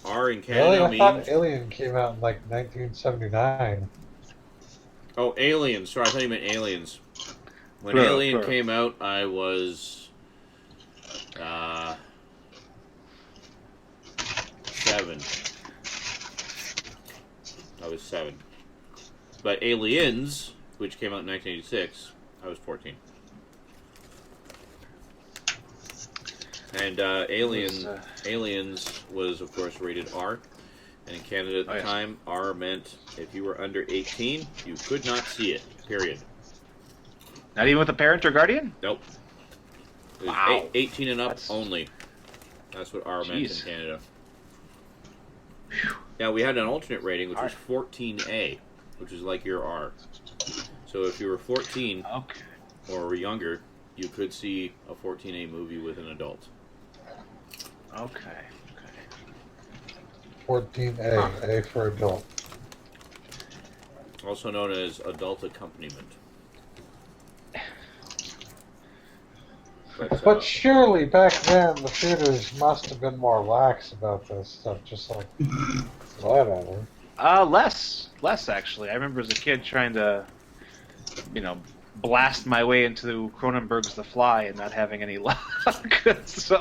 R in Canada I thought means... Alien came out in like 1979. Oh, Aliens. Sorry, I thought you meant Aliens. When Alien came out, I was... 7. I was 7. But Aliens, which came out in 1986, I was 14. And Aliens was, of course, rated R. And in Canada at the time, R meant if you were under 18, you could not see it, period. Not even with a parent or guardian? Nope. It was Wow. 18 and up only. That's what R meant in Canada. Now, we had an alternate rating, which was 14A, which is like your R. So if you were 14 or were younger, you could see a 14A movie with an adult. Okay. 14A, A for adult. Also known as adult accompaniment. But surely back then the theaters must have been more lax about this stuff, just like whatever. Less actually. I remember as a kid trying to, blast my way into Cronenberg's The Fly and not having any luck. So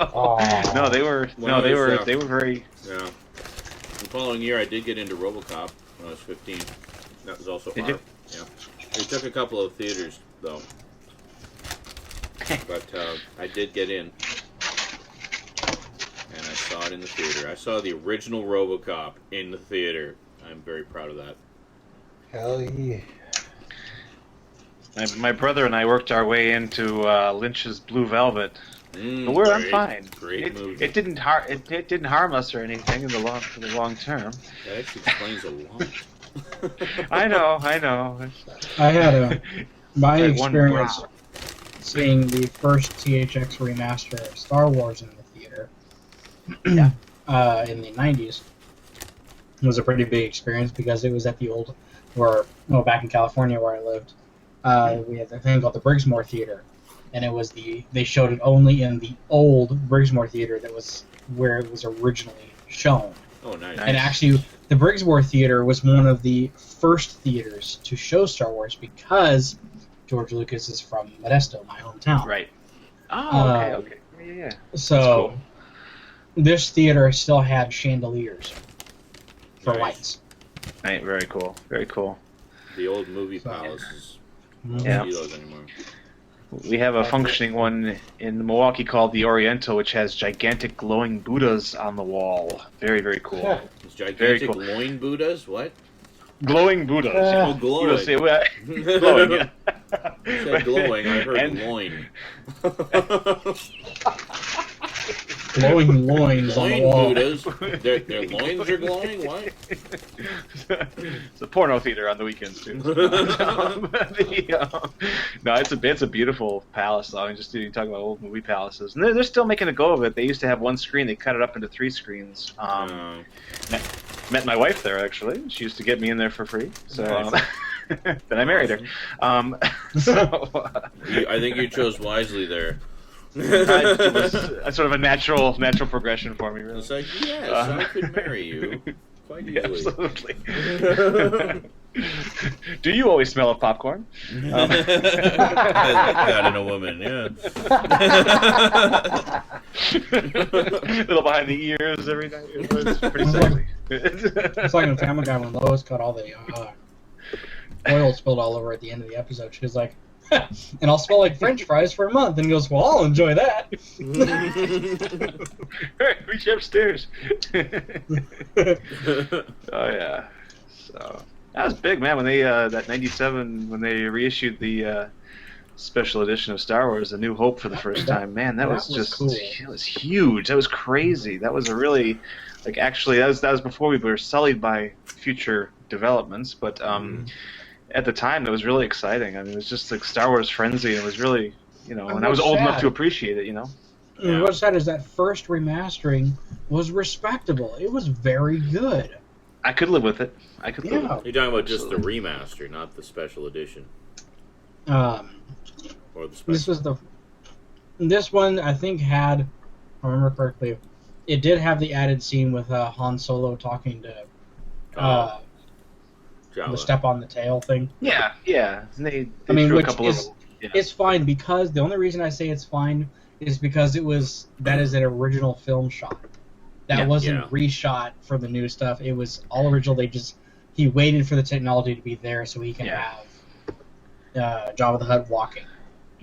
no, they were very. Yeah. The following year, I did get into Robocop when I was 15. That was also R. You? Yeah. It took a couple of theaters though. But I did get in, and I saw it in the theater. I saw the original Robocop in the theater. I'm very proud of that. Hell yeah. My brother and I worked our way into Lynch's Blue Velvet. But we're fine. Great movie. It didn't harm us or anything in the long term. That actually explains a lot. I know. I had my experience seeing the first THX remaster of Star Wars in the theater in the 90s. It was a pretty big experience because it was at the old, back in California where I lived, we had a thing called the Briggsmore Theater, and they showed it only in the old Briggsmore Theater that was where it was originally shown. Oh, nice. And actually, the Briggsmore Theater was one of the first theaters to show Star Wars because George Lucas is from Modesto, my hometown. Right. Oh, okay. Yeah. So, this theater still had chandeliers for lights. Right, very cool. Very cool. The old movie palaces. Yeah. Don't see those anymore. We have a functioning one in Milwaukee called the Oriental, which has gigantic glowing Buddhas on the wall. Very, very cool. Yeah. It's gigantic glowing Buddhas? What? Glowing Buddhas. Oh, glowing. Glowing, yeah. You said glowing, I heard loin. Glowing loins on the Loin wall. Buddhas. Their loins are glowing? What? It's a porno theater on the weekends too. No, it's a beautiful palace. I mean, just talking about old movie palaces, and they're still making a go of it. They used to have one screen; they cut it up into 3 screens. Met my wife there actually. She used to get me in there for free. So Nice. then I married her. I think you chose wisely there. It was a sort of a natural progression for me. Really. It's like, yes, I could marry you quite Yeah, easily. absolutely. Do you always smell of popcorn? That in a woman, yeah. A little behind the ears every night. It was pretty sexy. It's like in Family Guy when Lois got all the oil spilled all over at the end of the episode. She was like, and I'll smell like French fries for a month. And he goes, well, I'll enjoy that. Reach upstairs. Oh, yeah. So that was big, man. When they that '97 when they reissued the special edition of Star Wars: A New Hope for the first time, man, that was just cool. It was huge. That was crazy. That was a really actually that was before we were sullied by future developments, but at the time it was really exciting. I mean, it was just like Star Wars frenzy, and it was really and I was old enough to appreciate it. And what's sad is that first remastering was respectable. It was very good. I could live with it. I could live with it. You're talking about just the remaster, not the special edition. Or the special. This one I think had, if I remember correctly, it did have the added scene with Han Solo talking to the step on the tail thing. Yeah. And they I mean, threw which a couple is of it's fine because the only reason I say it's fine is because that is an original film shot. That wasn't reshot for the new stuff. It was all original. He waited for the technology to be there so he can have Jabba the Hutt walking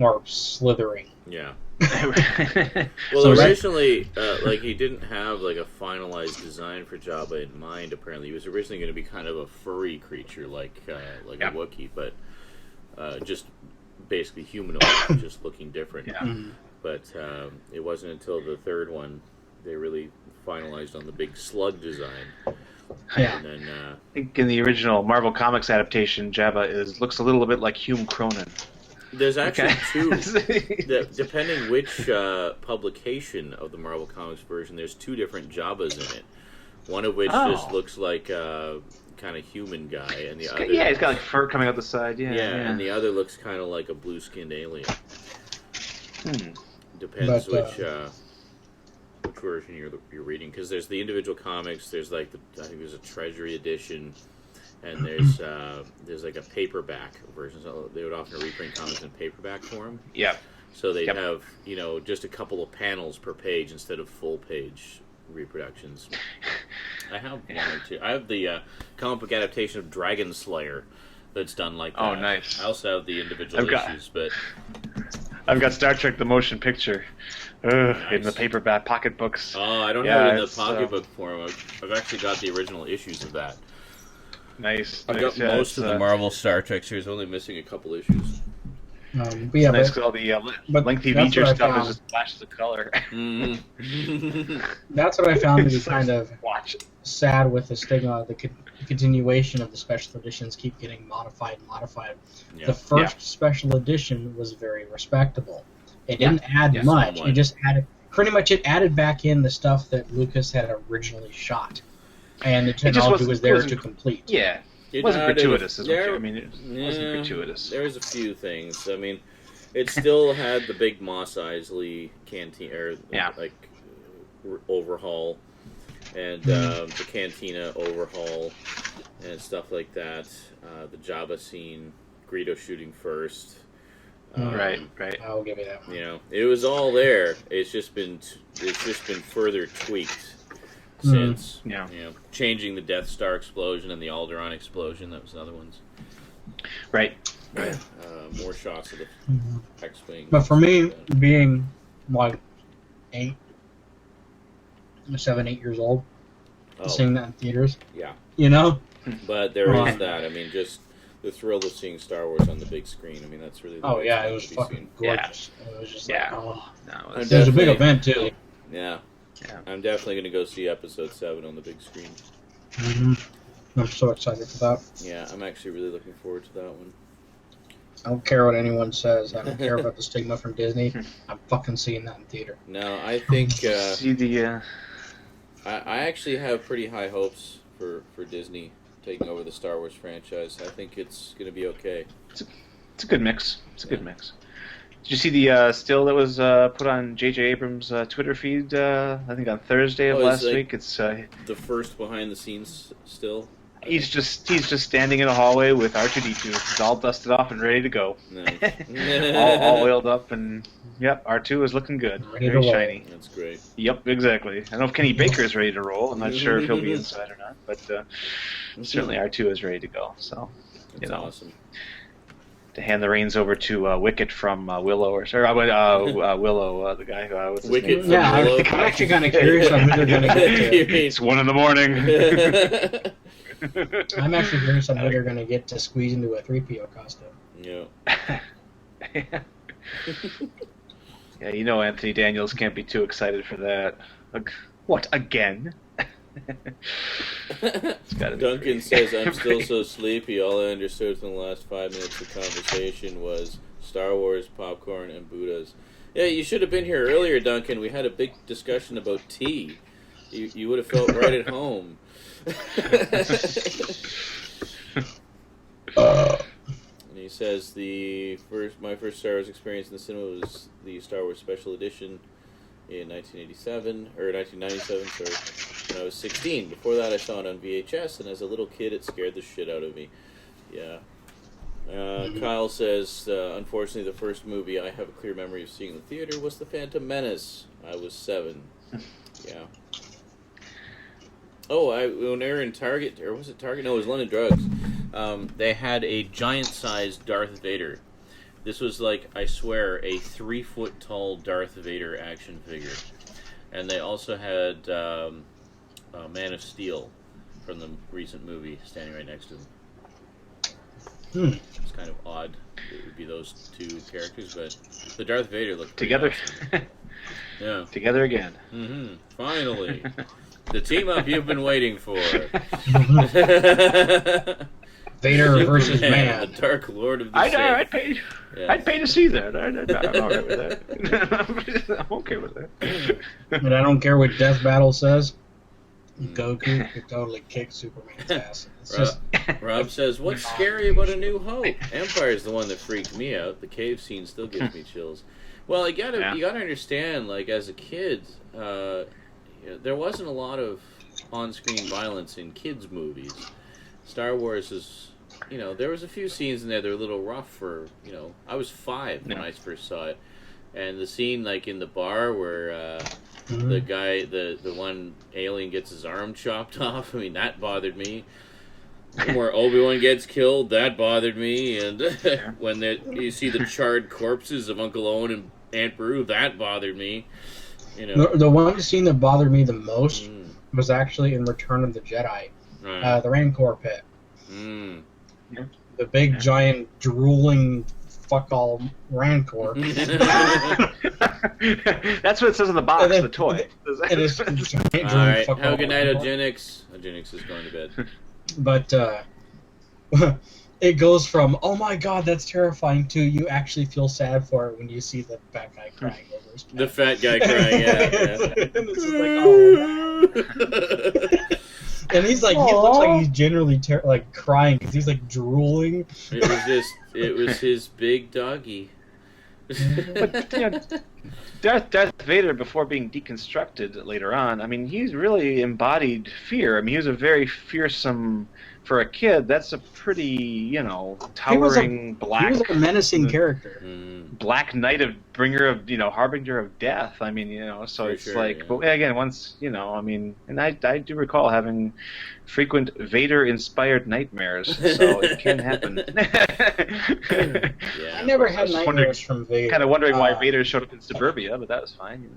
or slithering. Yeah. Well, Well, originally, he didn't have a finalized design for Jabba in mind. Apparently, he was originally going to be kind of a furry creature, like a Wookiee, but just basically humanoid, just looking different. Yeah. Mm-hmm. But it wasn't until the third one they really finalized on the big slug design. Yeah. And then, I think in the original Marvel Comics adaptation, Jabba looks a little bit like Hume Cronin. there's actually two. Depending which publication of the Marvel Comics version, there's 2 different Jabbas in it. One of which just looks like a kind of human guy, and the other he's got fur coming out the side. Yeah, and the other looks kind of like a blue-skinned alien. Depends which version you're reading, because there's the individual comics. There's I think there's a Treasury edition, and there's a paperback version. So they would often reprint comics in paperback form. Yeah. So they'd have just a couple of panels per page instead of full page reproductions. I have one or two. I have the comic book adaptation of Dragon Slayer that's done like that. Oh, nice. I also have the individual issues, but I've got Star Trek: The Motion Picture in the paperback pocketbooks. Oh, I don't have it in the pocketbook form. I've actually got the original issues of that. Nice. I've got most of the Marvel Star Trek series, only missing a couple issues. But nice because all the lengthy feature stuff is just flashes of color. That's what I found to be kind of sad with the stigma. The continuation of the special editions keep getting modified. Yeah. The first special edition was very respectable. It didn't add much. Somewhat. It just added it added back in the stuff that Lucas had originally shot, and the technology was there to complete. Yeah. It wasn't gratuitous. I mean, it wasn't gratuitous. There was a few things. I mean, it still had the big Mos Eisley canteen, overhaul, and the cantina overhaul, and stuff like that. The Jabba scene, Greedo shooting first. Right. I'll give you that one. It was all there. It's just been further tweaked since. Changing the Death Star explosion and the Alderaan explosion. That was another ones. Right. More shots of the X-wing. But for me, being 7, 8 years old, seeing that in theaters, yeah. you know. But there is that. I mean, just the thrill of seeing Star Wars on the big screen. I mean, that's really the Oh way yeah, it's it was to be fucking seen. gorgeous. It was just like, oh. No, It was a big event too. Yeah. Yeah. I'm definitely going to go see Episode 7 on the big screen. I'm so excited for that. Yeah, I'm actually really looking forward to that one. I don't care what anyone says. I don't care about the stigma from Disney. I'm fucking seeing that in theater. No, I think see the. I actually have pretty high hopes for Disney taking over the Star Wars franchise. I think it's going to be okay. It's a good mix. It's a good mix. Did you see the still that was put on J.J. Abrams' Twitter feed? I think on Thursday of last week. It's the first behind the scenes still. He's just standing in a hallway with R2-D2. He's all dusted off and ready to go. Nice. all oiled up, and yep, R2 is looking good. Very shiny. That's great. Yep, exactly. I don't know if Kenny Baker is ready to roll. I'm not sure if he'll be inside or not, but certainly R2 is ready to go. So, That's awesome. To hand the reins over to Wicket from Willow, Willow, the guy who was Wicket from Yeah, Willow. I'm actually kind of curious on who they're going to get to. It's 1 a.m. I'm actually curious on who they're going to get to squeeze into a 3PO costume. Yeah. Yeah, you know Anthony Daniels can't be too excited for that. What, again? Duncan says, I'm still so sleepy. All I understood from the last 5 minutes of conversation was Star Wars, popcorn, and Buddhas. Yeah, you should have been here earlier, Duncan. We had a big discussion about tea. You would have felt right at home. And he says my first Star Wars experience in the cinema was the Star Wars Special Edition in 1997 or 1997. Sorry, when I was 16. Before that, I saw it on VHS, and as a little kid, it scared the shit out of me. Yeah. Kyle says, unfortunately, the first movie I have a clear memory of seeing in the theater was The Phantom Menace. I was 7. Yeah. Oh, when they were in Target, or was it Target? No, it was London Drugs. They had a giant-sized Darth Vader. This was like, I swear, a 3-foot-tall Darth Vader action figure. And they also had Man of Steel from the recent movie standing right next to him. It's kind of odd. It would be those two characters, but the Darth Vader looked together. Awesome. Yeah. Together again. Mm-hmm. Finally. The team-up you've been waiting for. Vader versus man. The Dark Lord of the Sith. I'd pay to see that. I'm all right with that. I'm okay with that. And I don't care what Death Battle says. Goku could totally kick Superman's ass. Rob says, what's scary about A New Hope? Empire's the one that freaked me out. The cave scene still gives me chills. Well, you gotta understand, like, as a kid, there wasn't a lot of on-screen violence in kids' movies. Star Wars is, there was a few scenes in there that were a little rough for, I was 5 when I first saw it. And the scene, like, in the bar where the guy, the one alien gets his arm chopped off, I mean, that bothered me. Where Obi-Wan gets killed, that bothered me. And when you see the charred corpses of Uncle Owen and Aunt Beru, that bothered me. The one scene that bothered me the most was actually in Return of the Jedi. Right. The Rancor pit. Yeah. The big, giant, drooling, fuck-all Rancor. That's what it says on the box, the toy. It is. All right, have a good night, Eugenics. Eugenics is going to bed. But it goes from, oh my god, that's terrifying, to you actually feel sad for it when you see the fat guy crying over his pet. The fat guy crying, yeah. And it's just like, oh. And he's like, he looks like he's generally crying because he's like drooling. It was his big doggy. But Darth Vader, before being deconstructed later on, I mean, he's really embodied fear. I mean, he was a very fearsome, for a kid, that's a pretty, towering black... He was a menacing character. Black Knight harbinger of death. I mean, so for it's sure, like... Yeah. But again, once, I mean... And I do recall having frequent Vader-inspired nightmares, so it can happen. I never had nightmares from Vader. Kind of wondering why Vader showed up in suburbia, but that was fine.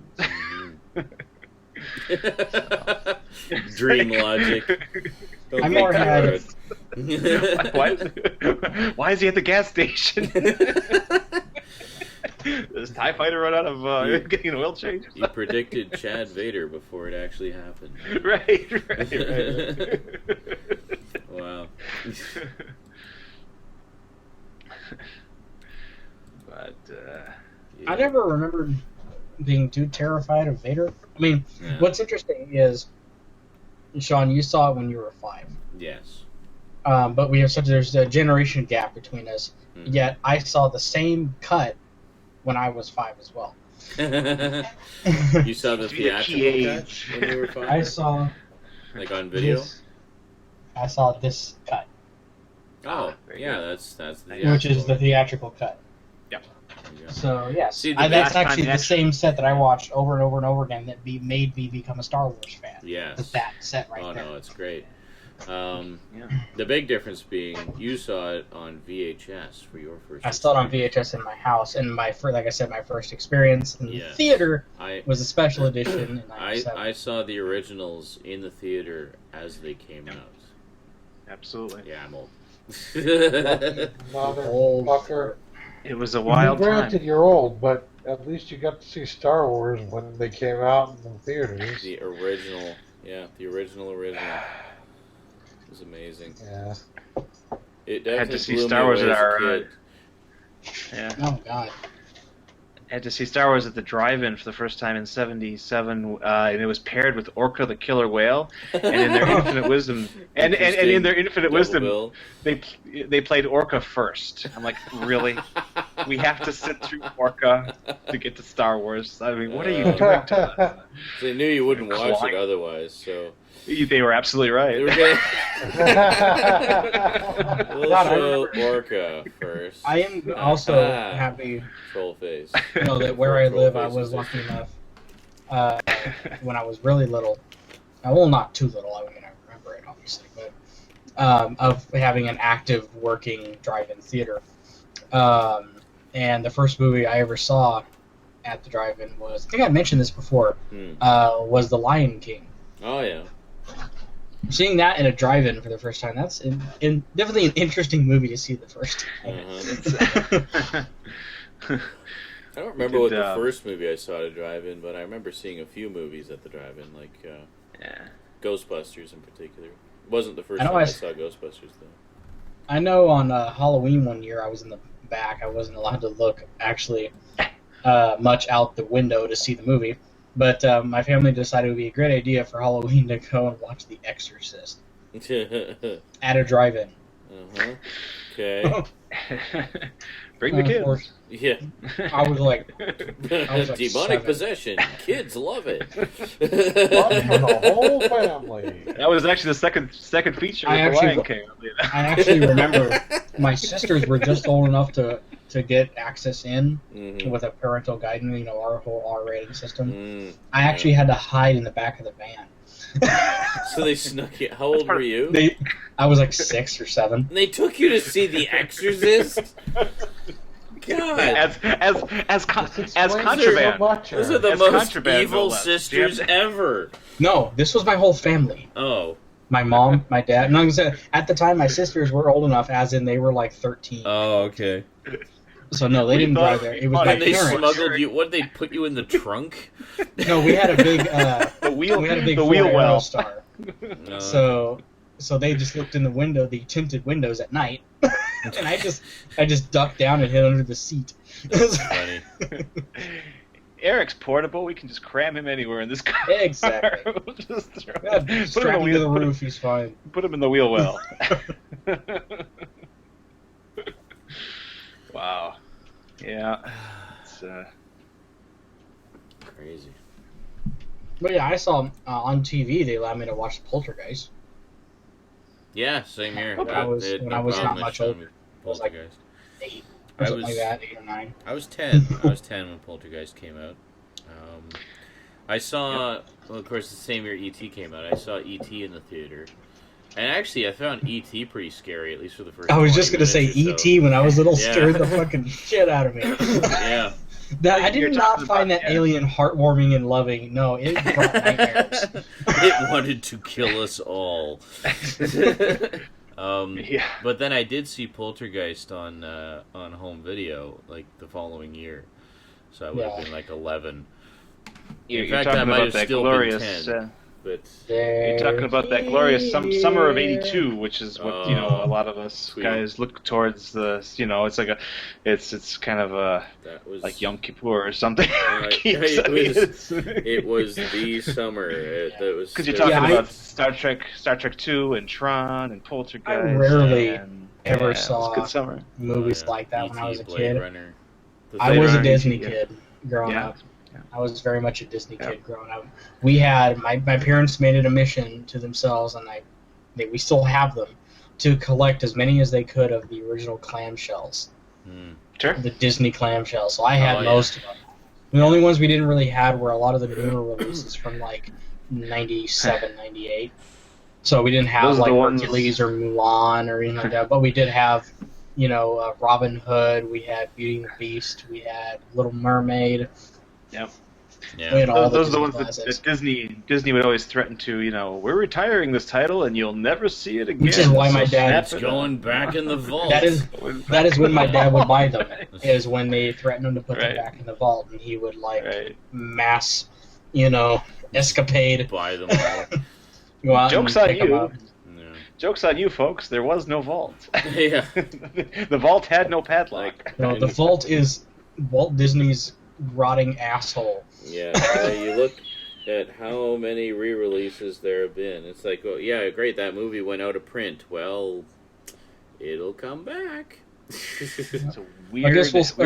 Dream logic. I more had. Why is he at the gas station? Does TIE Fighter run out of getting an oil change? He predicted Chad Vader before it actually happened. Right. Wow. But I never remembered being too terrified of Vader. I mean, what's interesting is, Sean, you saw it when you were 5. Yes. But there's a generation gap between us. Mm-hmm. Yet I saw the same cut when I was 5 as well. You saw the theatrical cut when you were 5? I saw like on video. I saw this cut. Oh, yeah, that's the which is the theatrical cut. Yep. So yes, See, that's actually the same set that I watched over and over and over again that made me become a Star Wars fan. Yes. That set right there. Oh no, it's great. The big difference being you saw it on VHS for your first. I saw it on VHS in my house, and like I said, my first experience in the theater was a special edition. In I saw the originals in the theater as they came out. Absolutely. Yeah, I'm old. Motherfucker. It was a wild Granted, time. you're old, but at least you got to see Star Wars when they came out in the theaters. The original. The original. It was amazing. Yeah. It I had to see blew Star me Wars away at as a our. kid. Oh God. I had to see Star Wars at the drive-in for the first time in '77, and it was paired with Orca the Killer Whale, and in their infinite wisdom, and in their infinite wisdom, they played Orca first. I'm like, really? We have to sit through Orca to get to Star Wars? I mean, what are you doing to us? They knew you wouldn't watch it otherwise, so. They were absolutely right. We'll show Orca first. I am also happy. Troll face. That where I live, I was lucky enough when I was really little. Well, not too little. I mean, I remember it obviously, but of having an active working drive-in theater. And the first movie I ever saw at the drive-in was, I think I mentioned this before, was The Lion King. Oh yeah. Seeing that in a drive-in for the first time, that's definitely an interesting movie to see the first time. I don't remember what the first movie I saw at a drive-in, but I remember seeing a few movies at the drive-in, like Ghostbusters in particular. It wasn't the first time I saw Ghostbusters, though. I know on Halloween one year I was in the back. I wasn't allowed to look, actually, much out the window to see the movie. But my family decided it would be a great idea for Halloween to go and watch The Exorcist at a drive-in. Okay. Bring the kids. Yeah. I was like demonic 7. possession. Kids love it. Love for the whole family. That was actually the second feature of The Lion King. I actually remember my sisters were just old enough to get access in with a parental guidance, our whole R-rating system. I actually had to hide in the back of the van. So they snuck you. How old were you? I was like 6 or 7. And they took you to see The Exorcist? God. As contraband. Those are the most evil sisters ever. No, this was my whole family. Oh. My mom, my dad. No, at the time, my sisters were old enough, as in they were like 13. Oh, okay. So no, they didn't drive there. It was my they parents. Smuggled you. What did they put you in the trunk? No, we had a big wheel well star. So they just looked in the window, the tinted windows at night, and I just ducked down and hid under the seat. That's funny. Eric's portable. We can just cram him anywhere in this car. Exactly. Strap him to the roof. He's fine. Put him in the wheel well. Wow. Yeah. It's crazy. But yeah, I saw on TV they allowed me to watch Poltergeist. Yeah, same here. When I was not much older. I was like 8. Something like that, 8 or 9. I was 10. I was 10 when Poltergeist came out. I saw, well, of course, the same year E.T. came out. I saw E.T. in the theater. And actually, I found E.T. pretty scary, at least for the first. I was just going to say E.T. when I was little scared the fucking shit out of me. Yeah. I did not find that alien heartwarming and loving. No, it brought nightmares. It wanted to kill us all. But then I did see Poltergeist on home video like the following year, so I would have been like 11. In fact, I might have still been 10. But you're talking about that glorious summer of '82, which is what a lot of us guys look towards. It's like it's kind of like Yom Kippur or something. It was the summer. Because you're talking about Star Trek 2 and Tron and Poltergeist. I rarely ever saw good summer. movies like that when I was a Blade kid. Runner. I was a Disney kid growing up. I was very much a Disney kid growing up. We had my parents made it a mission to themselves, and we still have them, to collect as many as they could of the original clamshells. Sure. The Disney clamshells. So I had most of them. The only ones we didn't really have were a lot of the newer releases from like 97, 98. So we didn't have like Hercules or Mulan or anything like that, but we did have, Robin Hood. We had Beauty and the Beast. We had Little Mermaid. Yep. Yeah. Those are the ones that Disney would always threaten to, we're retiring this title and you'll never see it again. Which is why my dad... That's going back in the vault. That is when my dad would buy them, is when they threatened him to put them back in the vault, and he would, mass, escapade. Buy them all. Go out Joke's and on pick them you. up. Joke's on you, folks. There was no vault. Yeah. The vault had no padlock. No, the vault is Walt Disney's rotting asshole. Yeah, you look at how many re-releases there have been. It's like, well, yeah, great, that movie went out of print. Well, it'll come back. It's a weird. I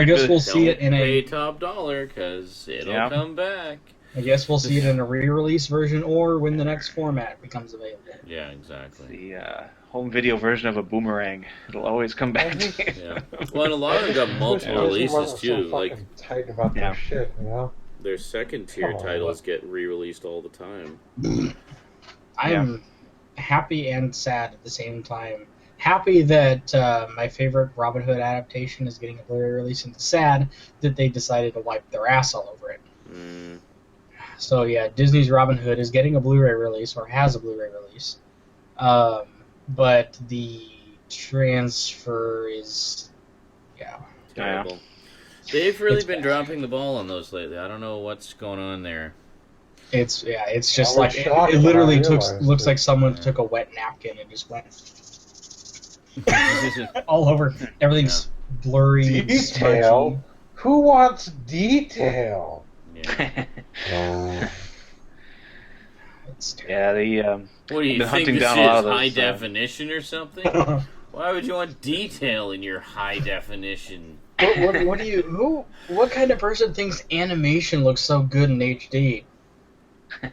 guess we'll see it in pay top dollar because it'll come back. I guess we'll see it in a re-release version or when the next format becomes available. Yeah, exactly. The home video version of a boomerang. It'll always come back to you. Yeah. Well, and a lot of them got multiple releases too. Like tight about their shit, Their second tier titles get re-released all the time. I'm happy and sad at the same time. Happy that my favorite Robin Hood adaptation is getting a Blu-ray release, and sad that they decided to wipe their ass all over it. So yeah, Disney's Robin Hood is getting a Blu-ray release, or has a Blu-ray release. But the transfer is, terrible. They've really been dropping the ball on those lately. I don't know what's going on there. It's just like it literally looks like someone took a wet napkin and just went all over. Everything's blurry. Detail. Who wants detail? Yeah. What do you think this is, high definition or something? Why would you want detail in your high definition? What kind of person thinks animation looks so good in HD? I'm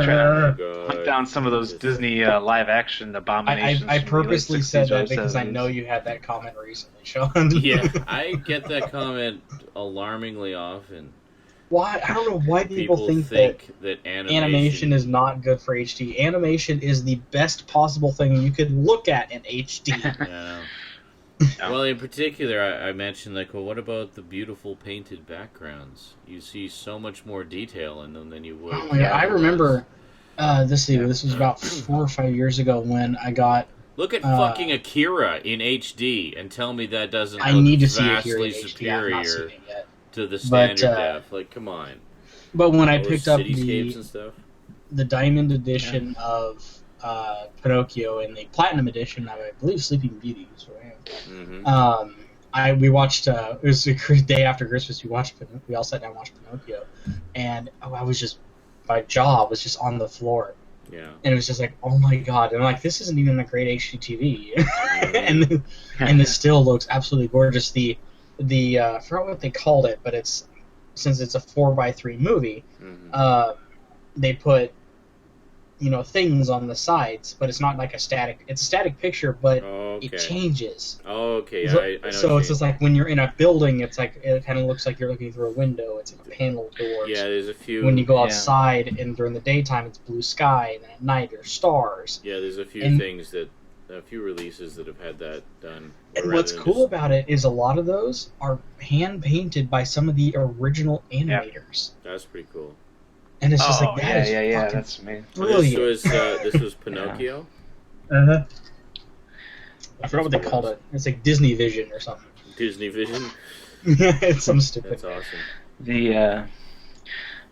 trying to hunt down some of those Disney live action abominations. I purposely said that because I know you had that comment recently, Sean. Yeah, I get that comment alarmingly often. Why? I don't know why people think that animation is not good for HD. Animation is the best possible thing you could look at in HD. Yeah. Well, in particular, I mentioned, what about the beautiful painted backgrounds? You see so much more detail in them than you would. Oh my God, I remember, this was about 4 or 5 years ago when I got... Look at fucking Akira in HD and tell me that doesn't I look need to see Akira in superior HD. I've not seen it yet. To the standard def. Come on. But when I picked up the Diamond Edition of Pinocchio and the Platinum Edition, I believe Sleeping Beauty was where I am. Mm-hmm. We watched. It was a day after Christmas. We all sat down and watched Pinocchio, and my jaw was just on the floor. Yeah. And it was just like, oh my God! And I'm like, this isn't even a great HD TV, and this still looks absolutely gorgeous. I forgot what they called it, but since it's a 4:3 movie, they put things on the sides, but it's not like it's a static picture, but it changes. Oh, okay. I know. So it's just like when you're in a building, it's like it kind of looks like you're looking through a window. It's like panel doors. Yeah, there's a few. When you go outside and during the daytime, it's blue sky, and then at night there's stars. Yeah, there's a few releases that have had that done. And what's cool about it is a lot of those are hand painted by some of the original animators. That's pretty cool. And it's just like that. Yeah, that's me. Brilliant. This was Pinocchio. I forgot what they called it. It's like Disney Vision or something. Disney Vision. It's some stupid. That's awesome.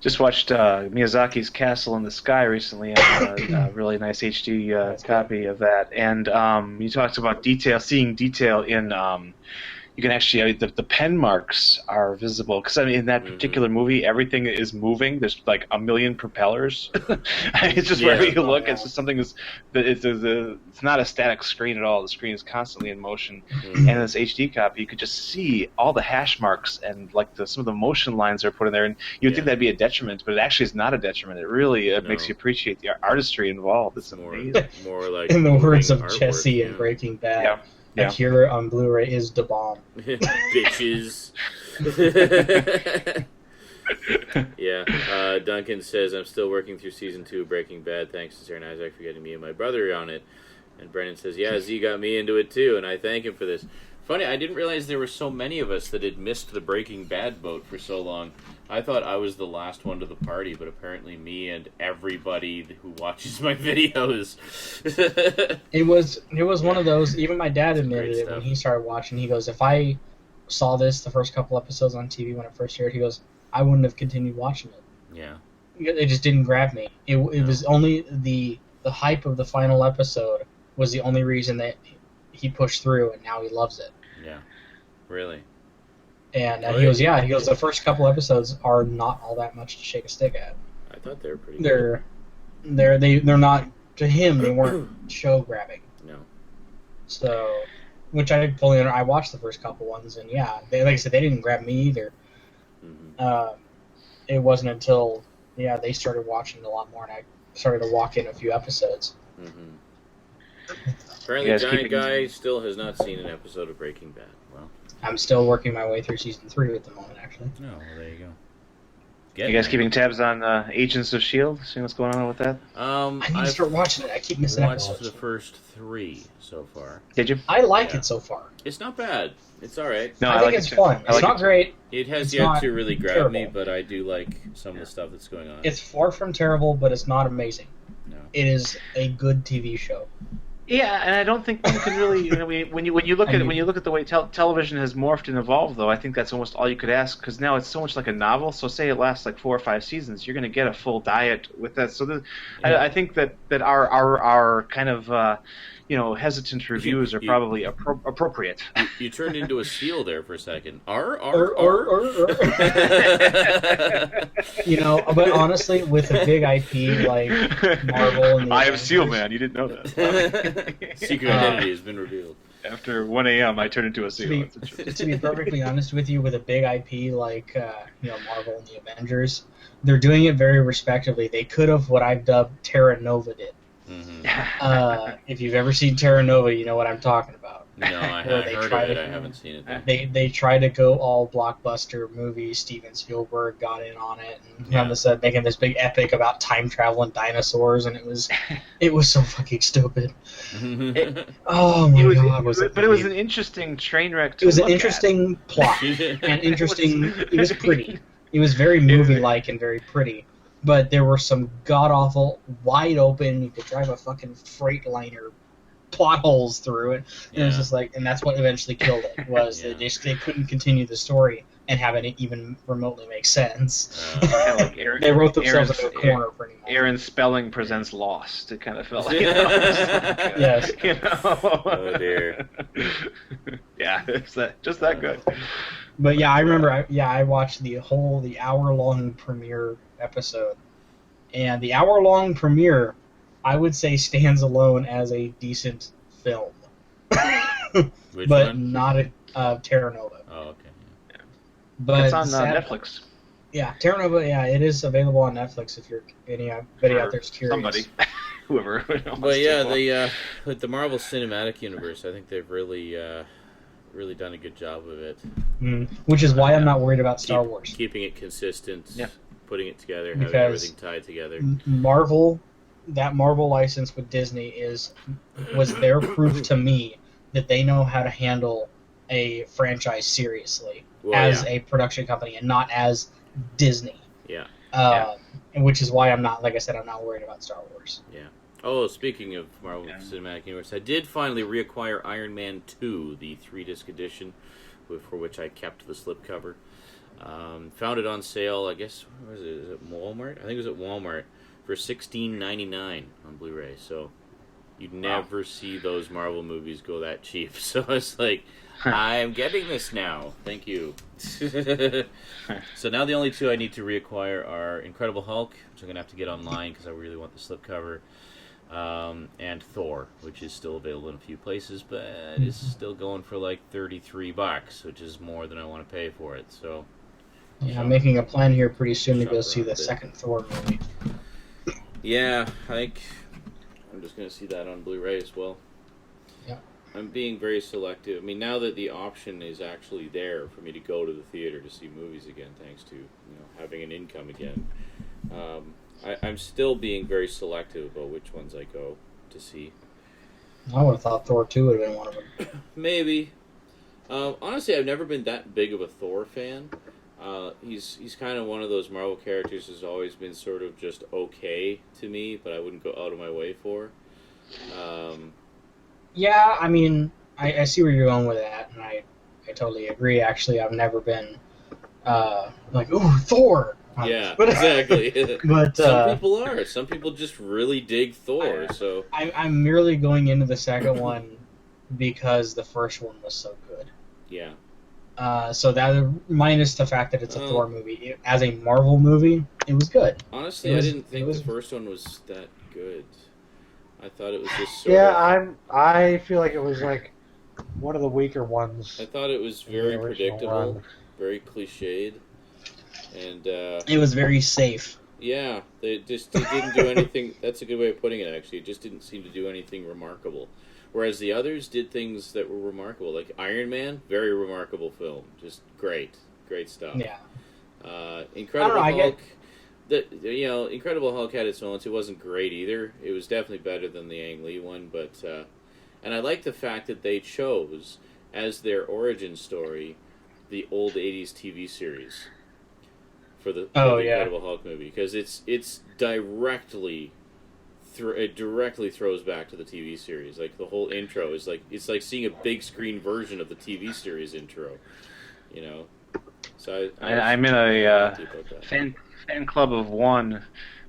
Just watched Miyazaki's Castle in the Sky recently on a really nice HD copy of that, and you talked about seeing detail in. You can actually the pen marks are visible because in that particular movie everything is moving. There's like a million propellers. It's just wherever you look, it's just something it's not a static screen at all. The screen is constantly in motion. And in this HD copy, you could just see all the hash marks and like some of the motion lines are put in there. And you would think that'd be a detriment, but it actually is not a detriment. It really makes you appreciate the artistry involved. It's amazing. More like in the words of artwork, Jesse in Breaking Bad. Akira on Blu-ray is the bomb. Bitches. Duncan says, I'm still working through Season 2 of Breaking Bad. Thanks to Sarah and Isaac for getting me and my brother on it. And Brennan says, Z got me into it too, and I thank him for this. Funny, I didn't realize there were so many of us that had missed the Breaking Bad boat for so long. I thought I was the last one to the party, but apparently me and everybody who watches my videos. It was one of those, even my dad admitted it when he started watching. He goes, if I saw this the first couple episodes on TV when it first aired, he goes, I wouldn't have continued watching it. Yeah. It just didn't grab me. It was only the hype of the final episode was the only reason that he pushed through, and now he loves it. Yeah. Really? And he goes, the first couple episodes are not all that much to shake a stick at. I thought they were pretty good. They're not, to him, they weren't show grabbing. No. So, which I fully I watched the first couple ones, and like I said, they didn't grab me either. Mm-hmm. It wasn't until, they started watching a lot more, and I started to walk in a few episodes. Mm-hmm. Apparently, Giant Guy still has not seen an episode of Breaking Bad. Well, I'm still working my way through Season 3 at the moment, actually. Oh, well, there you go. You guys keeping tabs on Agents of S.H.I.E.L.D.? Seeing what's going on with that? I need to start watching it. I keep missing episodes. I watched the first 3 so far. Did you? I like it so far. It's not bad. It's all right. No, I think it's fun. It's not great. It has yet to really grab me, but I do like some of the stuff that's going on. It's far from terrible, but it's not amazing. No. It is a good TV show. Yeah, and I don't think you can really. When you look at the way television has morphed and evolved, though, I think that's almost all you could ask because now it's so much like a novel. So say it lasts like 4 or 5 seasons, you're going to get a full diet with that. So I think that our kind of hesitant reviews are probably appropriate. You turned into a seal there for a second. But honestly, with a big IP like Marvel and I am Seal Man. You didn't know that. Secret identity has been revealed. After 1 a.m., I turned into a seal. To be perfectly honest with you, with a big IP like Marvel and the Avengers, they're doing it very respectively. They could have what I've dubbed Terra Nova did. Mm-hmm. If you've ever seen Terra Nova, you know what I'm talking about. No, I haven't heard of it. I haven't seen it. They tried to go all blockbuster movie. Steven Spielberg got in on it, and making this big epic about time travel and dinosaurs, and it was so fucking stupid. Oh my god! But it was an interesting train wreck. It was an interesting plot and interesting. It was pretty. It was very movie-like and very pretty. But there were some god-awful, wide-open, you could drive a fucking Freightliner plot holes through it. And it was just like, and that's what eventually killed it, was that they couldn't continue the story and have it even remotely make sense. They wrote themselves into a corner pretty much. Aaron Spelling presents Lost. It kind of felt like, yes. Oh dear. Yeah, it's just that good. But I remember, I watched the hour-long premiere episode, and the hour-long premiere, I would say, stands alone as a decent film. Which but one? Not a Terra Nova. Oh, okay. Yeah. But it's on Netflix. Yeah, Terra Nova. Yeah, it is available on Netflix if you're anybody out there's curious. Somebody, whoever. But with the Marvel Cinematic Universe, I think they've really done a good job of it. Which is why I'm not worried about Star Wars. Keeping it consistent, putting it together, because having everything tied together. Marvel license with Disney was their proof to me that they know how to handle a franchise seriously as a production company and not as Disney. Yeah. And which is why I'm not, like I said, I'm not worried about Star Wars. Yeah. Oh, speaking of Marvel Cinematic Universe, I did finally reacquire Iron Man 2, the 3-disc edition, for which I kept the slipcover. Found it on sale, I guess, where was it? Is it Walmart? I think it was at Walmart for $16.99 on Blu-ray. So you'd never see those Marvel movies go that cheap. So I was like, I'm getting this now. Thank you. So now the only two I need to reacquire are Incredible Hulk, which I'm going to have to get online because I really want the slipcover, and Thor, which is still available in a few places, but it's still going for like $33, which is more than I want to pay for it. So yeah, I'm making a plan here pretty soon to go see the second Thor movie. Yeah, I think I'm just going to see that on Blu-ray as well. Yeah. I'm being very selective. I mean, now that the option is actually there for me to go to the theater to see movies again, thanks to having an income again, I'm still being very selective about which ones I go to see. I would have thought Thor 2 would have been one of them. Maybe. Honestly, I've never been that big of a Thor fan. He's kind of one of those Marvel characters who's always been sort of just okay to me, but I wouldn't go out of my way for. Yeah, I mean, I see where you're going with that, and I totally agree. Actually, I've never been like, ooh, Thor! Yeah, exactly. But some people are. Some people just really dig Thor, so... I'm merely going into the second one because the first one was so good. Yeah. So that, minus the fact that it's a Thor movie, as a Marvel movie, it was good. Honestly, I didn't think the first one was that good. I thought it was just sort of... I feel like it was like one of the weaker ones. I thought it was very predictable, very cliched, and... it was very safe. Yeah, it didn't do anything... That's a good way of putting it, actually. It just didn't seem to do anything remarkable. Whereas the others did things that were remarkable. Like Iron Man, very remarkable film. Just great. Great stuff. Yeah. Incredible Hulk... Incredible Hulk had its moments. It wasn't great either. It was definitely better than the Ang Lee one, but and I like the fact that they chose as their origin story the old '80s TV series for the Incredible Hulk movie, because it directly throws back to the TV series. Like the whole intro is like it's like seeing a big screen version of the TV series intro. So I'm in a fan club of one,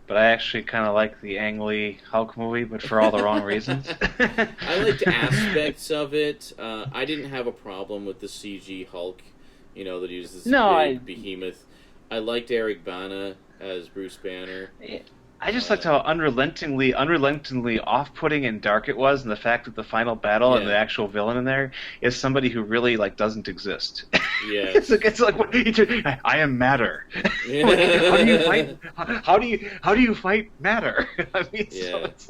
but I actually kind of like the Ang Lee Hulk movie, but for all the wrong reasons. I liked aspects of it. I didn't have a problem with the CG Hulk, that he was this big behemoth. I liked Eric Bana as Bruce Banner. I just liked how unrelentingly off-putting and dark it was, and the fact that the final battle and the actual villain in there is somebody who really doesn't exist. Yeah, it's like I am matter. Yeah. How do you fight matter? I mean, so it's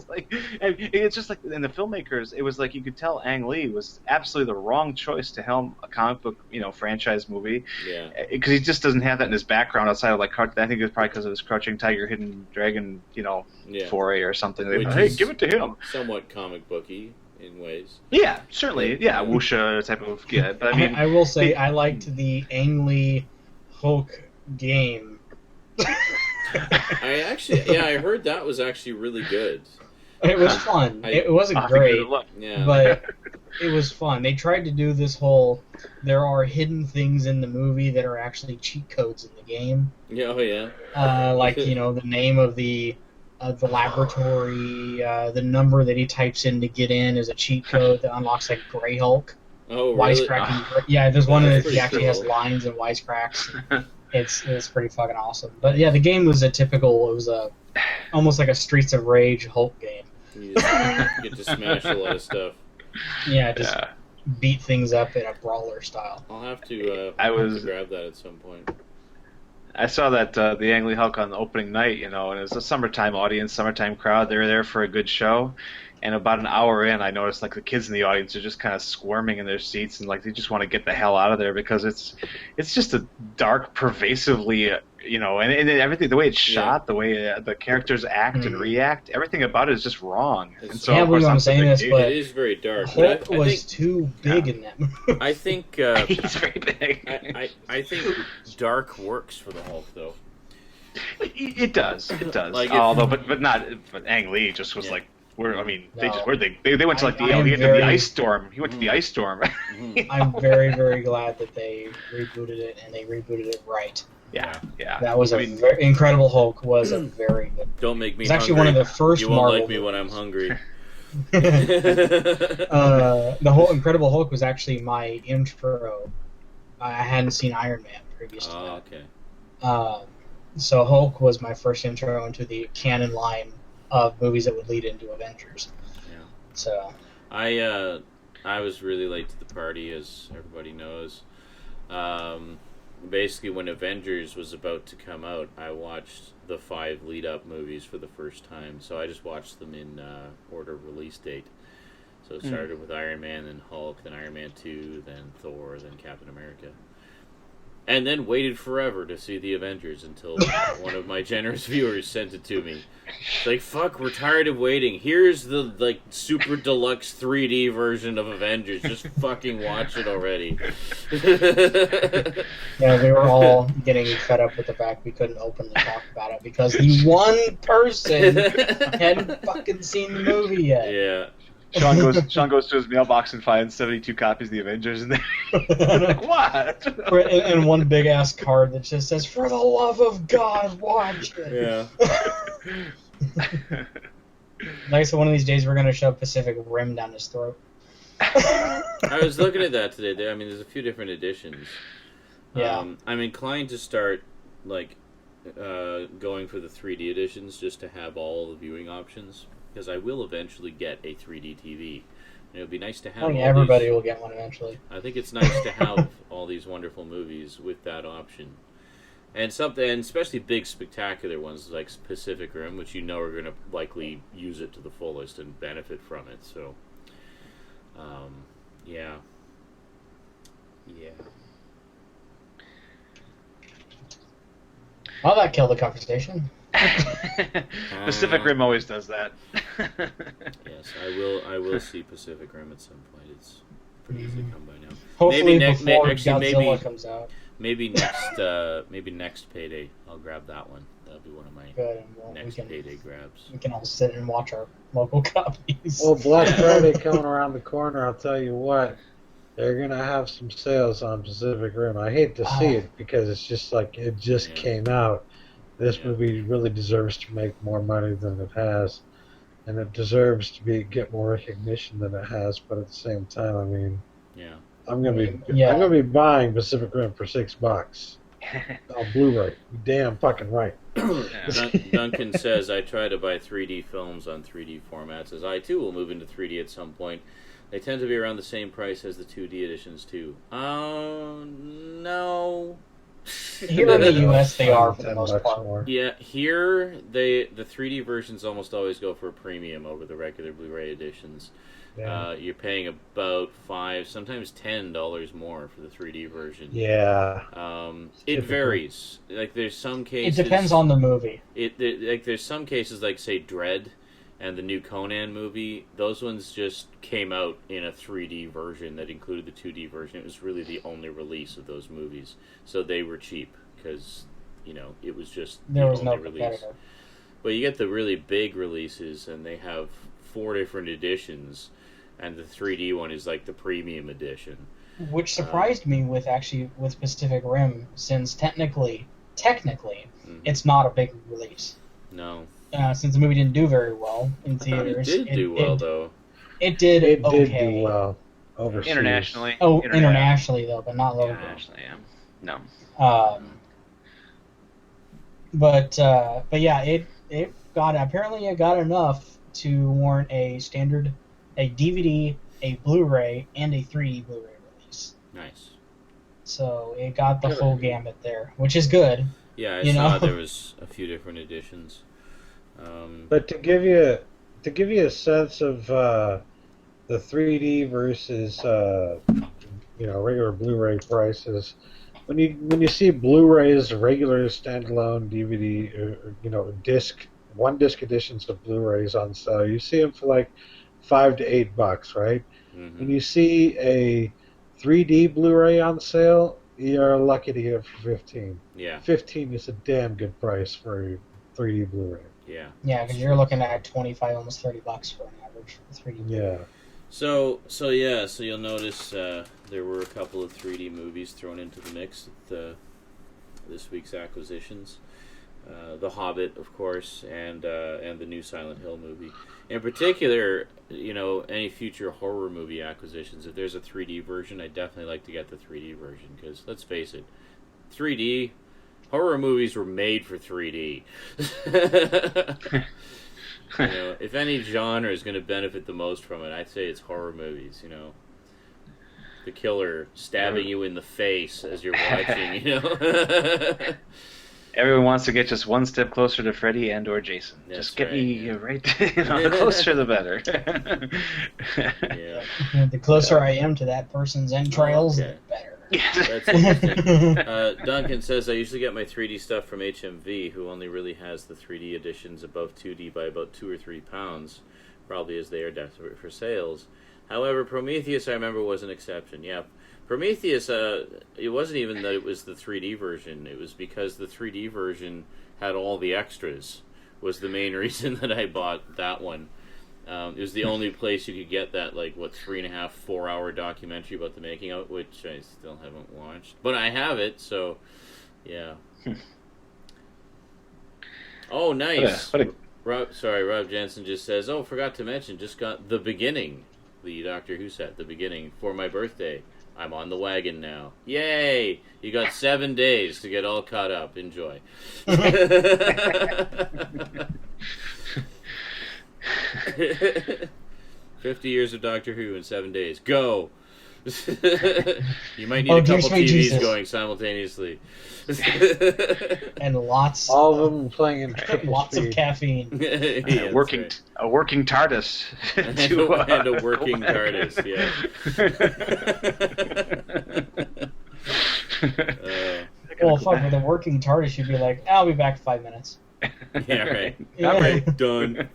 just like, and the filmmakers, it was like you could tell Ang Lee was absolutely the wrong choice to helm a comic book franchise movie. Yeah, because he just doesn't have that in his background outside of I think it was probably because of his Crouching Tiger, Hidden Dragon. Foray or something. Hey, give it to him. Somewhat comic booky in ways. Yeah, certainly. Yeah, wuxia type of. Yeah, but I mean, I will say I liked the Ang Lee Hulk game. I heard that was actually really good. It was fun. It wasn't great, but it was fun. They tried to do this whole. There are hidden things in the movie that are actually cheat codes in the game. Yeah, oh yeah. The name of the laboratory, the number that he types in to get in is a cheat code that unlocks Grey Hulk. Oh, really? Wisecracking. Yeah, there's one that he actually has lines and wisecracks. It's pretty fucking awesome. But yeah, the game was it was almost like a Streets of Rage Hulk game. You get to smash a lot of stuff. Yeah, beat things up in a brawler style. I'll have to grab that at some point. I saw that the Ang Lee Hulk on the opening night, and it was a summertime audience, summertime crowd. They were there for a good show, and about an hour in, I noticed the kids in the audience are just kind of squirming in their seats, and they just want to get the hell out of there because it's just a dark, pervasively you know, and everything, the way it's shot, the way the characters act and react, everything about it is just wrong. And so, I can't of course, believe I'm saying this, but it is very dark. Hulk was too big in that movie. I think he's very big. I think dark works for the Hulk, though. It does. Like Although, but Ang Lee just was like, they went to like the ice storm. He went to the ice storm. I'm very, very glad that they rebooted it, and they rebooted it right. Yeah. That was Incredible Hulk was a very good. Don't make me. It's actually one of the first. You won't Marvel like me when I'm movies. hungry. The whole Incredible Hulk was actually my intro. I hadn't seen Iron Man previous to that. Okay. So Hulk was my first intro into the canon line of movies that would lead into Avengers. Yeah. So I was really late to the party, as everybody knows. Basically, when Avengers was about to come out, I watched the 5 lead-up movies for the first time. So I just watched them in order of release date. So it started with Iron Man, then Hulk, then Iron Man 2, then Thor, then Captain America. And then waited forever to see the Avengers until one of my generous viewers sent it to me. It's like, fuck, we're tired of waiting. Here's the super deluxe 3D version of Avengers. Just fucking watch it already. yeah, we were all getting fed up with the fact we couldn't openly talk about it because the one person hadn't fucking seen the movie yet. Yeah. Sean goes to his mailbox and finds 72 copies of the Avengers in there. I'm like, what? And one big ass card that just says, "For the love of God, watch it." Yeah. Like, so one of these days we're gonna shove Pacific Rim down his throat. I was looking at that today. I mean, there's a few different editions. Yeah. I'm inclined to start going for the 3D editions just to have all the viewing options. Because I will eventually get a 3D TV. And it would be nice to have everybody will get one eventually. I think it's nice to have all these wonderful movies with that option. And especially big, spectacular ones like Pacific Rim, which you know are going to likely use it to the fullest and benefit from it. So, yeah. Well, that killed the conversation. Pacific Rim always does that. Yes, I will see Pacific Rim at some point. It's pretty easy to come by now. Hopefully before Godzilla comes out. Maybe next payday I'll grab that one. That'll be one of my next payday grabs. We can all sit and watch our local copies. Well, Black Friday coming around the corner, I'll tell you what. They're going to have some sales on Pacific Rim. I hate to see it because it's just like it just came out. This movie really deserves to make more money than it has, and it deserves to get more recognition than it has. But at the same time, I mean, I'm gonna be buying Pacific Rim for $6 on Blu-ray. You damn fucking right. Duncan says I try to buy 3D films on 3D formats, as I too will move into 3D at some point. They tend to be around the same price as the 2D editions too. No. Here in the U.S., they are for the most part. More. Yeah, here the 3D versions almost always go for a premium over the regular Blu-ray editions. Yeah. You're paying about $5, sometimes $10 more for the 3D version. Yeah. It varies. Like there's some cases. It depends on the movie. Like there's some cases like say Dread and the new Conan movie. Those ones just came out in a 3D version that included the 2D version. It was really the only release of those movies, so they were cheap because it was just there was the only no release. competitor. But you get the really big releases, and they have 4 different editions, and the 3D one is like the premium edition. Which surprised me with Pacific Rim, since technically, it's not a big release. No. Since the movie didn't do very well in theaters. It did do well, though. It did okay. It did do well overseas. Internationally. Oh, internationally, though, but not locally. Internationally, yeah. No. But yeah, it got enough to warrant a standard, a DVD, a Blu-ray, and a 3D Blu-ray release. Nice. So it got the full gamut there, which is good. Yeah, I saw there was a few different editions. But to give you a sense of the 3D versus regular Blu-ray prices, when you see Blu-rays, regular standalone DVD, or one disc editions of Blu-rays on sale, you see them for like $5 to $8, right? Mm-hmm. When you see a 3D Blu-ray on sale, you're lucky to get it for 15. Yeah. 15 is a damn good price for a 3D Blu-ray. Yeah. Yeah, because you're looking at 25, almost $30 for an average 3D. Yeah. So you'll notice there were a couple of 3D movies thrown into the mix at this week's acquisitions. The Hobbit, of course, and the new Silent Hill movie. In particular, any future horror movie acquisitions, if there's a 3D version, I'd definitely like to get the 3D version, because let's face it, 3D horror movies were made for 3D. If any genre is going to benefit the most from it, I'd say it's horror movies. The killer stabbing you in the face as you're watching. Everyone wants to get just one step closer to Freddy and or Jason. That's just get right, me right, the closer the better. Yeah. The closer I am to that person's entrails, Okay. the better. That's interesting. Duncan says, I usually get my 3D stuff from HMV, who only really has the 3D editions above 2D by about 2 or 3 pounds, probably as they are desperate for sales. However, Prometheus, I remember, was an exception. Yeah, Prometheus, it wasn't even that it was the 3D version. It was because the 3D version had all the extras, was the main reason that I bought that one. It was the only place you could get that, 3.5, 4 hour documentary about the making of it, which I still haven't watched. But I have it, so, yeah. Oh, nice. Rob Jensen just says, forgot to mention, just got The Beginning, the Doctor Who set, The Beginning, for my birthday. I'm on the wagon now. Yay! You got 7 days to get all caught up. Enjoy. 50 years of Doctor Who in 7 days. Go! You might need a couple TVs Jesus. going simultaneously. And lots All of them playing in triple lots speed. of caffeine. Yeah, a working TARDIS. and a working TARDIS, yeah. Well, fuck, with a working TARDIS, you'd be like, I'll be back in 5 minutes. Yeah, right. Yeah. All right, done.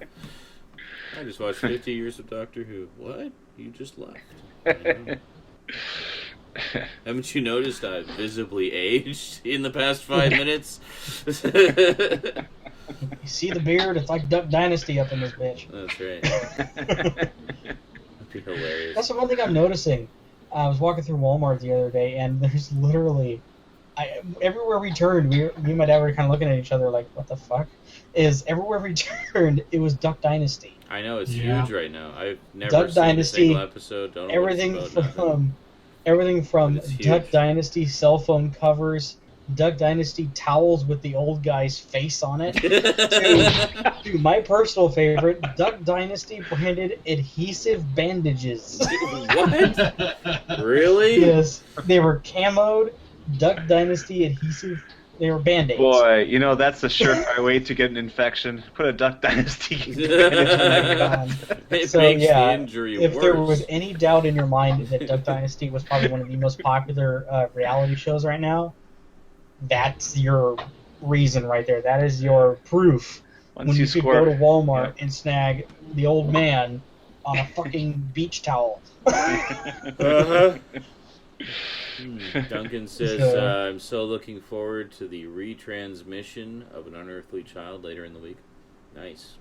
I just watched 50 years of Doctor Who. What? You just left. I know. Haven't you noticed I've visibly aged in the past 5 minutes? You see the beard? It's like Duck Dynasty up in this bitch. That's right. That'd be hilarious. That's the one thing I'm noticing. I was walking through Walmart the other day, and there's literally... everywhere we turned, me and my dad were kind of looking at each other like, what the fuck? Everywhere we turned, it was Duck Dynasty. I know, it's Yeah. huge right now. I've never Duck seen Dynasty, a single episode. Don't know Everything what it's about, nothing. from everything from But it's Duck huge. Dynasty cell phone covers, Duck Dynasty towels with the old guy's face on it, to my personal favorite, Duck Dynasty branded adhesive bandages. What? Really? Yes, they were camoed Duck Dynasty adhesive. They were Band-Aids. Boy, that's the surefire way to get an infection. Put a Duck Dynasty. It So, makes yeah, the injury if worse. there was any doubt in your mind that Duck Dynasty was probably one of the most popular reality shows right now, that's your reason right there. That is your proof. Once When you you could score, go to Walmart and snag the old man on a fucking beach towel. Uh-huh. Duncan says, So- I'm so looking forward to the retransmission of An Unearthly Child later in the week. Nice.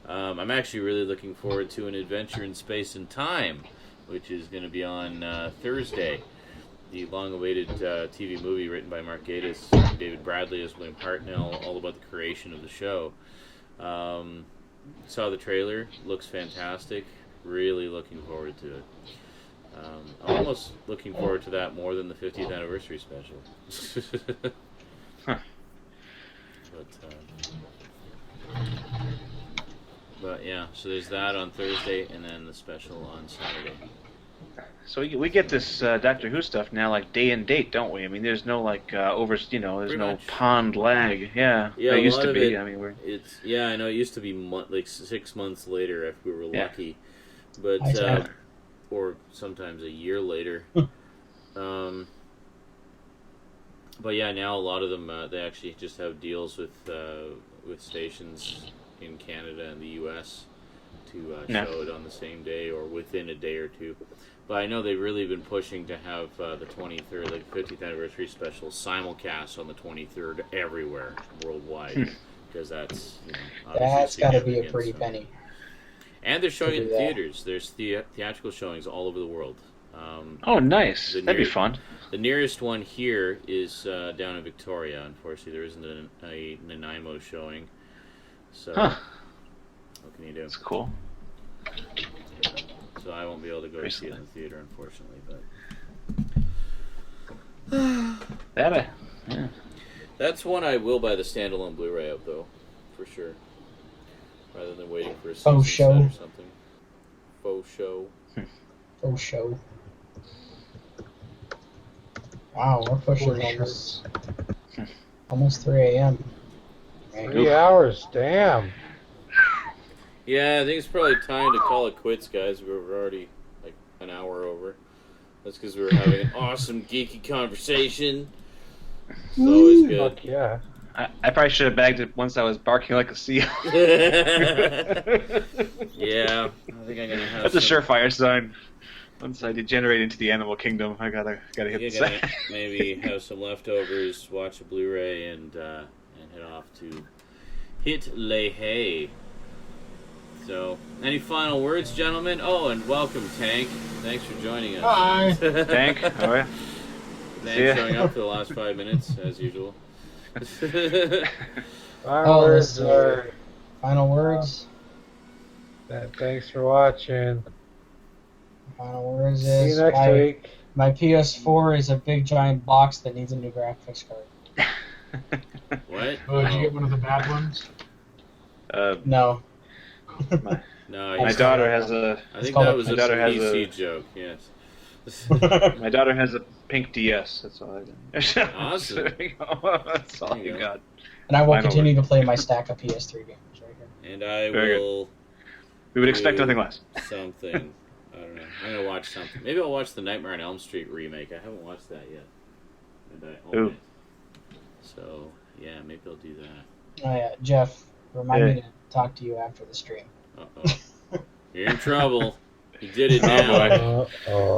I'm actually really looking forward to An Adventure in Space and Time, which is going to be on Thursday. The long-awaited TV movie written by Mark Gatiss, David Bradley as William Hartnell, all about the creation of the show. Saw the trailer, looks fantastic. Really looking forward to it. I'm almost looking forward to that more than the 50th anniversary special. But yeah, so there's that on Thursday, and then the special on Saturday. So we get this Doctor Who stuff now, like day and date, don't we? I mean, there's no there's Pretty no much. pond lag. Yeah, Yeah, there a used lot to of be. it- I mean, I know it used to be 6 months later if we were Yeah. lucky, but I see. or sometimes a year later. But yeah, now a lot of them they actually just have deals with stations in Canada and the U.S. to show it on the same day or within a day or two. But I know they've really been pushing to have the 23rd, like 50th anniversary special simulcast on the 23rd everywhere worldwide, because that's that's got to be a pretty penny. And they're showing it in theaters. There's theatrical showings all over the world. Oh, nice. That'd be fun. The nearest one here is down in Victoria. Unfortunately, there isn't a Nanaimo showing. So, what can you do? That's cool. So I won't be able to go see it in the theater, unfortunately. But that's one I will buy the standalone Blu-ray of, though, for sure. Rather than waiting for a season set or something. Faux show. Faux show. Wow, we're pushing almost 3 a.m. 3 hours, damn. Yeah, I think it's probably time to call it quits, guys. We're already like an hour over. That's because we were having an awesome geeky conversation. It's always good. Fuck yeah. I probably should have bagged it once I was barking like a seal. Yeah, I think I'm gonna have. That's a surefire sign. Once I degenerate into the animal kingdom, I gotta hit the side. Maybe have some leftovers, watch a Blu-ray, and head off to hit lay hay. So, any final words, gentlemen? Oh, and welcome, Tank. Thanks for joining us. Hi. Tank, how are you? Thanks for showing up for the last 5 minutes, as usual. Final words are... Final words? Thanks for watching. Final words See is... you next week. My PS4 is a big giant box that needs a new graphics card. What? Oh, did you get one of the bad ones? No. My daughter has a... I think that was a PC joke, yes. My daughter has a pink DS, that's all I got. Awesome. That's all you got. And I will continue to play my stack of PS3 games right here. And I will... We would expect nothing less. Something. I don't know. I'm going to watch something. Maybe I'll watch the Nightmare on Elm Street remake. I haven't watched that yet. And I own it. So, yeah, maybe I'll do that. Oh, yeah. Jeff, remind me to talk to you after the stream. Uh-oh. You're in trouble. You did it now.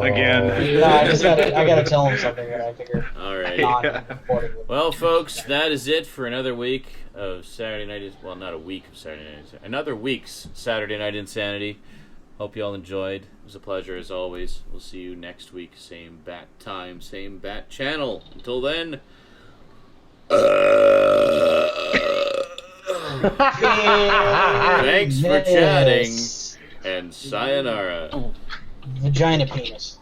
Again. No, I gotta tell him something that I figure. All right. Well, folks, that is it for another week of Saturday Night. Well, not a week of Saturday Night. Another week's Saturday Night Insanity. Hope you all enjoyed. It was a pleasure as always. We'll see you next week. Same bat time, same bat channel. Until then. Thanks for chatting. And sayonara. Vagina penis.